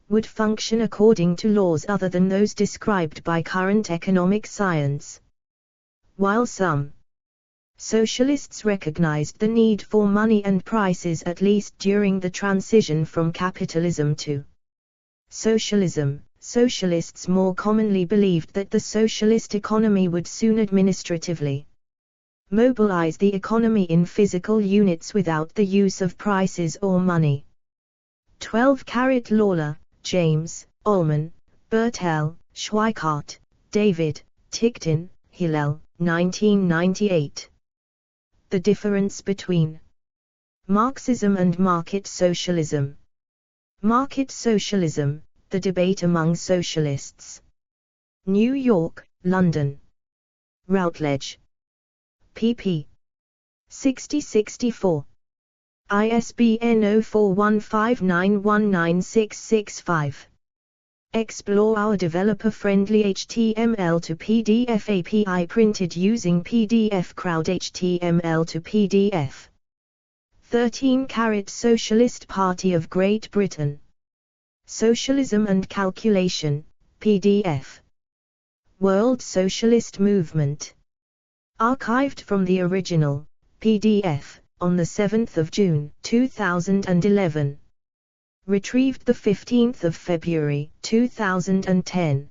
would function according to laws other than those described by current economic science. While some socialists recognized the need for money and prices at least during the transition from capitalism to socialism, socialists more commonly believed that the socialist economy would soon administratively mobilize the economy in physical units without the use of prices or money. 12-Carat Lawler, James, Ullman, Bertel, Schweikart, David, Ticktin, Hillel, 1998. The difference between Marxism and market socialism. Market socialism, the debate among socialists. New York, London. Routledge. pp. 60-64. ISBN 0415919665. Explore our developer-friendly HTML to PDF API printed using PDF Crowd HTML to PDF. 13-Carat Socialist Party of Great Britain. Socialism and Calculation, PDF. World Socialist Movement. Archived from the original, PDF, on the 7th of June, 2011. Retrieved the 15th of February, 2010.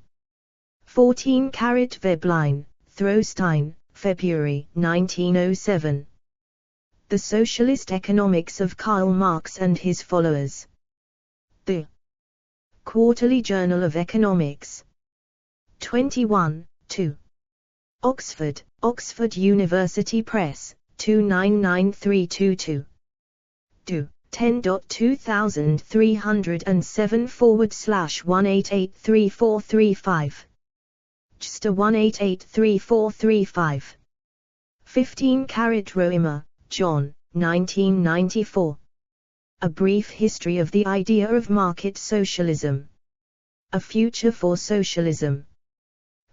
14-Carat Vebline, Throstein, February, 1907. The Socialist Economics of Karl Marx and His Followers. The Quarterly Journal of Economics. 21, 2. Oxford, Oxford University Press, 299322. Do. 10.2307/1883435. Just a 1883435. 15-Carat Roemer, John, 1994. A Brief History of the Idea of Market Socialism. A Future for Socialism.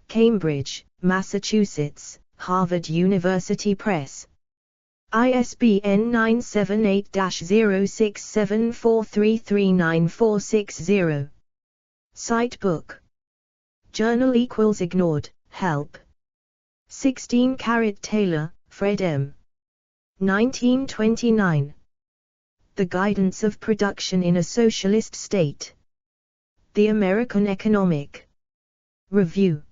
Cambridge, Massachusetts, Harvard University Press. ISBN 978-0674339460. Citebook. Journal = ignored, help. 16 Taylor, Fred M. 1929. The Guidance of Production in a Socialist State. The American Economic Review.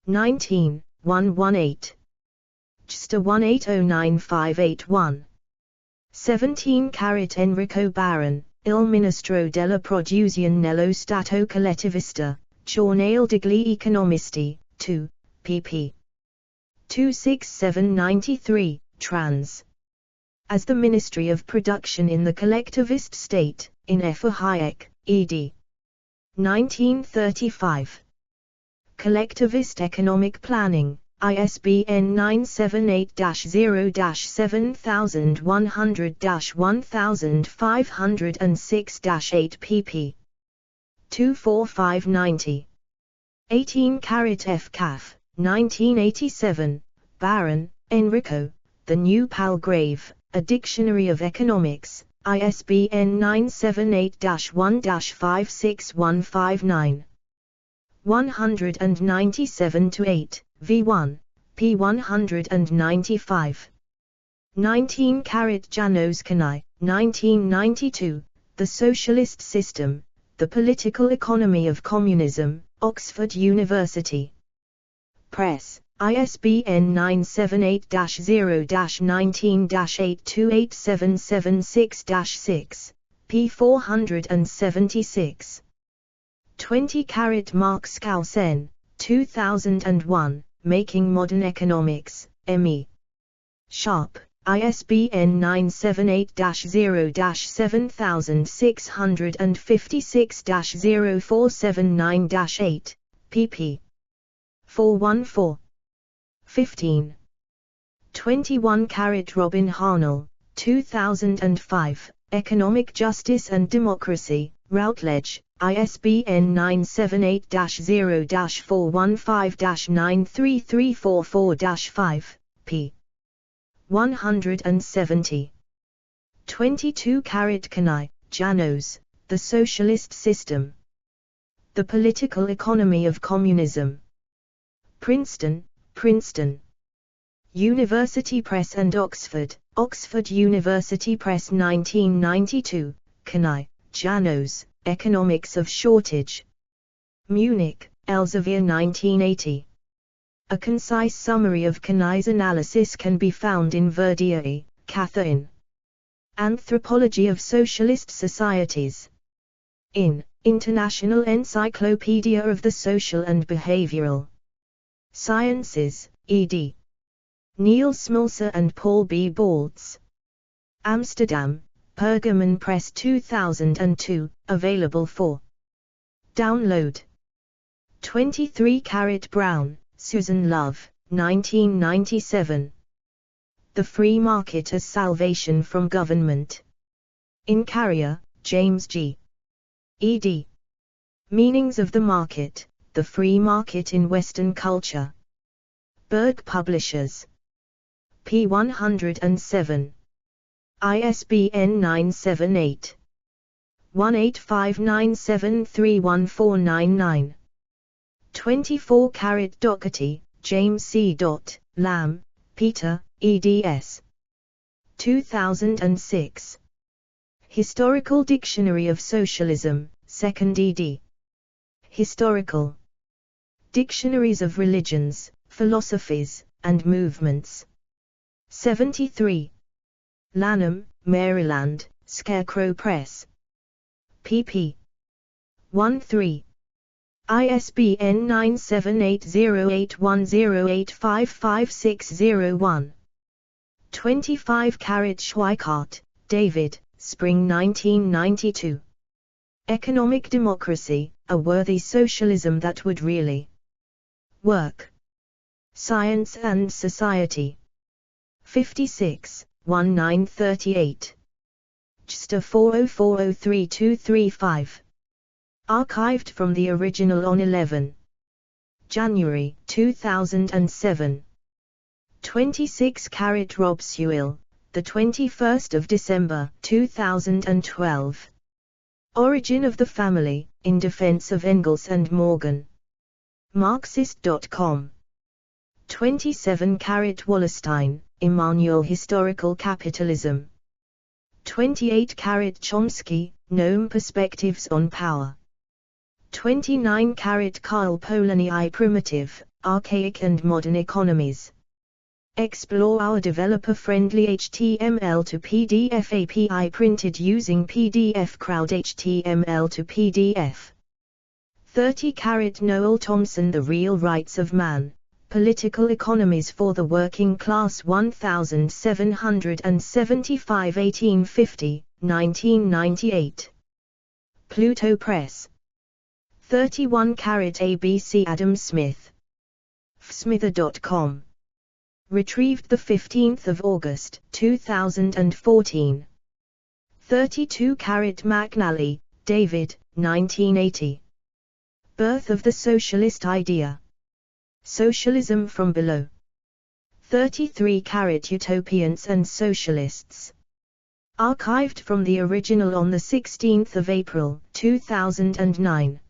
19, 118. JSTOR 1809581. 17 Enrico Baron, Il Ministro della Produzione nello Stato Collettivista, Giornale degli Economisti, 2, pp. 26793, trans. As the Ministry of Production in the Collectivist State, in F. Hayek, ed. 1935. Collectivist Economic Planning, ISBN 978-0-7100-1506-8 pp. 24590. 18 F. Caff, 1987, Baron, Enrico, The New Palgrave, A Dictionary of Economics, ISBN 978-1-56159. 197-8, v1, p. 195. 19 Janos Kanai, 1992, The Socialist System, The Political Economy of Communism, Oxford University Press, ISBN 978-0-19-828776-6, p. 476. 20 Mark Skousen, 2001, Making Modern Economics, M.E. Sharp, ISBN 978-0-7656-0479-8, pp. 414. 15. 21 Robin Harnell, 2005, Economic Justice and Democracy, Routledge, ISBN 978-0-415-93344-5, p. 170. 22 Kanai, Janos, The Socialist System. The Political Economy of Communism. Princeton, University Press and Oxford, Oxford University Press 1992, Kanai, Janos, Economics of Shortage. Munich, Elsevier 1980. A concise summary of Kanai's analysis can be found in Verdier, Catherine. Anthropology of Socialist Societies. In International Encyclopedia of the Social and Behavioral Sciences, ed. Niels Smolser and Paul B. Baltz. Amsterdam, Pergamon Press 2002, available for download. 23 Brown, Susan Love, 1997. The Free Market as Salvation from Government. In Carrier, James G. ed. Meanings of the Market, The Free Market in Western Culture. Berg Publishers. p. 107. ISBN 978-1859731499. 24 Doherty, James C. Lamb, Peter, eds. 2006. Historical Dictionary of Socialism, 2nd ed. Historical Dictionaries of Religions, Philosophies, and Movements. 73. Lanham, Maryland, Scarecrow Press. pp. 13. ISBN 9780810855601. 25 Schweikart, David, Spring 1992. Economic Democracy, A Worthy Socialism That Would Really Work. Science and Society. 56, 1938. JSTOR 404032335. Archived from the original on 11 January 2007. 26 Rob Sewell, the 21st of December 2012. Origin of the Family, in Defense of Engels and Morgan. Marxist.com. 27 Wallerstein, Immanuel Historical Capitalism. 28 Chomsky, Noam Perspectives on Power. 29 Karl Polanyi Primitive, Archaic and Modern Economies. Explore our developer-friendly HTML to PDF API printed using PDF Crowd HTML to PDF. 30 Noel Thompson The Real Rights of Man, Political Economies for the Working Class 1775 1850, 1998. Pluto Press. 31 ABC Adam Smith. fsmither.com. Retrieved 15 August 2014. 32 McNally, David, 1980. Birth of the Socialist Idea. Socialism from Below. 33 Utopians and Socialists. Archived from the original on 16 April 2009.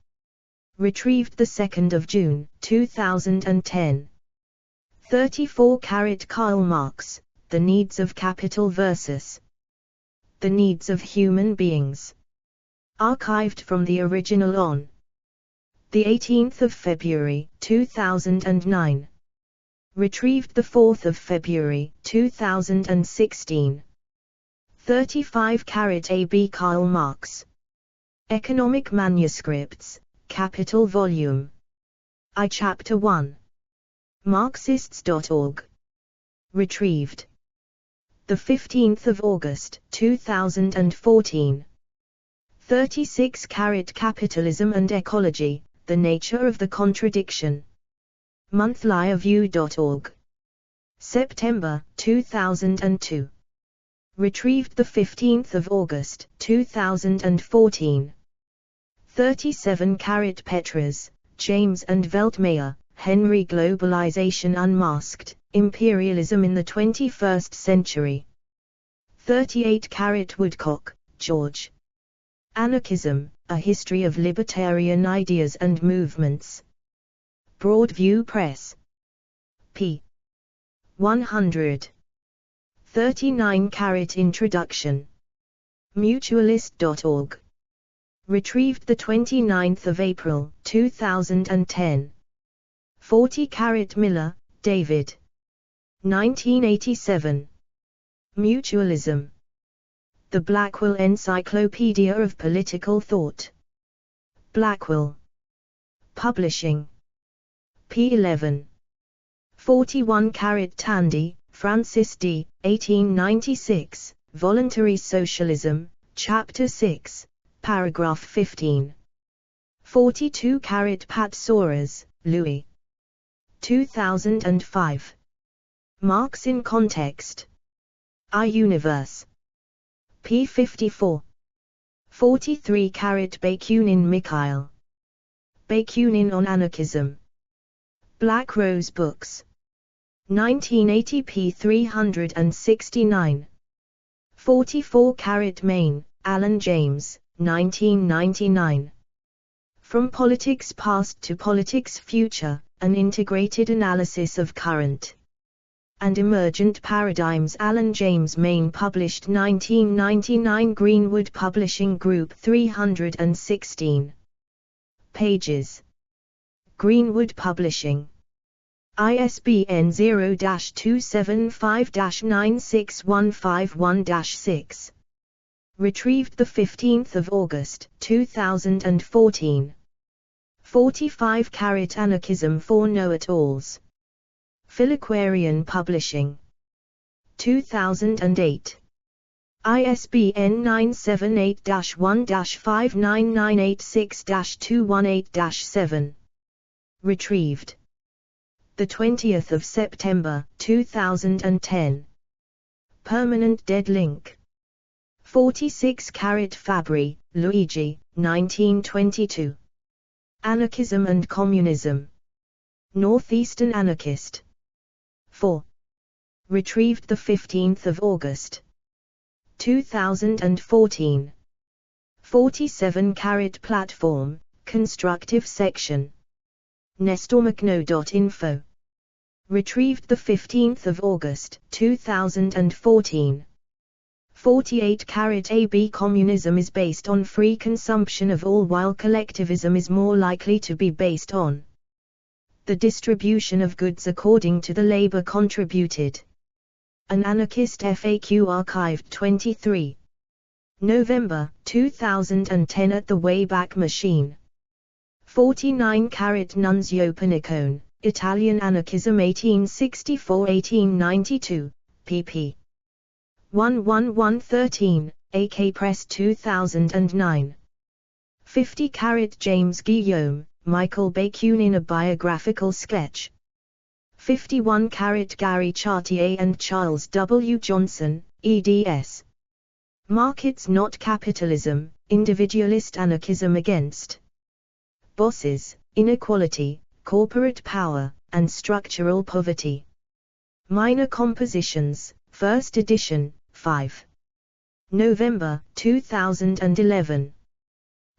Retrieved 2 June 2010. 34 Karl Marx, The Needs of Capital versus the Needs of Human Beings. Archived from the original on 18 February 2009. Retrieved 4 February 2016. 35 AB Karl Marx. Economic Manuscripts, Capital Volume I Chapter 1. Marxists.org. Retrieved 15 August 2014. 36 Capitalism and Ecology, The Nature of the Contradiction. monthlyview.org. September 2002. Retrieved 15 August 2014. 37 Petras, James and Veltmayer, Henry Globalization Unmasked, Imperialism in the 21st Century. 38 Woodcock, George. Anarchism, A History of Libertarian Ideas and Movements. Broadview Press. p. 100. 39 Introduction. Mutualist.org. Retrieved 29 April 2010. 40 Miller, David. 1987. Mutualism. The Blackwell Encyclopedia of Political Thought. Blackwell. Publishing. p. 41 Tandy, Francis D., 1896, Voluntary Socialism, Chapter 6, Paragraph 15. 42 Pat Soares, Louis. 2005. Marx in Context. iUniverse. p. 54. 43 Bakunin Mikhail. Bakunin on Anarchism. Black Rose Books. 1980 p. 369. 44 Maine, Alan James, 1999. From Politics Past to Politics Future, An Integrated Analysis of Current and Emergent Paradigms. Alan James, Maine, published 1999. Greenwood Publishing Group. 316 pages. Greenwood Publishing. ISBN 0-275-96151-6. Retrieved 15 August 2014. 45 Anarchism for Know-it-alls. Philiquarian Publishing. 2008. ISBN 978-1-59986-218-7. Retrieved 20 September 2010. Permanent dead link. 46 Fabri, Luigi, 1922. Anarchism and Communism. Northeastern Anarchist. 4. Retrieved 15 August 2014. 47 Platform, Constructive Section. nestormcno.info. Retrieved 15 August 2014. 48 AB Communism is based on free consumption of all, while collectivism is more likely to be based on the distribution of goods according to the labor contributed. An Anarchist FAQ, archived 23 November 2010 at the Wayback Machine. 49 Nunzio Panicone, Italian Anarchism 1864-1892, pp. 11113, AK Press 2009. 50 James Guillaume, Michael Bakunin, a biographical sketch. 51 Gary Chartier and Charles W. Johnson, eds. Markets Not Capitalism, Individualist Anarchism Against Bosses, Inequality, Corporate Power, and Structural Poverty. Minor Compositions, 1st edition, 5 November 2011.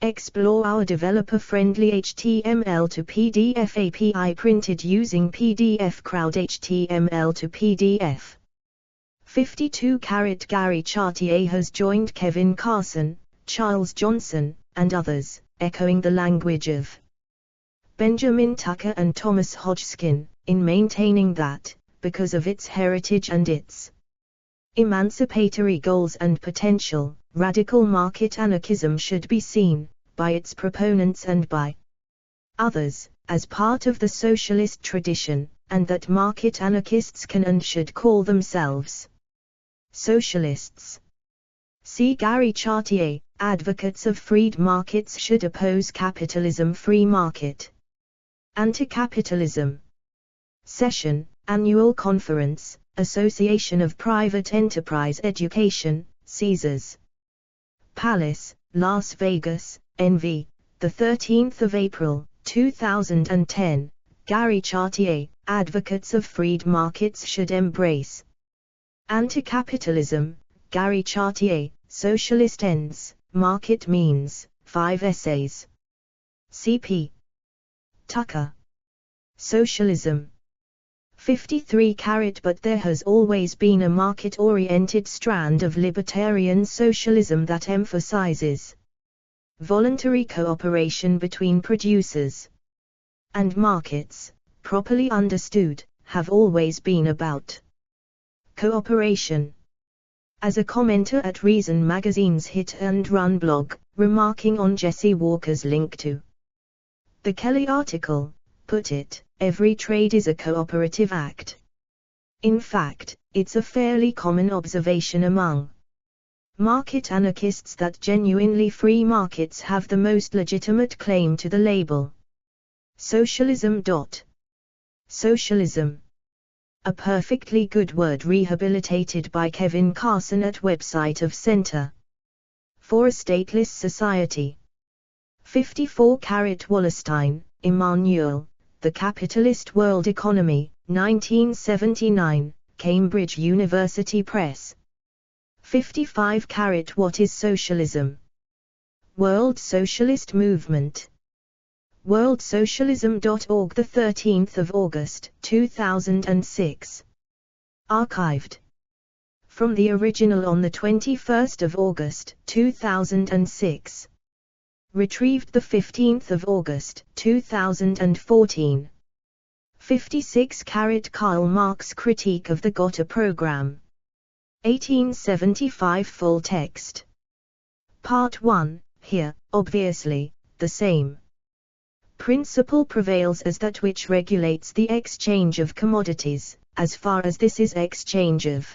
Explore our developer-friendly HTML to PDF API printed using PDF Crowd HTML to PDF. 52 Gary Chartier has joined Kevin Carson, Charles Johnson, and others, echoing the language of Benjamin Tucker and Thomas Hodgkin, in maintaining that, because of its heritage and its emancipatory goals and potential, radical market anarchism should be seen, by its proponents and by others, as part of the socialist tradition, and that market anarchists can and should call themselves socialists. See Gary Chartier, advocates of freed markets should oppose capitalism. Free market. Anti-capitalism. Session, Annual Conference, Association of Private Enterprise Education, Caesars Palace, Las Vegas, NV, 13 April, 2010, Gary Chartier, advocates of freed markets should embrace anti-capitalism, Gary Chartier, Socialist Ends, Market Means, 5 essays. C.P. Tucker. Socialism. 53 But there has always been a market-oriented strand of libertarian socialism that emphasizes voluntary cooperation between producers and markets, properly understood, have always been about cooperation. As a commenter at Reason Magazine's Hit and Run blog, remarking on Jesse Walker's link to the Kelly article, put it, every trade is a cooperative act. In fact, it's a fairly common observation among market anarchists that genuinely free markets have the most legitimate claim to the label socialism. Socialism. A perfectly good word rehabilitated by Kevin Carson at website of Center for a Stateless Society. 54 Wallerstein, Emmanuel, The Capitalist World Economy, 1979, Cambridge University Press. 55 What is Socialism? World Socialist Movement. worldsocialism.org, 13 August, 2006. Archived from the original on 21 August, 2006. Retrieved 15 August, 2014. 56 Karl Marx Critique of the Gotha Program. 1875 full text. Part 1, here, obviously, the same principle prevails as that which regulates the exchange of commodities, as far as this is exchange of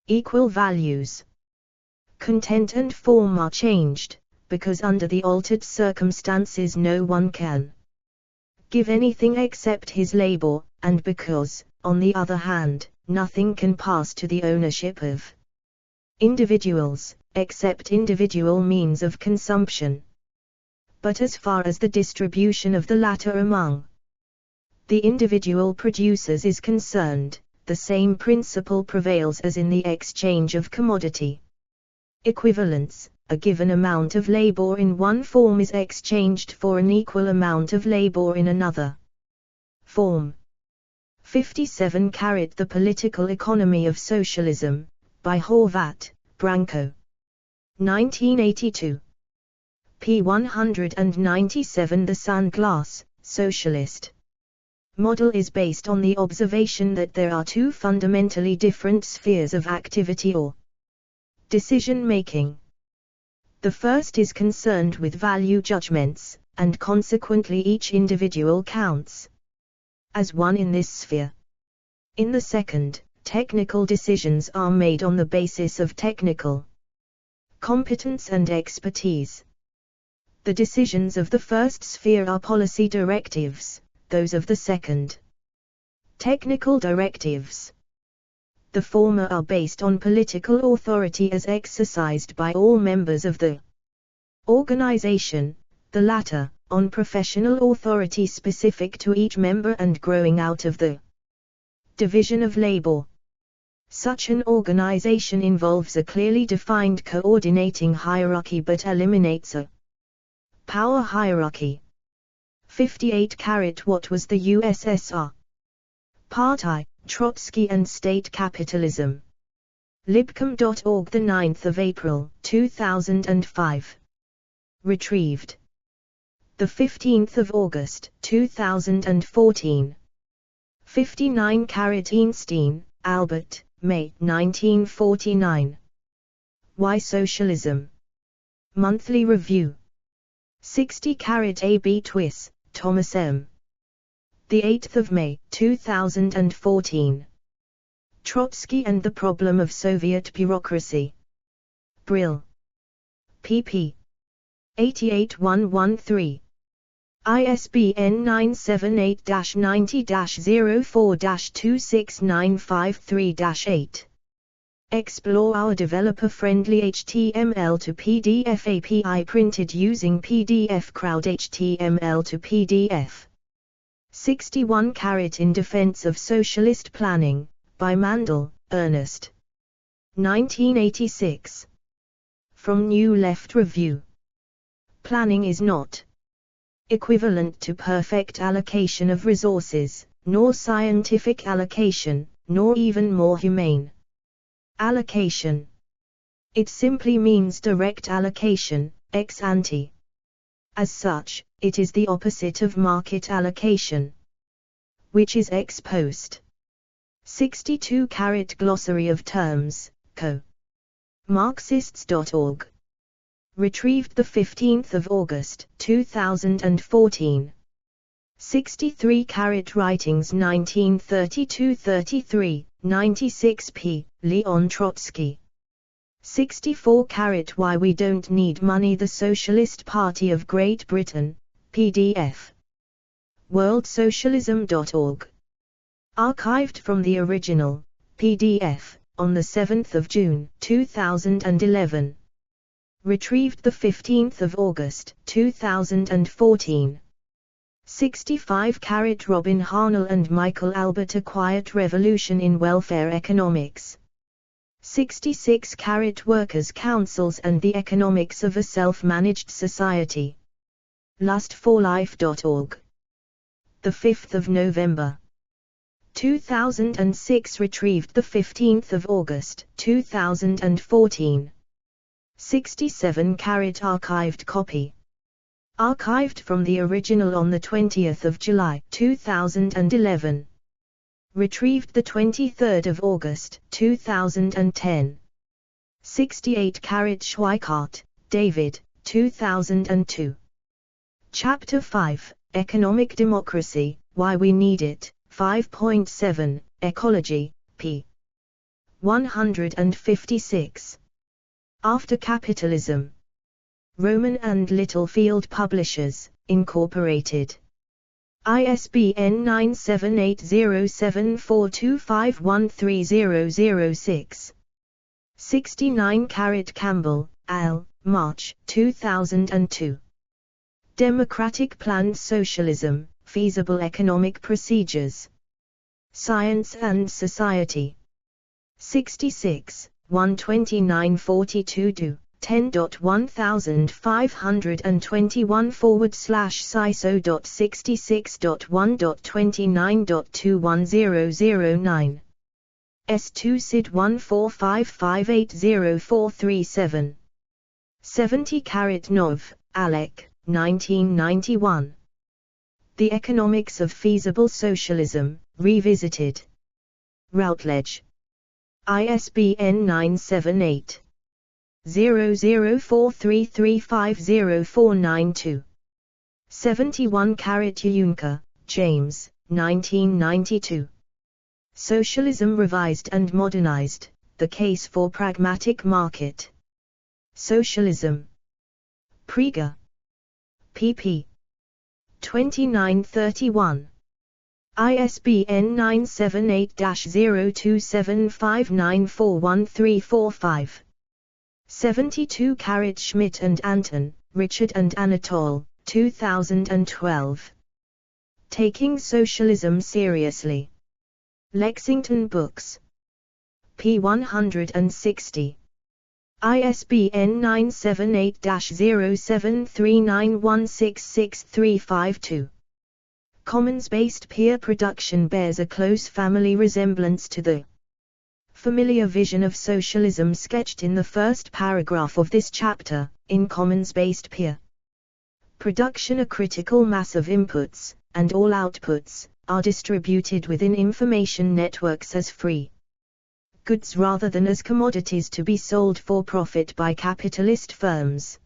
equal values. Content and form are changed, because under the altered circumstances no one can give anything except his labor, and because, on the other hand, nothing can pass to the ownership of individuals, except individual means of consumption. But as far as the distribution of the latter among the individual producers is concerned, the same principle prevails as in the exchange of commodity. Equivalence: a given amount of labor in one form is exchanged for an equal amount of labor in another form. 57. The Political Economy of Socialism, by Horvat, Branko. 1982. p. 197. The Sunglass, Socialist model is based on the observation that there are two fundamentally different spheres of activity or decision-making. The first is concerned with value judgments, and consequently each individual counts as one in this sphere. In the second, technical decisions are made on the basis of technical competence and expertise. The decisions of the first sphere are policy directives, those of the second, technical directives. The former are based on political authority as exercised by all members of the organization, the latter, on professional authority specific to each member and growing out of the division of labor. Such an organization involves a clearly defined coordinating hierarchy but eliminates a power hierarchy. 58. What was the USSR? Part I, Trotsky and State Capitalism. Libcom.org, 9 April, 2005. Retrieved 15 August, 2014. 59. Einstein, Albert, May 1949. Why Socialism? Monthly Review. 60. A.B. Twiss, Thomas M. 8 May, 2014. Trotsky and the Problem of Soviet Bureaucracy. Brill. pp. 88113. ISBN 978-90-04-26953-8. Explore our developer-friendly HTML to PDF API printed using PDF Crowd HTML to PDF. 61. In Defense of Socialist Planning, by Mandel, Ernest. 1986. From New Left Review. Planning is not equivalent to perfect allocation of resources, nor scientific allocation, nor even more humane allocation. It simply means direct allocation, ex ante. As such, it is the opposite of market allocation, which is ex post. 62. Glossary of terms, co. Marxists.org. Retrieved 15 August, 2014. 63. Writings 1932-33, 96 p. Leon Trotsky. 64. Why We Don't Need Money, The Socialist Party of Great Britain, PDF. worldsocialism.org. Archived from the original, PDF, on 7 June, 2011. Retrieved 15 August, 2014. 65. Robin Harnell and Michael Albert, A Quiet Revolution in Welfare Economics. 66. Workers' Councils and the Economics of a Self-Managed Society. lustforlife.org. 5 November. 2006. Retrieved 15 August, 2014. 67. Archived copy. Archived from the original on 20 July, 2011. Retrieved 23 August, 2010. 68. Schweikart, David, 2002. Chapter 5, Economic Democracy, Why We Need It, 5.7, Ecology, p. 156. After Capitalism. Rowman and Littlefield Publishers, Incorporated. ISBN 9780742513006. 69. Campbell, Al, March, 2002. Democratic Planned Socialism, Feasible Economic Procedures. Science and Society. 66, 12942 10.1542.CISO.66.1.29.21009. S2 SID 145580437. 70 Nov, Alec, 1991. The Economics of Feasible Socialism, Revisited. Routledge. ISBN 978 0043350492. 71 Juncker, James, 1992. Socialism Revised and Modernized, The Case for Pragmatic Market. Socialism. Prieger. pp. 2931. ISBN 978-0275941345. 72 Schmidt and Anton, Richard and Anatole, 2012. Taking Socialism Seriously. Lexington Books. p. 160. ISBN 978-0739166352. Commons-based peer production bears a close family resemblance to the familiar vision of socialism sketched in the first paragraph of this chapter. In commons-based peer production, a critical mass of inputs, and all outputs, are distributed within information networks as free goods rather than as commodities to be sold for profit by capitalist firms.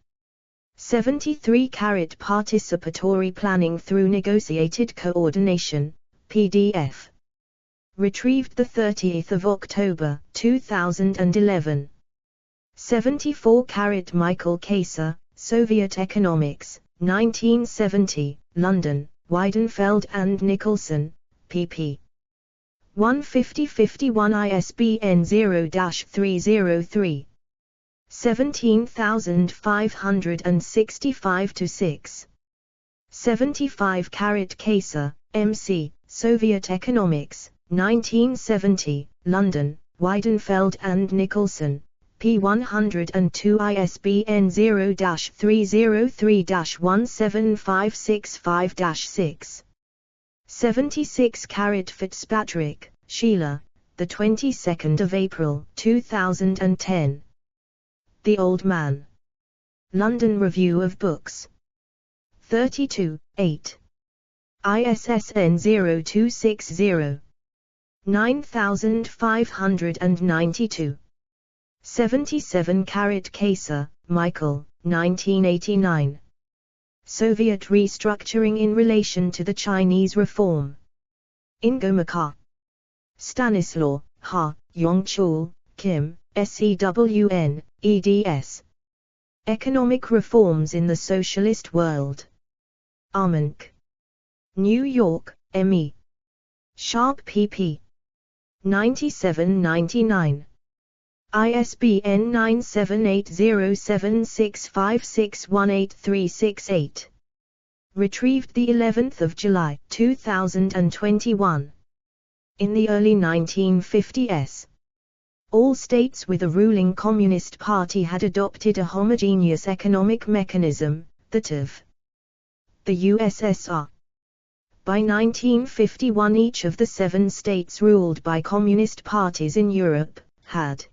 73 Participatory planning through negotiated coordination, PDF. Retrieved 30 October 2011. 74 Michael Kayser, Soviet Economics, 1970, London, Weidenfeld and Nicholson, pp. 150-51. ISBN 0-303. 17565-6. 75 Kayser, M.C., Soviet Economics, 1970, London, Weidenfeld and Nicholson, p. 102. ISBN 0-303-17565-6. 76 Fitzpatrick, Sheila, the 22nd of April 2010. The Old Man. London Review of Books. 32, 8. ISSN 0260 9592. 77 Kayser, Michael, 1989. Soviet Restructuring in Relation to the Chinese Reform. Ingomaka. Stanislaw, Ha, Yongchul, Kim, SEWN, eds. Economic Reforms in the Socialist World. Armonk. New York, M.E. Sharp pp. 97-99. ISBN 9780765618368. Retrieved the 11th of July 2021. In the early 1950s, all states with a ruling Communist Party had adopted a homogeneous economic mechanism, that of the USSR. By 1951, each of the 7 states ruled by Communist parties in Europe had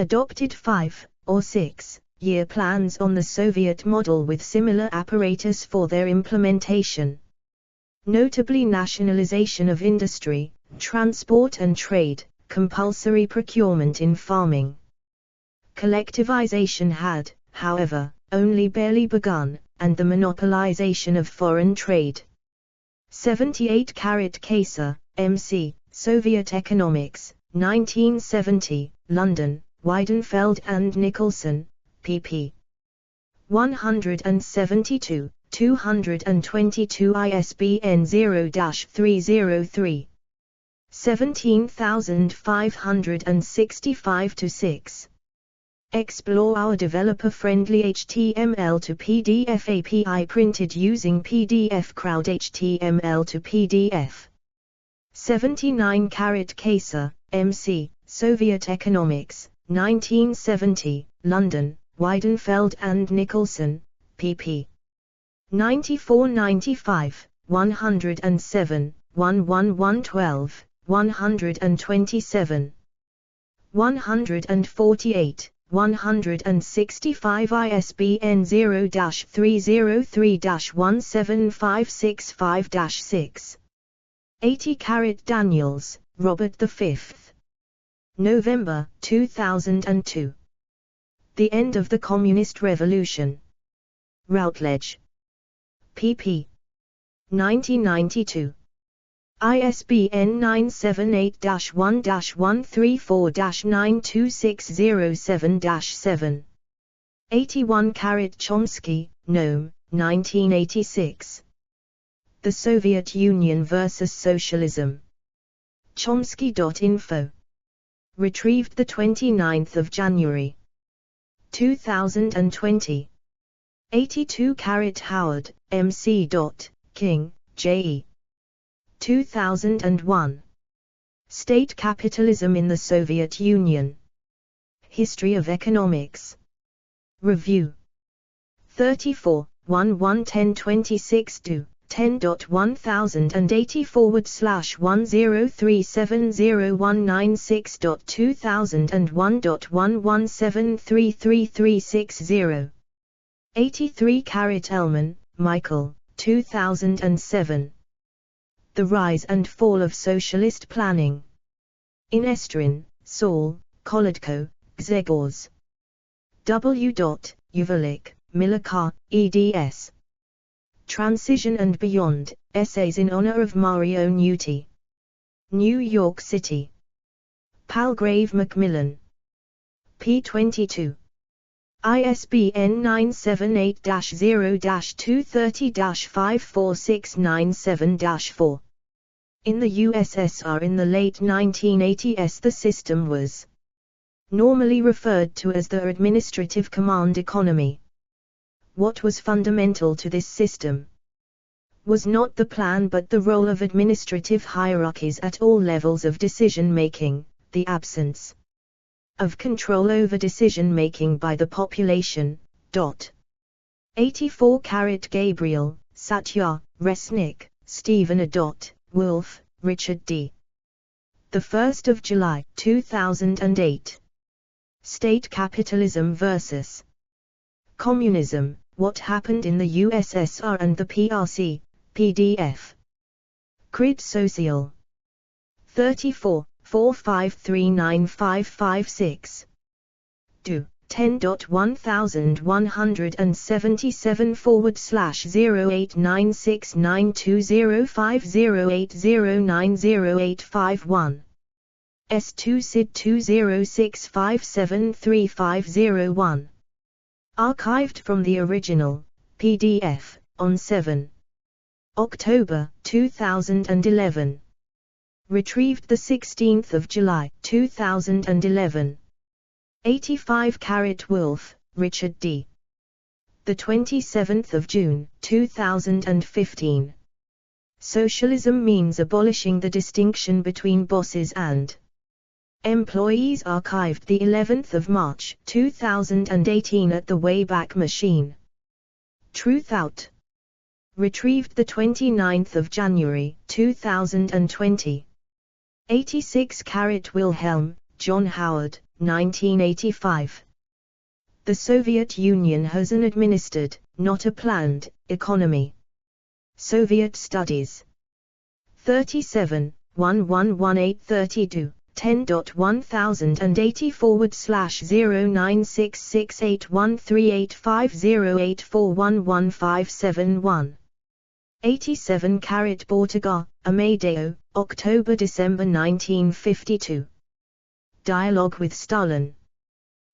adopted 5 or 6-year plans on the Soviet model with similar apparatus for their implementation. Notably nationalization of industry, transport and trade, compulsory procurement in farming. Collectivization had, however, only barely begun, and the monopolization of foreign trade. 78 Kayser, M.C., Soviet Economics, 1970, London, Weidenfeld and Nicholson, pp. 172, 222. ISBN 0-303. 17565-6. Explore our developer-friendly HTML to PDF API printed using PDF Crowd HTML to PDF. 79 Kayser, M.C., Soviet Economics, 1970, London, Weidenfeld and Nicholson, pp. 94-95, 107, 11112, 127, 148, 165 ISBN 0-303-17565-6. 80 Daniels, Robert V. November, 2002. The End of the Communist Revolution. Routledge. pp. 1992. ISBN 978-1-134-92607-7. 81 Chomsky, Noam, 1986. The Soviet Union vs. Socialism. Chomsky.info. Retrieved 29 January. 2020. 82 Howard, M.C. King, J.E. 2001. State Capitalism in the Soviet Union. History of Economics. Review. 34, 1-1-10-26 10.1080/1037019.2001.117333360. 83 Ellman, Michael, 2007. The Rise and Fall of Socialist Planning. In Estrin, Saul, Kolodko, Gzegorz. W. Uvalik, Milakar, eds. Transition and Beyond, Essays in Honor of Mario Nuti. New York City. Palgrave Macmillan. p. 22. ISBN 978-0-230-54697-4. In the USSR in the late 1980s the system was normally referred to as the Administrative Command Economy. What was fundamental to this system was not the plan but the role of administrative hierarchies at all levels of decision-making, the absence of control over decision-making by the population. 84 Gabriel, Satya, Resnick, Stephen A. Wolf, Richard D. 1 July 2008. State Capitalism vs. Communism, What Happened in the USSR and the PRC, PDF. Crid Social. 34, 4539556. Do. 10.1177/0896920508090851. S2 SID 206573501. Archived from the original, PDF, on 7 October 2011. Retrieved 16 July 2011. 85 Wolf, Richard D. 27 June 2015. Socialism means abolishing the distinction between bosses and employees. Archived the 11th of March 2018 at the Wayback Machine. Truth Out. Retrieved the 29th of January 2020. 86 Wilhelm, John Howard, 1985. The Soviet Union has an administered, not a planned, economy. Soviet Studies. 37, 111832. 10.1080/09668138508411571. 87 Bortega, Amadeo, October-December 1952. Dialogue with Stalin.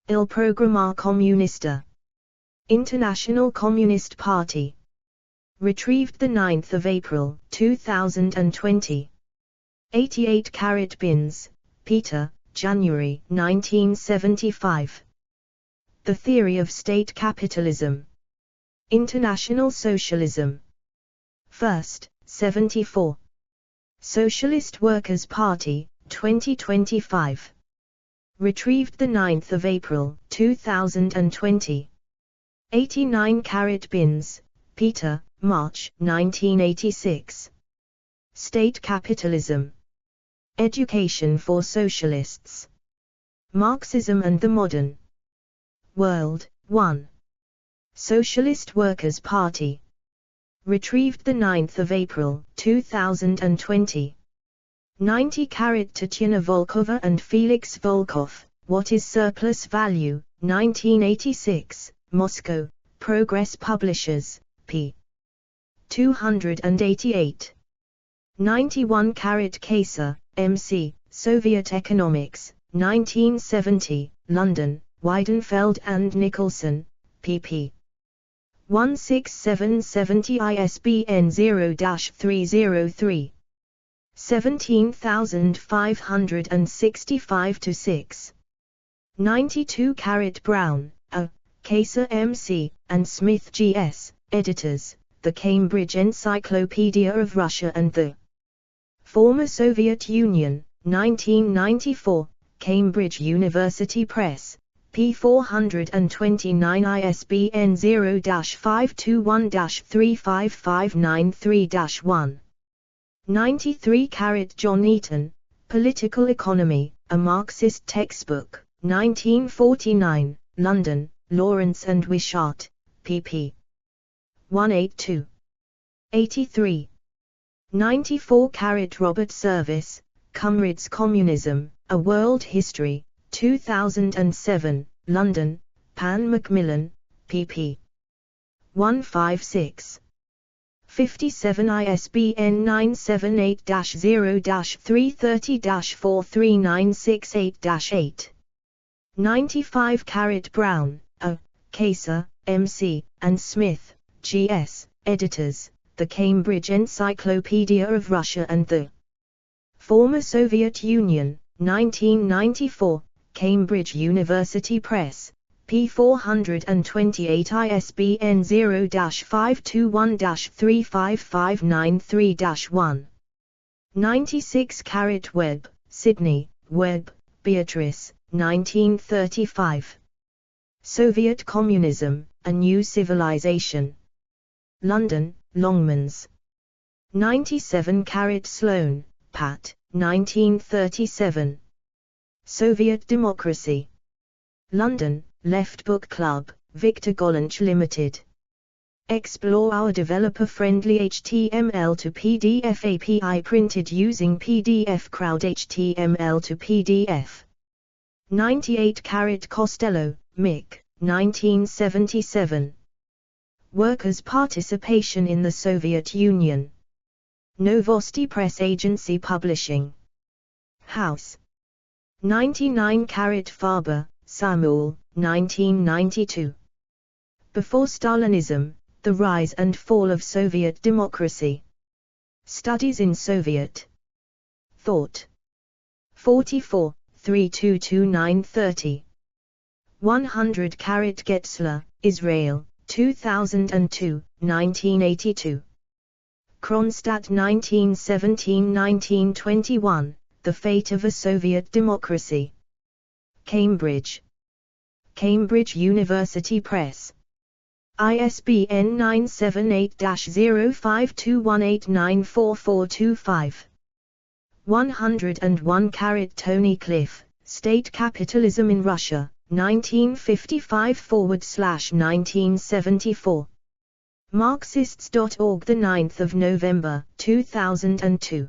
Il Programma Comunista. International Communist Party. Retrieved 9 April 2020. 88 Binns, Peter, January 1975. The Theory of State Capitalism. International Socialism. First, 74. Socialist Workers' Party, 2025. Retrieved 9 April, 2020. 89 Bins, Peter, March, 1986. State Capitalism. Education for Socialists. Marxism and the Modern World, 1. Socialist Workers' Party. Retrieved 9 April, 2020. 90 Tatiana Volkova and Felix Volkov, What is Surplus Value, 1986, Moscow, Progress Publishers, p. 288. 91 Kayser, M.C., Soviet Economics, 1970, London, Weidenfeld and Nicholson, pp. 16770 ISBN 0-303. 17565-6. 92 Brown, A., Kayser M.C., and Smith G.S., editors, The Cambridge Encyclopedia of Russia and the Former Soviet Union, 1994, Cambridge University Press, p. 429 ISBN 0-521-35593-1. 93 John Eaton, Political Economy, A Marxist Textbook, 1949, London, Lawrence and Wishart, pp. 182. 83. 94 Robert Service, Comrades Communism, A World History, 2007, London, Pan Macmillan, pp. 156. 57 ISBN 978-0-330-43968-8. 95 Brown, A., Kayser, M.C., and Smith, G.S., editors, The Cambridge Encyclopedia of Russia and the Former Soviet Union, 1994, Cambridge University Press, p. 428 ISBN 0-521-35593-1. 96 Webb, Sydney, Webb, Beatrice, 1935. Soviet Communism, A New Civilization. London, Longmans. 97 Sloan, Pat, 1937. Soviet Democracy. London, Left Book Club, Victor Gollancz Limited. Explore our developer-friendly HTML to PDF API printed using PDF Crowd HTML to PDF. 98 Costello, Mick, 1977. Workers' Participation in the Soviet Union. Novosti Press Agency Publishing House. 99 Farber, Samuel, 1992. Before Stalinism, The Rise and Fall of Soviet Democracy. Studies in Soviet Thought. 44, 322930. 100 Getzler, Israel, 2002, 1982. Kronstadt 1917-1921, The Fate of a Soviet Democracy. Cambridge. Cambridge University Press. ISBN 978-0521894425. 101 Tony Cliff, State Capitalism in Russia, 1955/1974. Marxists.org, 9 November, 2002.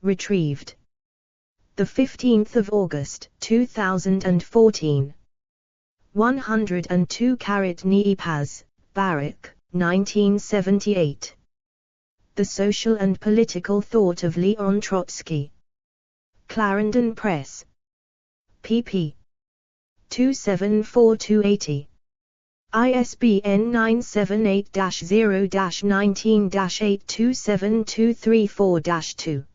Retrieved 15 August, 2014. 102 Niepaz, Barak, 1978. The Social and Political Thought of Leon Trotsky. Clarendon Press. pp. 274280. ISBN 978-0-19-827234-2.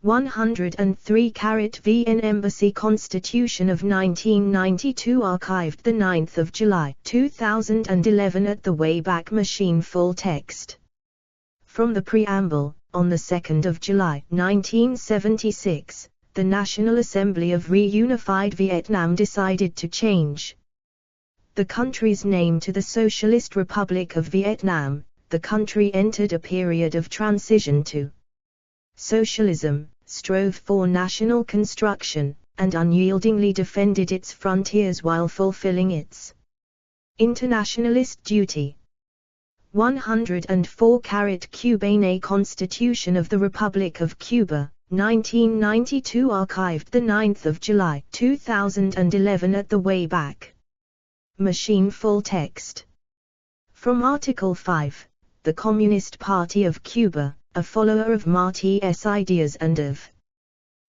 103 VN Embassy Constitution of 1992 archived 9 July 2011 at the Wayback Machine. Full text. From the preamble, on 2 July 1976, the National Assembly of Reunified Vietnam decided to change the country's name to the Socialist Republic of Vietnam. The country entered a period of transition to socialism, strove for national construction, and unyieldingly defended its frontiers while fulfilling its internationalist duty. 104 Cubane Constitution of the Republic of Cuba, 1992 archived 9 July 2011 at the Wayback Machine. Full text. From Article 5, the Communist Party of Cuba, a follower of Marty's ideas and of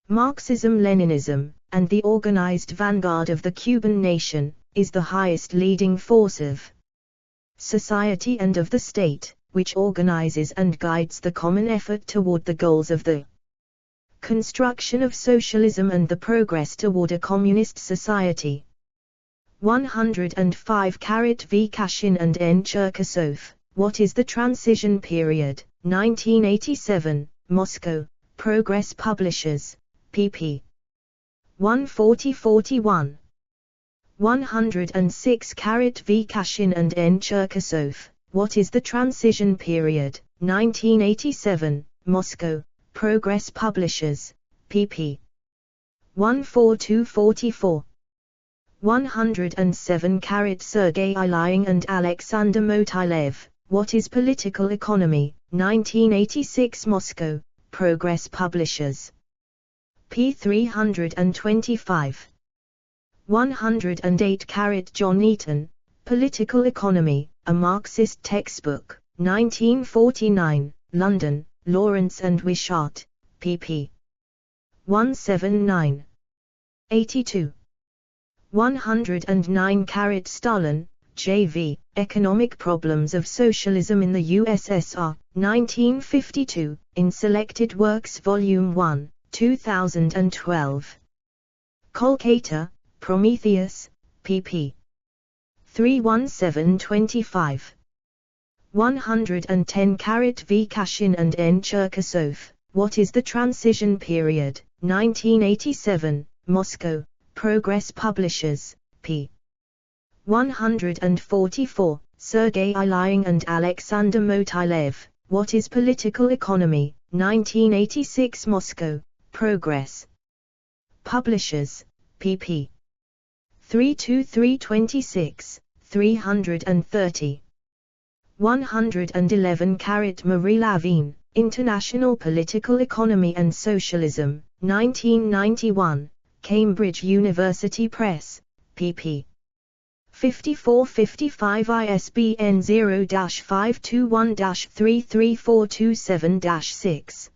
Marxism-Leninism, and the organized vanguard of the Cuban nation, is the highest leading force of society and of the state, which organizes and guides the common effort toward the goals of the construction of socialism and the progress toward a communist society. 105 V. Kashin and N. Cherkasov, What is the Transition Period? 1987, Moscow, Progress Publishers, pp. 140-41. 106 V. Kashin and N. Cherkasov, What is the Transition Period? 1987, Moscow, Progress Publishers, pp. 142-44. 107 Sergei Ilying and Alexander Motylev, What is Political Economy? 1986, Moscow, Progress Publishers, p. 325. 108 John Eaton, Political Economy, a Marxist Textbook, 1949, London, Lawrence and Wishart, pp. 179. 82. 109 Stalin, J.V., Economic Problems of Socialism in the USSR, 1952, in Selected Works Volume 1, 2012. Kolkata, Prometheus, pp. 317-25. 110 V. Kashin and N. Cherkasov, What is the Transition Period? 1987, Moscow, Progress Publishers, p. 144, Sergei Ilying and Alexander Motylev, What is Political Economy? 1986, Moscow, Progress Publishers, pp. 323-26, 330. 111 Marie Lavigne, International Political Economy and Socialism, 1991, Cambridge University Press, pp. 54-55 ISBN 0-521-33427-6.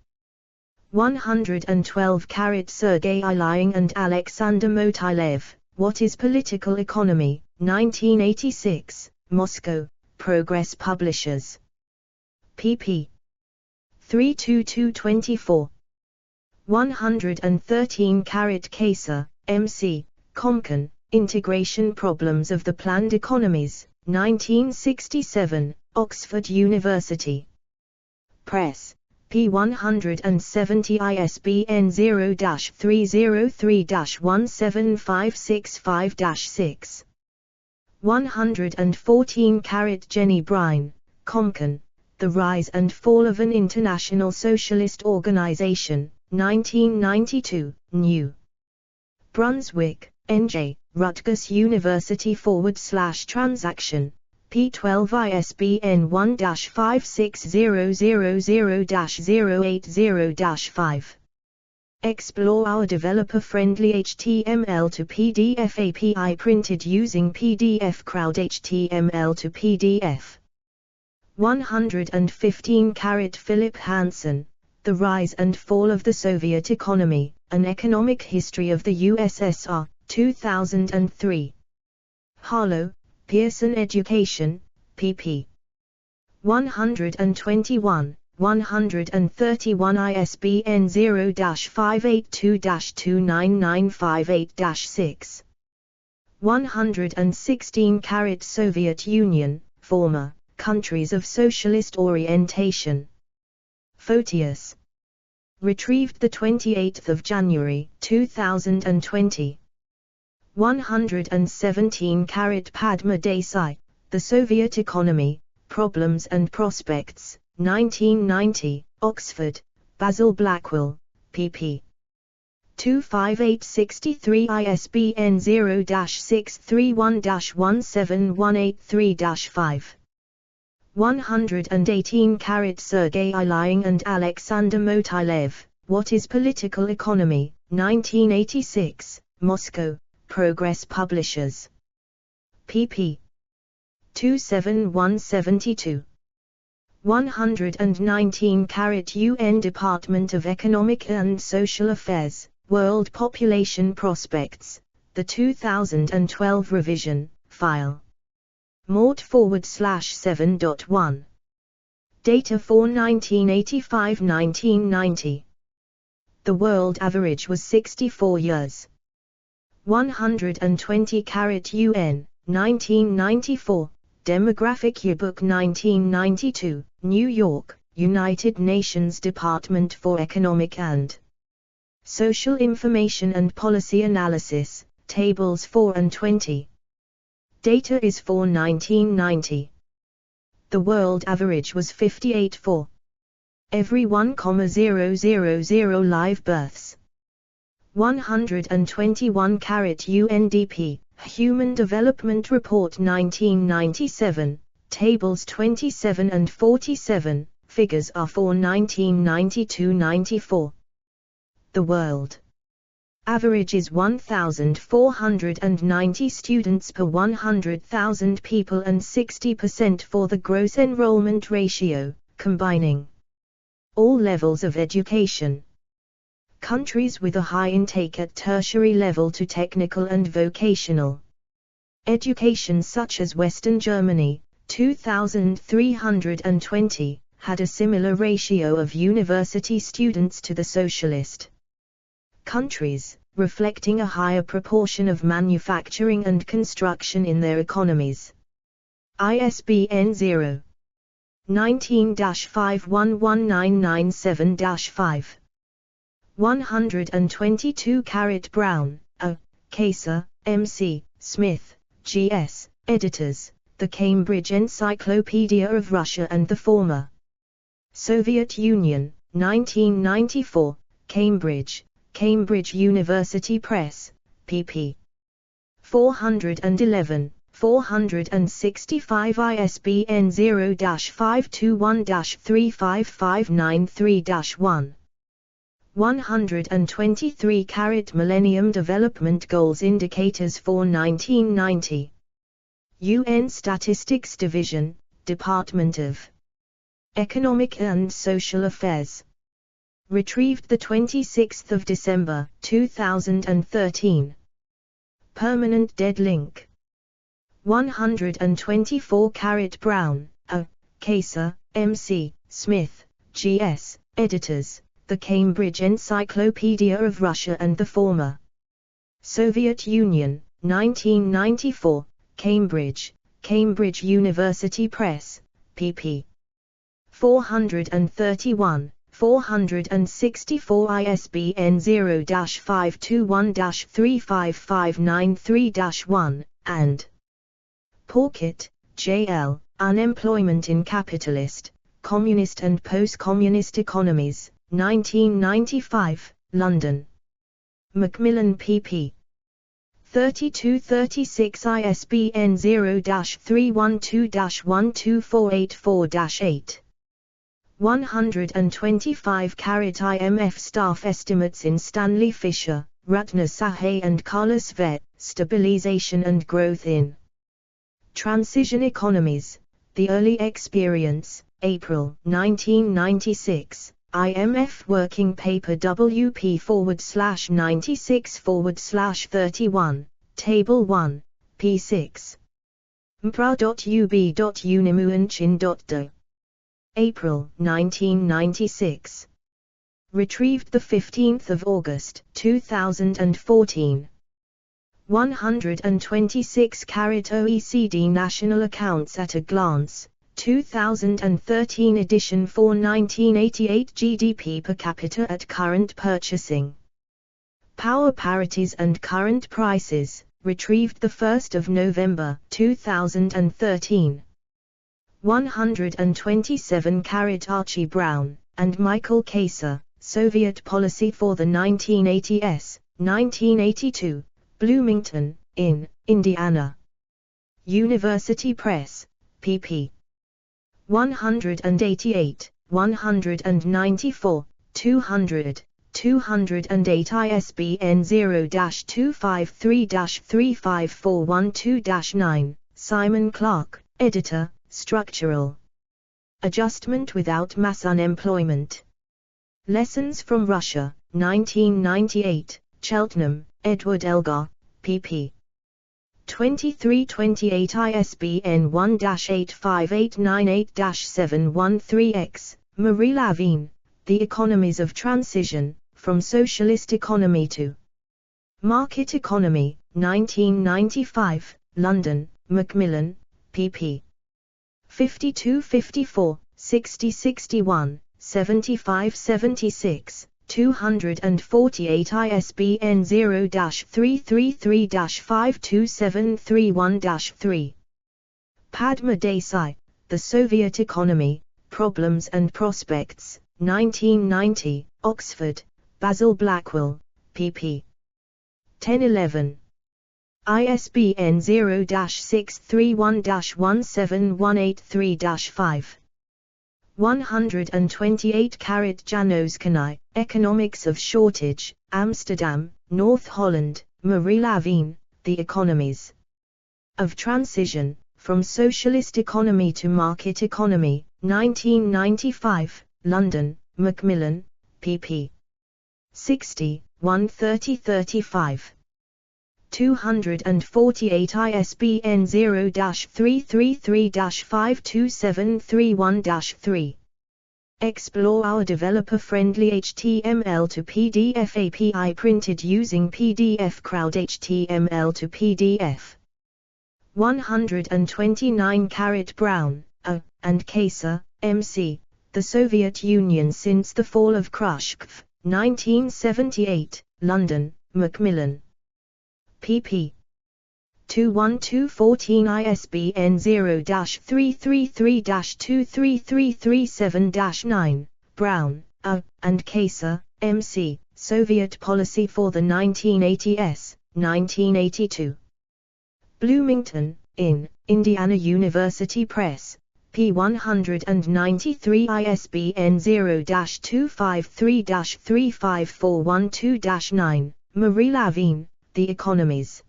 112 Sergei Ilying and Alexander Motylev, What is Political Economy? 1986, Moscow, Progress Publishers, pp. 322-24. 113 Kayser, M.C., Comken, Integration Problems of the Planned Economies, 1967, Oxford University Press, p. 170 ISBN 0-303-17565-6. 114 Jenny Brine, Comken, The Rise and Fall of an International Socialist Organization, 1992, New Brunswick, N.J., Rutgers University /transaction, p12 ISBN 1-56000-080-5. Explore our developer-friendly HTML to PDF API printed using PDF Crowd HTML to PDF. 115 Philip Hansen, The Rise and Fall of the Soviet Economy, An Economic History of the USSR, 2003. Harlow, Pearson Education, pp. 121, 131 ISBN 0-582-29958-6. 116 Soviet Union, former, countries of socialist orientation. Photius. Retrieved 28 January 2020. 117 Padma Desai, The Soviet Economy, Problems and Prospects, 1990, Oxford, Basil Blackwell, pp. 25863 ISBN 0-631-17183-5. 118 Sergei Ilying and Alexander Motilev, What is Political Economy, 1986, Moscow, Progress Publishers. pp. 27172. 119 UN Department of Economic and Social Affairs, World Population Prospects, the 2012 revision, file. Mort/7.1. Data for 1985-1990. The world average was 64 years. 120 UN, 1994, Demographic Yearbook 1992, New York, United Nations Department for Economic and Social Information and Policy Analysis, Tables 4 and 20. Data is for 1990. The world average was 58 for every 1,000 live births. 121 UNDP, Human Development Report 1997, Tables 27 and 47, figures are for 1992-94. The world average is 1,490 students per 100,000 people and 60% for the gross enrollment ratio, combining all levels of education. Countries with a high intake at tertiary level to technical and vocational education such as Western Germany, 2,320, had a similar ratio of university students to the socialist countries, reflecting a higher proportion of manufacturing and construction in their economies. ISBN 0-19-511997-5. 122 Brown, A. Kaiser, M.C., Smith, G.S., Editors, The Cambridge Encyclopedia of Russia and the Former Soviet Union, 1994, Cambridge, Cambridge University Press, pp. 411, 465 ISBN 0-521-35593-1. 123 Millennium Development Goals Indicators for 1990. UN Statistics Division, Department of Economic and Social Affairs. Retrieved 26 December, 2013. Permanent dead link. 124 Brown, A. Kaiser, M.C., Smith, G.S., Editors, The Cambridge Encyclopedia of Russia and the Former Soviet Union, 1994, Cambridge, Cambridge University Press, pp. 431, 464 ISBN 0-521-35593-1, and Porkett, J.L., Unemployment in Capitalist, Communist and Post-Communist Economies, 1995, London. Macmillan pp. 32-36 ISBN 0-312-12484-8. 125 IMF Staff Estimates in Stanley Fischer, Ratna Sahay and Carlos Vet, Stabilization and Growth in Transition Economies, The Early Experience, April 1996, IMF Working Paper WP/96/31, Table 1, p6. mpra.ub.unimuanchin.do April 1996. Retrieved 15 August 2014. 126 OECD National Accounts at a Glance, 2013 edition for 1988 GDP per capita at current purchasing power parities and current prices, retrieved 1 November 2013. 127 Archie Brown and Michael Kaiser, Soviet Policy for the 1980s, 1982, Bloomington, in Indiana. University Press, pp. 188, 194, 200, 208 ISBN 0-253-35412-9, Simon Clark, Editor, Structural Adjustment Without Mass Unemployment. Lessons from Russia, 1998, Cheltenham, Edward Elgar, pp. 2328 ISBN 1-85898-713-X, Marie Lavigne, The Economies of Transition, From Socialist Economy to Market Economy, 1995, London, Macmillan, pp. 52-54, 60-61, 75-76, 248 ISBN 0-333-52731-3. Padma Desai, The Soviet Economy, Problems and Prospects, 1990, Oxford, Basil Blackwell, pp. 10-11. ISBN 0-631-17183-5. 128 Janos Kanai, Economics of Shortage, Amsterdam, North Holland, Marie Lavigne, The Economies of Transition, From Socialist Economy to Market Economy, 1995, London, Macmillan, pp. 60, 130-35. 248 ISBN 0-333-52731-3. Explore our developer-friendly HTML to PDF API printed using PDF Crowd HTML to PDF. 129 Brown, A., and Kaiser, M.C., The Soviet Union Since the Fall of Khrushchev, 1978, London, Macmillan. pp. 21214 ISBN 0-333-23337-9, Brown, A., and Kaiser, M.C., Soviet Policy for the 1980s, 1982. Bloomington, in Indiana University Press, p. 193 ISBN 0-253-35412-9, Marie Lavigne, The Economies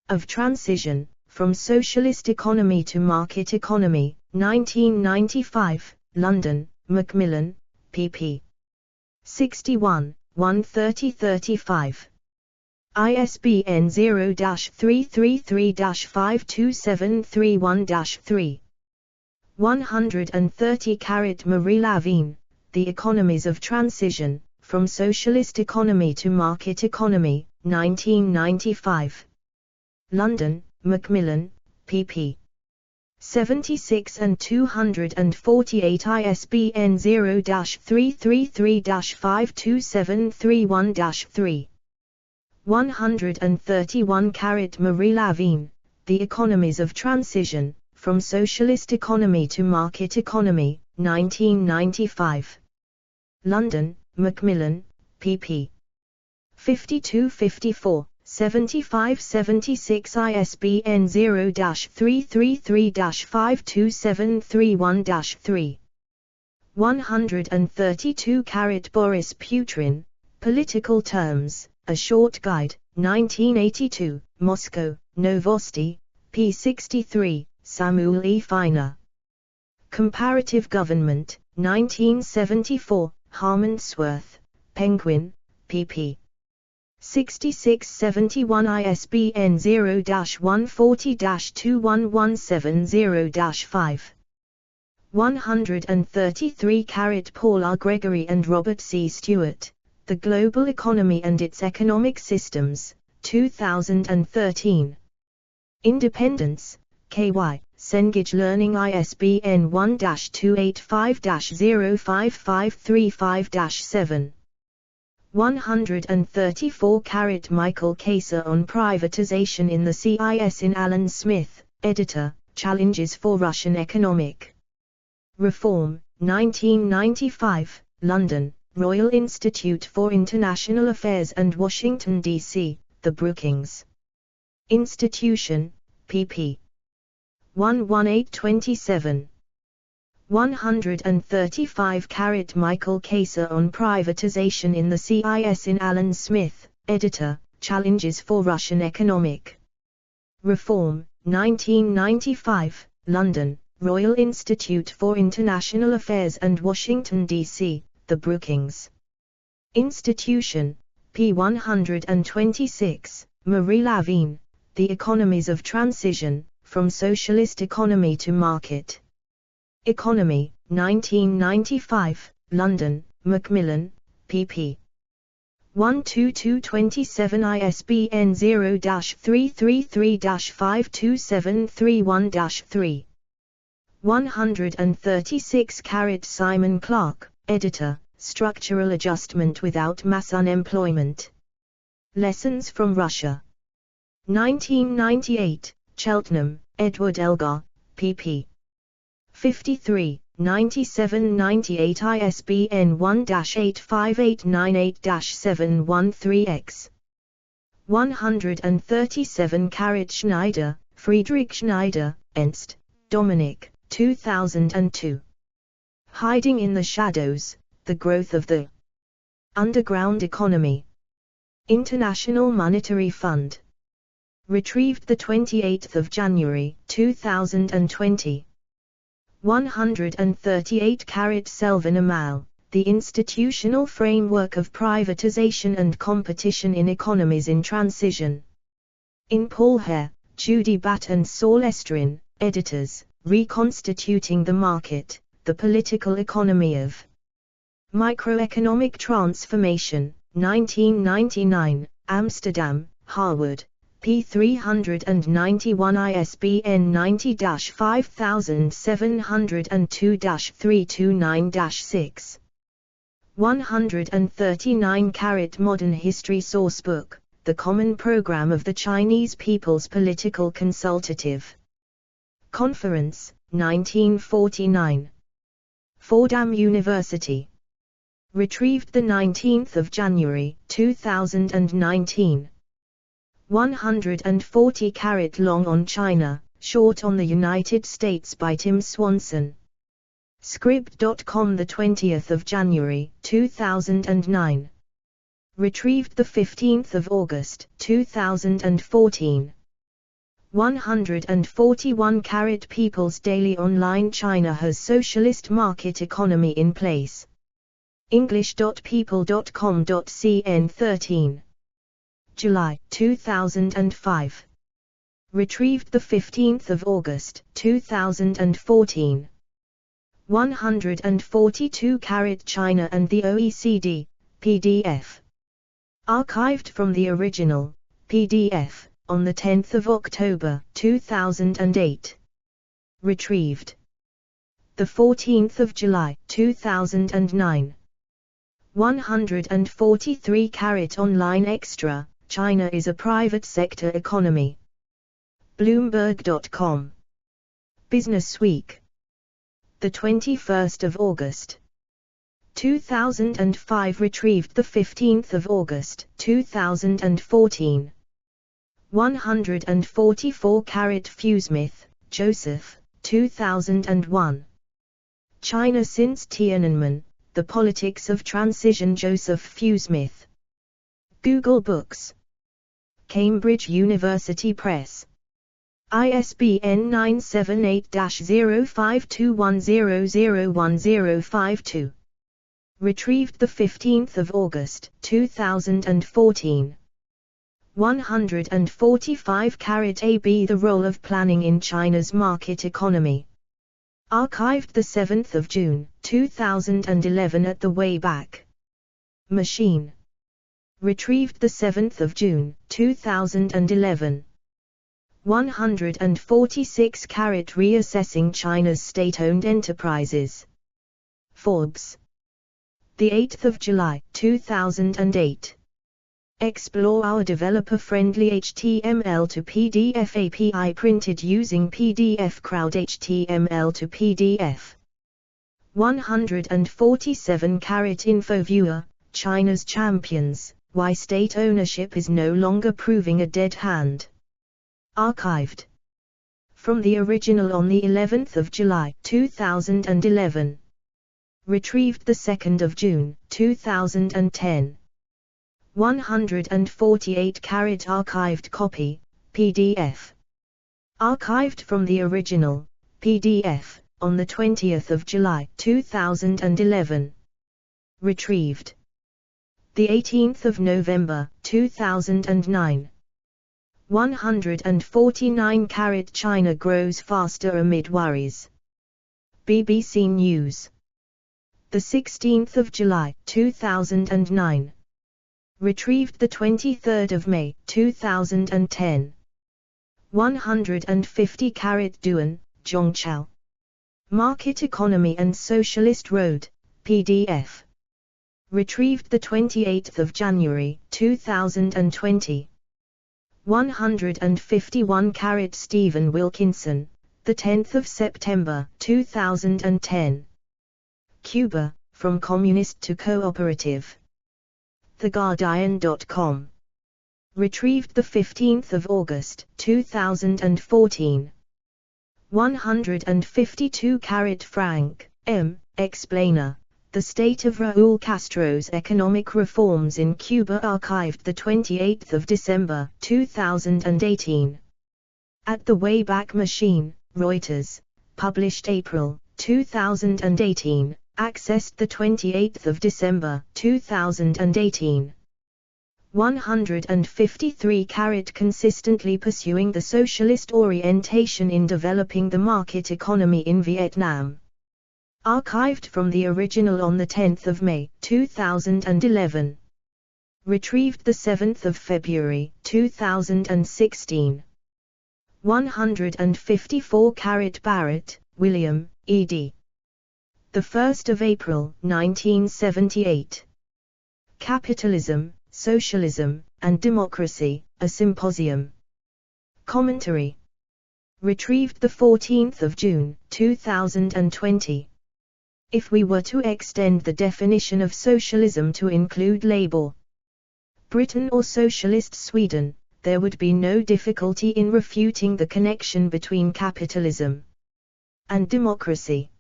of Transition, From Socialist Economy to Market Economy, 1995, London, Macmillan, pp. 61, 130-35. ISBN 0-333-52731-3. 130 Marie Lavigne, The Economies of Transition, From Socialist Economy to Market Economy, 1995. London, Macmillan, pp. 76 and 248 ISBN 0-333-52731-3. 131 Marie Lavigne, The Economies of Transition, From Socialist Economy to Market Economy, 1995. London, Macmillan, pp. 52-54, 75-76 ISBN 0-333-52731-3. 132 Boris Putrin, Political Terms, A Short Guide, 1982, Moscow, Novosti, p. 63, Samuel E. Feiner. Comparative Government, 1974, Harmonsworth, Penguin, pp. 66-71 ISBN 0-140-21170-5. 133 Paul R. Gregory and Robert C. Stewart, The Global Economy and Its Economic Systems, 2013. Independence, KY, Cengage Learning ISBN 1-285-05535-7. 134 Michael Kaser on Privatization in the CIS in Alan Smith, Editor, Challenges for Russian Economic Reform, 1995, London, Royal Institute for International Affairs and Washington, D.C., The Brookings Institution, pp. 11827. 135 Michael Kaser on Privatization in the CIS in Alan Smith, Editor, Challenges for Russian Economic Reform, 1995, London, Royal Institute for International Affairs and Washington, D.C., The Brookings Institution, p. 126, Marie Lavigne, The Economies of Transition, From Socialist Economy to Market Economy, 1995, London, Macmillan, pp. 12227 ISBN 0-333-52731-3. 136 Simon Clark, Editor, Structural Adjustment Without Mass Unemployment. Lessons from Russia. 1998, Cheltenham, Edward Elgar, pp. 53, 97-98 ISBN 1-85898-713-X. 137 Schneider, Friedrich Schneider, Ernst, Dominic, 2002. Hiding in the Shadows, The Growth of the Underground Economy. International Monetary Fund. Retrieved 28 January, 2020. 138 Selvin Amal, The Institutional Framework of Privatization and Competition in Economies in Transition. In Paul Hare, Judy Batt and Saul Estrin, Editors, Reconstituting the Market, The Political Economy of Microeconomic Transformation, 1999, Amsterdam, Harwood, p. 391 ISBN 90-5702-329-6. 139 Modern History Sourcebook, The Common Program of the Chinese People's Political Consultative Conference, 1949. Fordham University. Retrieved 19 January, 2019. 140 Long on China, Short on the United States by Tim Swanson. Scribd.com 20 January, 2009. Retrieved 15 August, 2014. 141 People's Daily Online. China has socialist market economy in place. English.people.com.cn 13. July, 2005. Retrieved 15 August, 2014. 142 China and the OECD, PDF. Archived from the original, PDF, on 10 October, 2008. Retrieved 14 July, 2009. 143 Online Extra, China is a private sector economy. Bloomberg.com. Business Week. 21 August. 2005. Retrieved 15 August, 2014. 144 Fewsmith, Joseph, 2001. China since Tiananmen, The Politics of Transition. Joseph Fewsmith. Google Books. Cambridge University Press. ISBN 978-0521001052. Retrieved 15 August, 2014. 145 AB. The Role of Planning in China's Market Economy. Archived 7 June 2011 at the Wayback Machine. Retrieved 7 June 2011. 146 Reassessing China's State-Owned Enterprises. Forbes. 8 July 2008. Explore our developer-friendly HTML to PDF API printed using PDF Crowd HTML to PDF. 147 InfoViewer, China's Champions, Why State Ownership is No Longer Proving a Dead Hand. Archived. From the original on the 11th of July 2011. Retrieved 2nd June 2010. 148 archived copy, PDF. Archived from the original, PDF, on the 20th of July 2011. Retrieved. 18th of November 2009. 149 China grows faster amid worries. BBC News. 16th of July 2009. Retrieved 23rd of May 2010. 150 Duan, Zhongchao. Market Economy and Socialist Road, PDF. Retrieved 28th of January 2020. 151 Stephen Wilkinson, 10th of September 2010. Cuba, From Communist to Cooperative. TheGuardian.com. Retrieved 15th of August 2014. 152 Frank, M. Explainer, The State of Raúl Castro's Economic Reforms in Cuba archived 28th of December 2018. At the Wayback Machine, Reuters, published April 2018. Accessed 28th of December 2018. 153 Consistently pursuing the socialist orientation in developing the market economy in Vietnam. Archived from the original on the 10th of May 2011. Retrieved 7th of February 2016. 154 Barrett, William, ed. 1st of April 1978. Capitalism, Socialism, and Democracy, a Symposium. Commentary. Retrieved 14th of June 2020. If we were to extend the definition of socialism to include Labour Britain or Socialist Sweden, there would be no difficulty in refuting the connection between capitalism and democracy.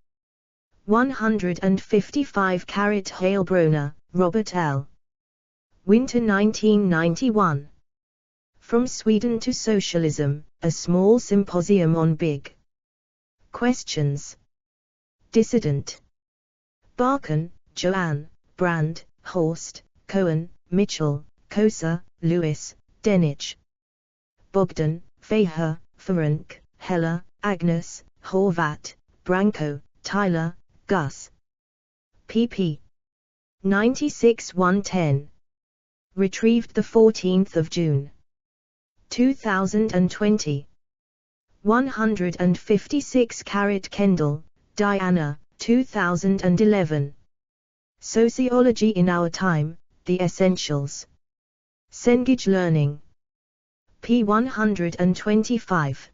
155 Heilbronner, Robert L. Winter 1991. From Sweden to Socialism, a small symposium on big questions. Dissident. Barkan, Joanne, Brand, Horst, Cohen, Mitchell, Kosa, Lewis, Denich. Bogdan, Feher, Ferenc, Heller, Agnes, Horvat, Branko, Tyler, Gus. pp. 96-110. Retrieved 14th of June 2020. 156 Kendall, Diana, 2011. Sociology in Our Time, The Essentials. Cengage Learning. p. 125.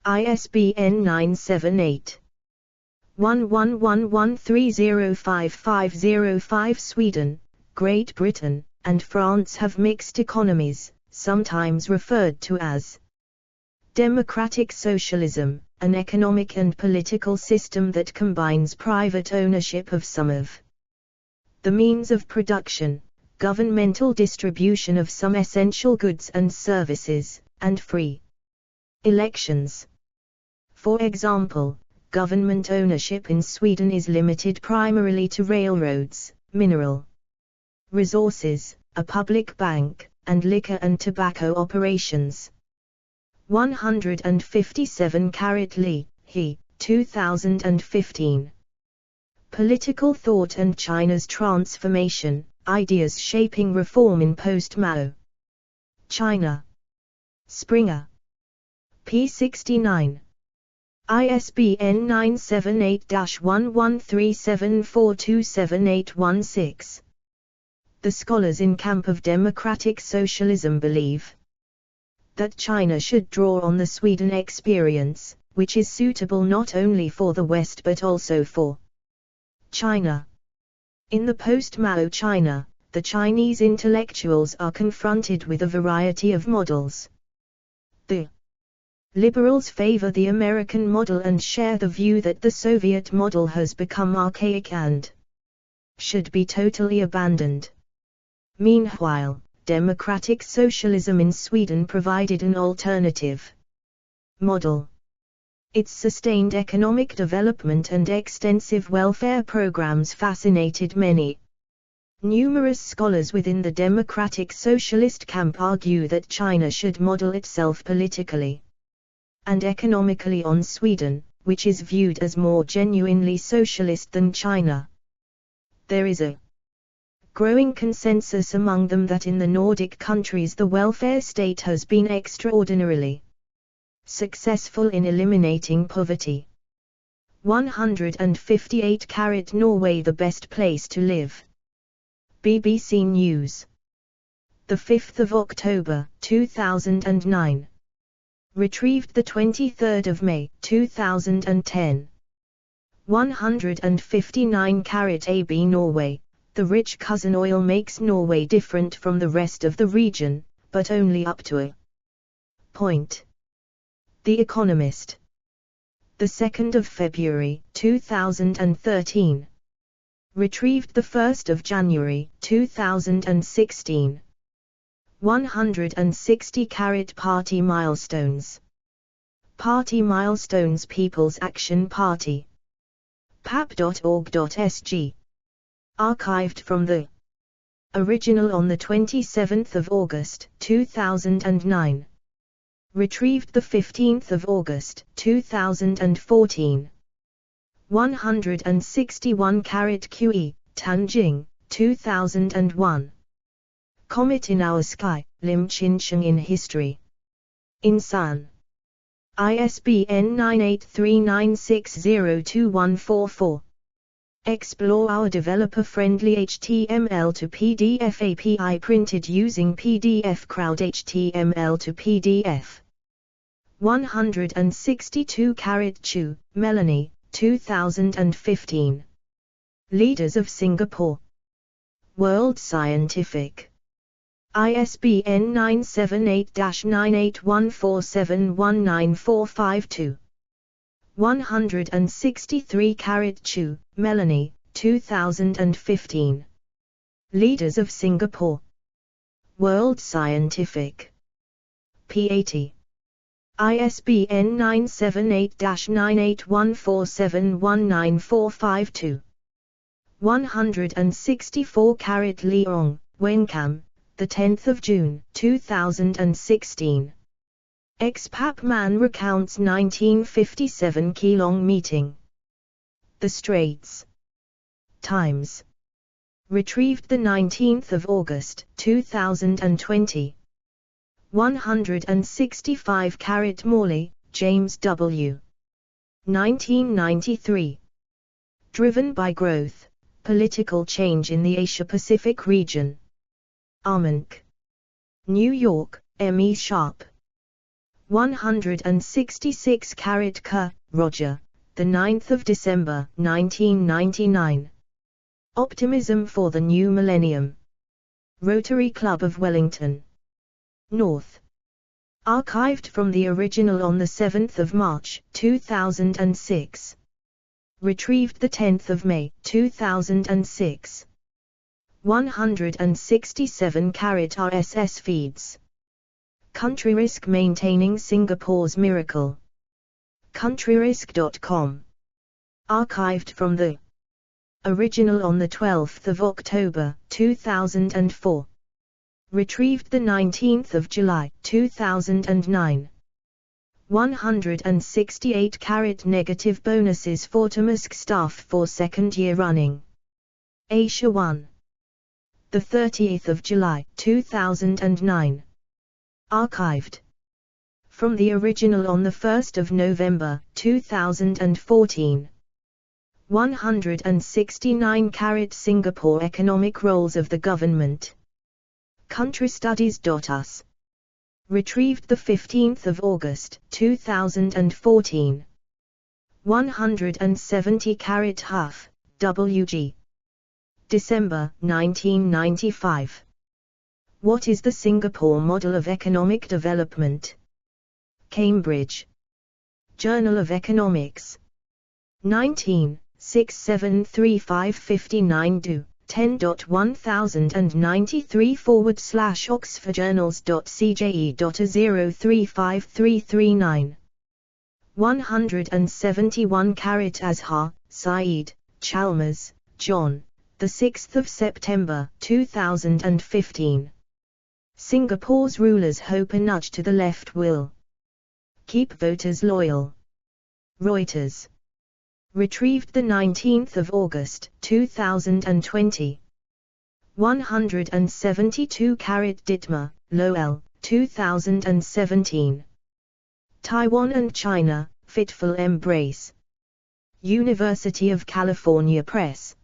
ISBN 978. 1111305505. Sweden, Great Britain, and France have mixed economies, sometimes referred to as democratic socialism, an economic and political system that combines private ownership of some of the means of production, governmental distribution of some essential goods and services, and free elections. For example, government ownership in Sweden is limited primarily to railroads, mineral resources, a public bank, and liquor and tobacco operations. 157 Lee, he, 2015. Political Thought and China's Transformation, Ideas Shaping Reform in Post-Mao China. Springer. p. 69. ISBN 978-1137427816. The scholars in camp of democratic socialism believe that China should draw on the Sweden experience, which is suitable not only for the West but also for China. In the post-Mao China, the Chinese intellectuals are confronted with a variety of models. The liberals favor the American model and share the view that the Soviet model has become archaic and should be totally abandoned. Meanwhile, democratic socialism in Sweden provided an alternative model. Its sustained economic development and extensive welfare programs fascinated many. Numerous scholars within the democratic socialist camp argue that China should model itself politically and economically on Sweden, which is viewed as more genuinely socialist than China. There is a growing consensus among them that in the Nordic countries the welfare state has been extraordinarily successful in eliminating poverty. 158 Norway the best place to live. BBC News. 5 October 2009. Retrieved 23 May 2010. 159 AB Norway. The rich cousin oil makes Norway different from the rest of the region, but only up to a point. The Economist. 2 February 2013. Retrieved 1 January 2016. 160 Party milestones. Party milestones People's Action Party. pap.org.sg. Archived from the original on 27 August 2009. Retrieved 15 August 2014. 161 QE, Tanjing, 2001. Comet in Our Sky, Lim Chin-cheng in History. Insan. ISBN 98396021144. Explore our developer-friendly HTML to PDF API printed using PDF Crowd HTML to PDF. 162 Chu, Melanie, 2015. Leaders of Singapore. World Scientific. ISBN 978-9814719452. 163 Chu, Melanie, 2015. Leaders of Singapore. World Scientific. p. 80. ISBN 978-9814719452. 164 Leong, Wencam, 10 June 2016. Ex-Pap Man recounts 1957 Keelong meeting. The Straits Times. Retrieved 19 August 2020. 165 Morley, James W. 1993. Driven by Growth, Political Change in the Asia-Pacific Region. Armonk. New York, M.E. Sharp. 166 Roger, 9 December 1999. Optimism for the New Millennium. Rotary Club of Wellington. North. Archived from the original on 7 March 2006. Retrieved 10 May 2006. 167 RSS feeds. Country Risk Maintaining Singapore's Miracle. countryrisk.com. Archived from the original on 12 October 2004. Retrieved 19 July 2009. 168 negative bonuses for Tomask staff for second year running. Asia 1. The 30th of July, 2009. Archived. From the original on the 1st of November, 2014. 169 Singapore economic roles of the government. Countrystudies.us. Retrieved the 15th of August, 2014. 170 Huff, W.G. December, 1995. What is the Singapore model of economic development? Cambridge. Journal of Economics. 19, 673559 do. 10.1093/oxfordjournals.cje.0353339. 171 Azhar, Saeed, Chalmers, John, the 6th of September, 2015. Singapore's rulers hope a nudge to the left will keep voters loyal. Reuters. Retrieved the 19th of August, 2020. 172 Ditmer, Lowell, 2017. Taiwan and China, Fitful Embrace. University of California Press.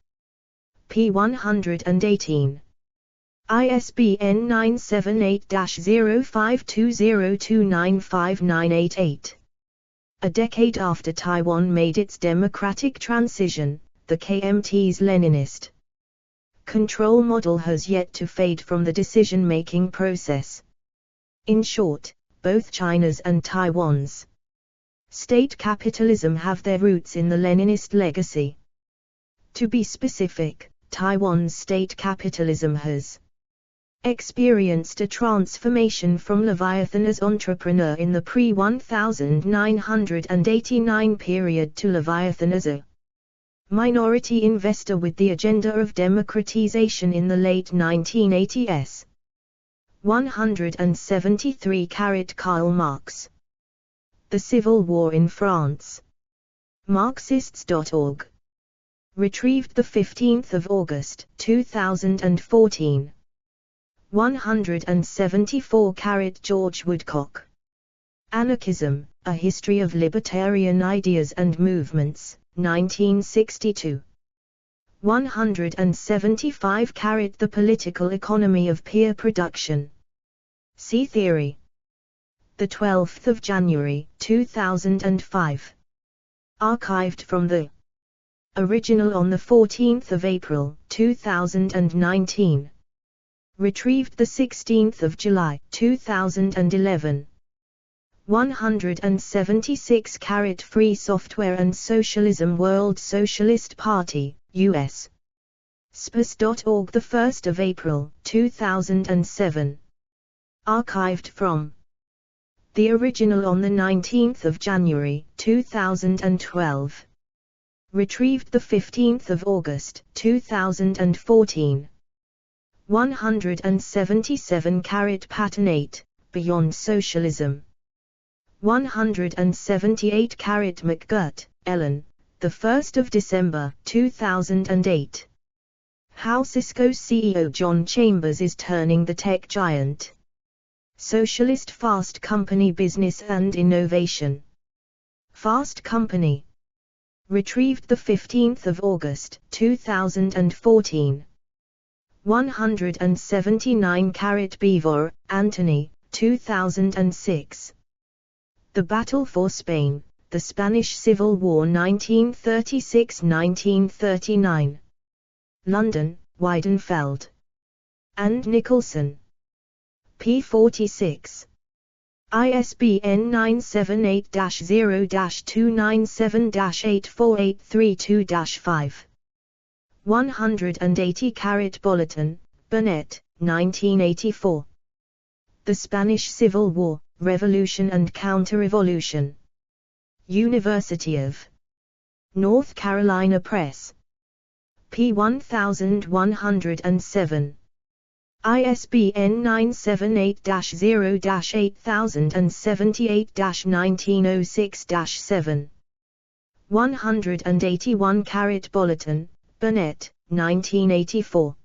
p. 118. ISBN 978-0520295988. A decade after Taiwan made its democratic transition, the KMT's Leninist control model has yet to fade from the decision-making process. In short, both China's and Taiwan's state capitalism have their roots in the Leninist legacy. To be specific, Taiwan's state capitalism has experienced a transformation from Leviathan as entrepreneur in the pre-1989 period to Leviathan as a minority investor with the agenda of democratization in the late 1980s. 173 Karl Marx. The Civil War in France. Marxists.org. Retrieved the 15th of August, 2014. 174 George Woodcock. Anarchism, A History of Libertarian Ideas and Movements, 1962. 175 The Political Economy of Peer Production. See Theory. The 12th of January, 2005. Archived from the original on the 14th of April, 2019. Retrieved the 16th of July, 2011. 176 Free Software and Socialism World Socialist Party, U.S. SPAS.org the 1st of April, 2007. Archived from the original on the 19th of January, 2012. Retrieved the 15th of August, 2014. 177 Pattern 8, Beyond Socialism. 178 McGirt, Ellen, the 1st of December, 2008. How Cisco CEO John Chambers is turning the tech giant. Socialist Fast Company Business and Innovation. Fast Company. Retrieved the 15th of August, 2014. 179 Beevor, Anthony, 2006. The Battle for Spain, The Spanish Civil War 1936–1939. London, Weidenfeld. And Nicholson. p. 46. ISBN 978-0-297-84832-5. 180 Bulletin, Burnett, 1984. The Spanish Civil War, Revolution and Counter-Revolution. University of North Carolina Press. p. 1107. ISBN 978-0-8078-1906-7. 181 Bulletin, Burnett, 1984.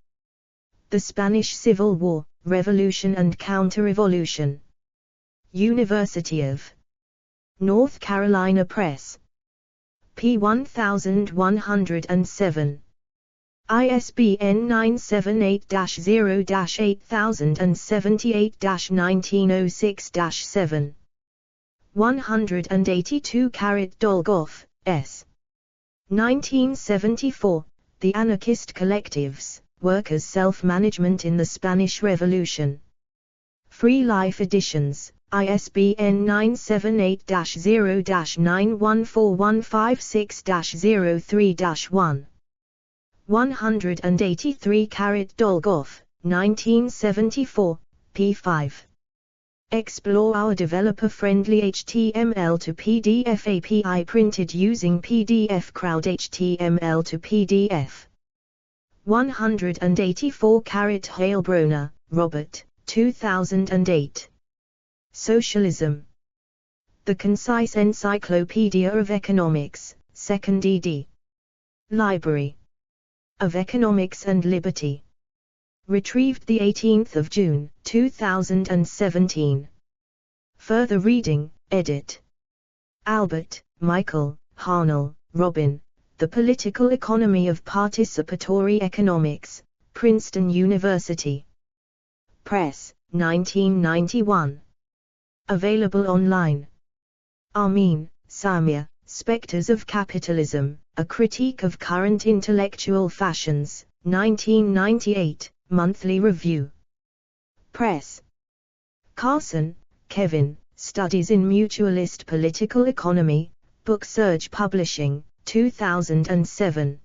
The Spanish Civil War, Revolution and Counter-Revolution. University of North Carolina Press. p. 1107. ISBN 978-0-8078-1906-7. 182 Dolgoff, S. 1974, The Anarchist Collectives, Workers' Self-Management in the Spanish Revolution. Free Life Editions, ISBN 978-0-914156-03-1. 183 Dolgoff, 1974, p. 5. Explore our developer-friendly HTML to PDF API printed using PDF Crowd HTML to PDF. 184 Heilbronner, Robert, 2008. Socialism. The Concise Encyclopedia of Economics, 2nd ed. Library of Economics and Liberty. Retrieved 18 June, 2017. Further reading, edit. Albert, Michael, Harnell, Robin, The Political Economy of Participatory Economics, Princeton University Press, 1991. Available online. Amin, Samir, Spectres of Capitalism, A Critique of Current Intellectual Fashions, 1998, Monthly Review. Press. Carson, Kevin, Studies in Mutualist Political Economy, Book Surge Publishing, 2007.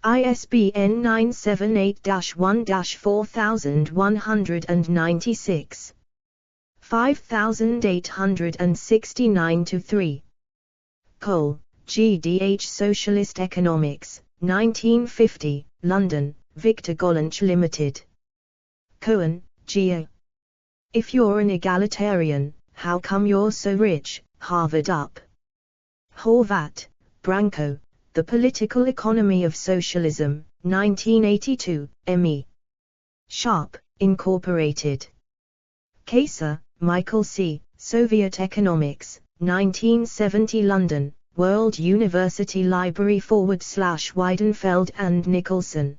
ISBN 978-1-4196. 5869-3. Cole, G.D.H. Socialist Economics, 1950, London, Victor Gollancz Limited. Cohen, Geo. If you're an egalitarian, how come you're so rich? Harvard Up. Horvat, Branko, The Political Economy of Socialism, 1982, M.E. Sharp, Incorporated. Kaiser, Michael C., Soviet Economics, 1970 London, World University Library /Weidenfeld and Nicholson.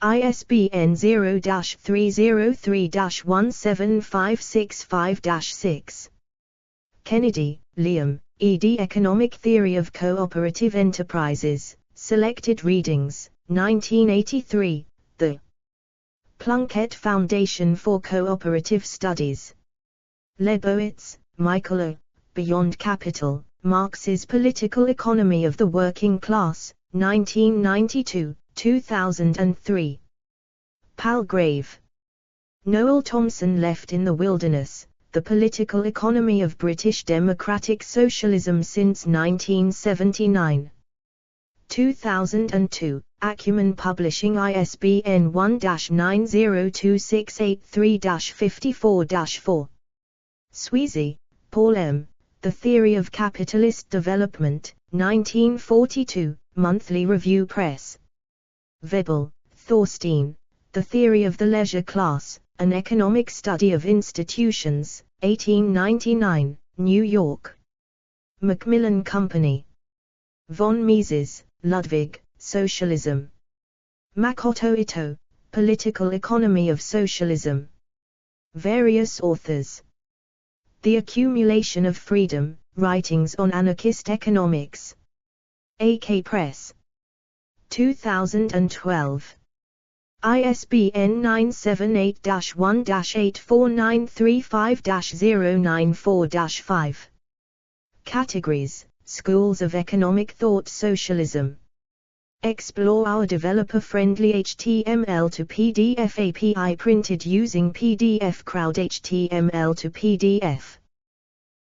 ISBN 0-303-17565-6. Kennedy, Liam, ed. Economic Theory of Cooperative Enterprises, Selected Readings, 1983, The Plunkett Foundation for Cooperative Studies. Lebowitz, Michael O., Beyond Capital, Marx's Political Economy of the Working Class, 1992, 2003. Palgrave. Noel Thompson Left in the Wilderness, The Political Economy of British Democratic Socialism since 1979. 2002, Acumen Publishing ISBN 1-902683-54-4. Sweezy, Paul M., The Theory of Capitalist Development, 1942, Monthly Review Press. Vebel, Thorstein, The Theory of the Leisure Class, An Economic Study of Institutions, 1899, New York. Macmillan Company. Von Mises, Ludwig, Socialism. Makoto Ito, Political Economy of Socialism. Various authors. The Accumulation of Freedom, Writings on Anarchist Economics. AK Press. 2012. ISBN 978-1-84935-094-5. Categories: Schools of Economic Thought. Socialism. Explore our developer-friendly HTML to PDF API printed using PDF Crowd HTML to PDF.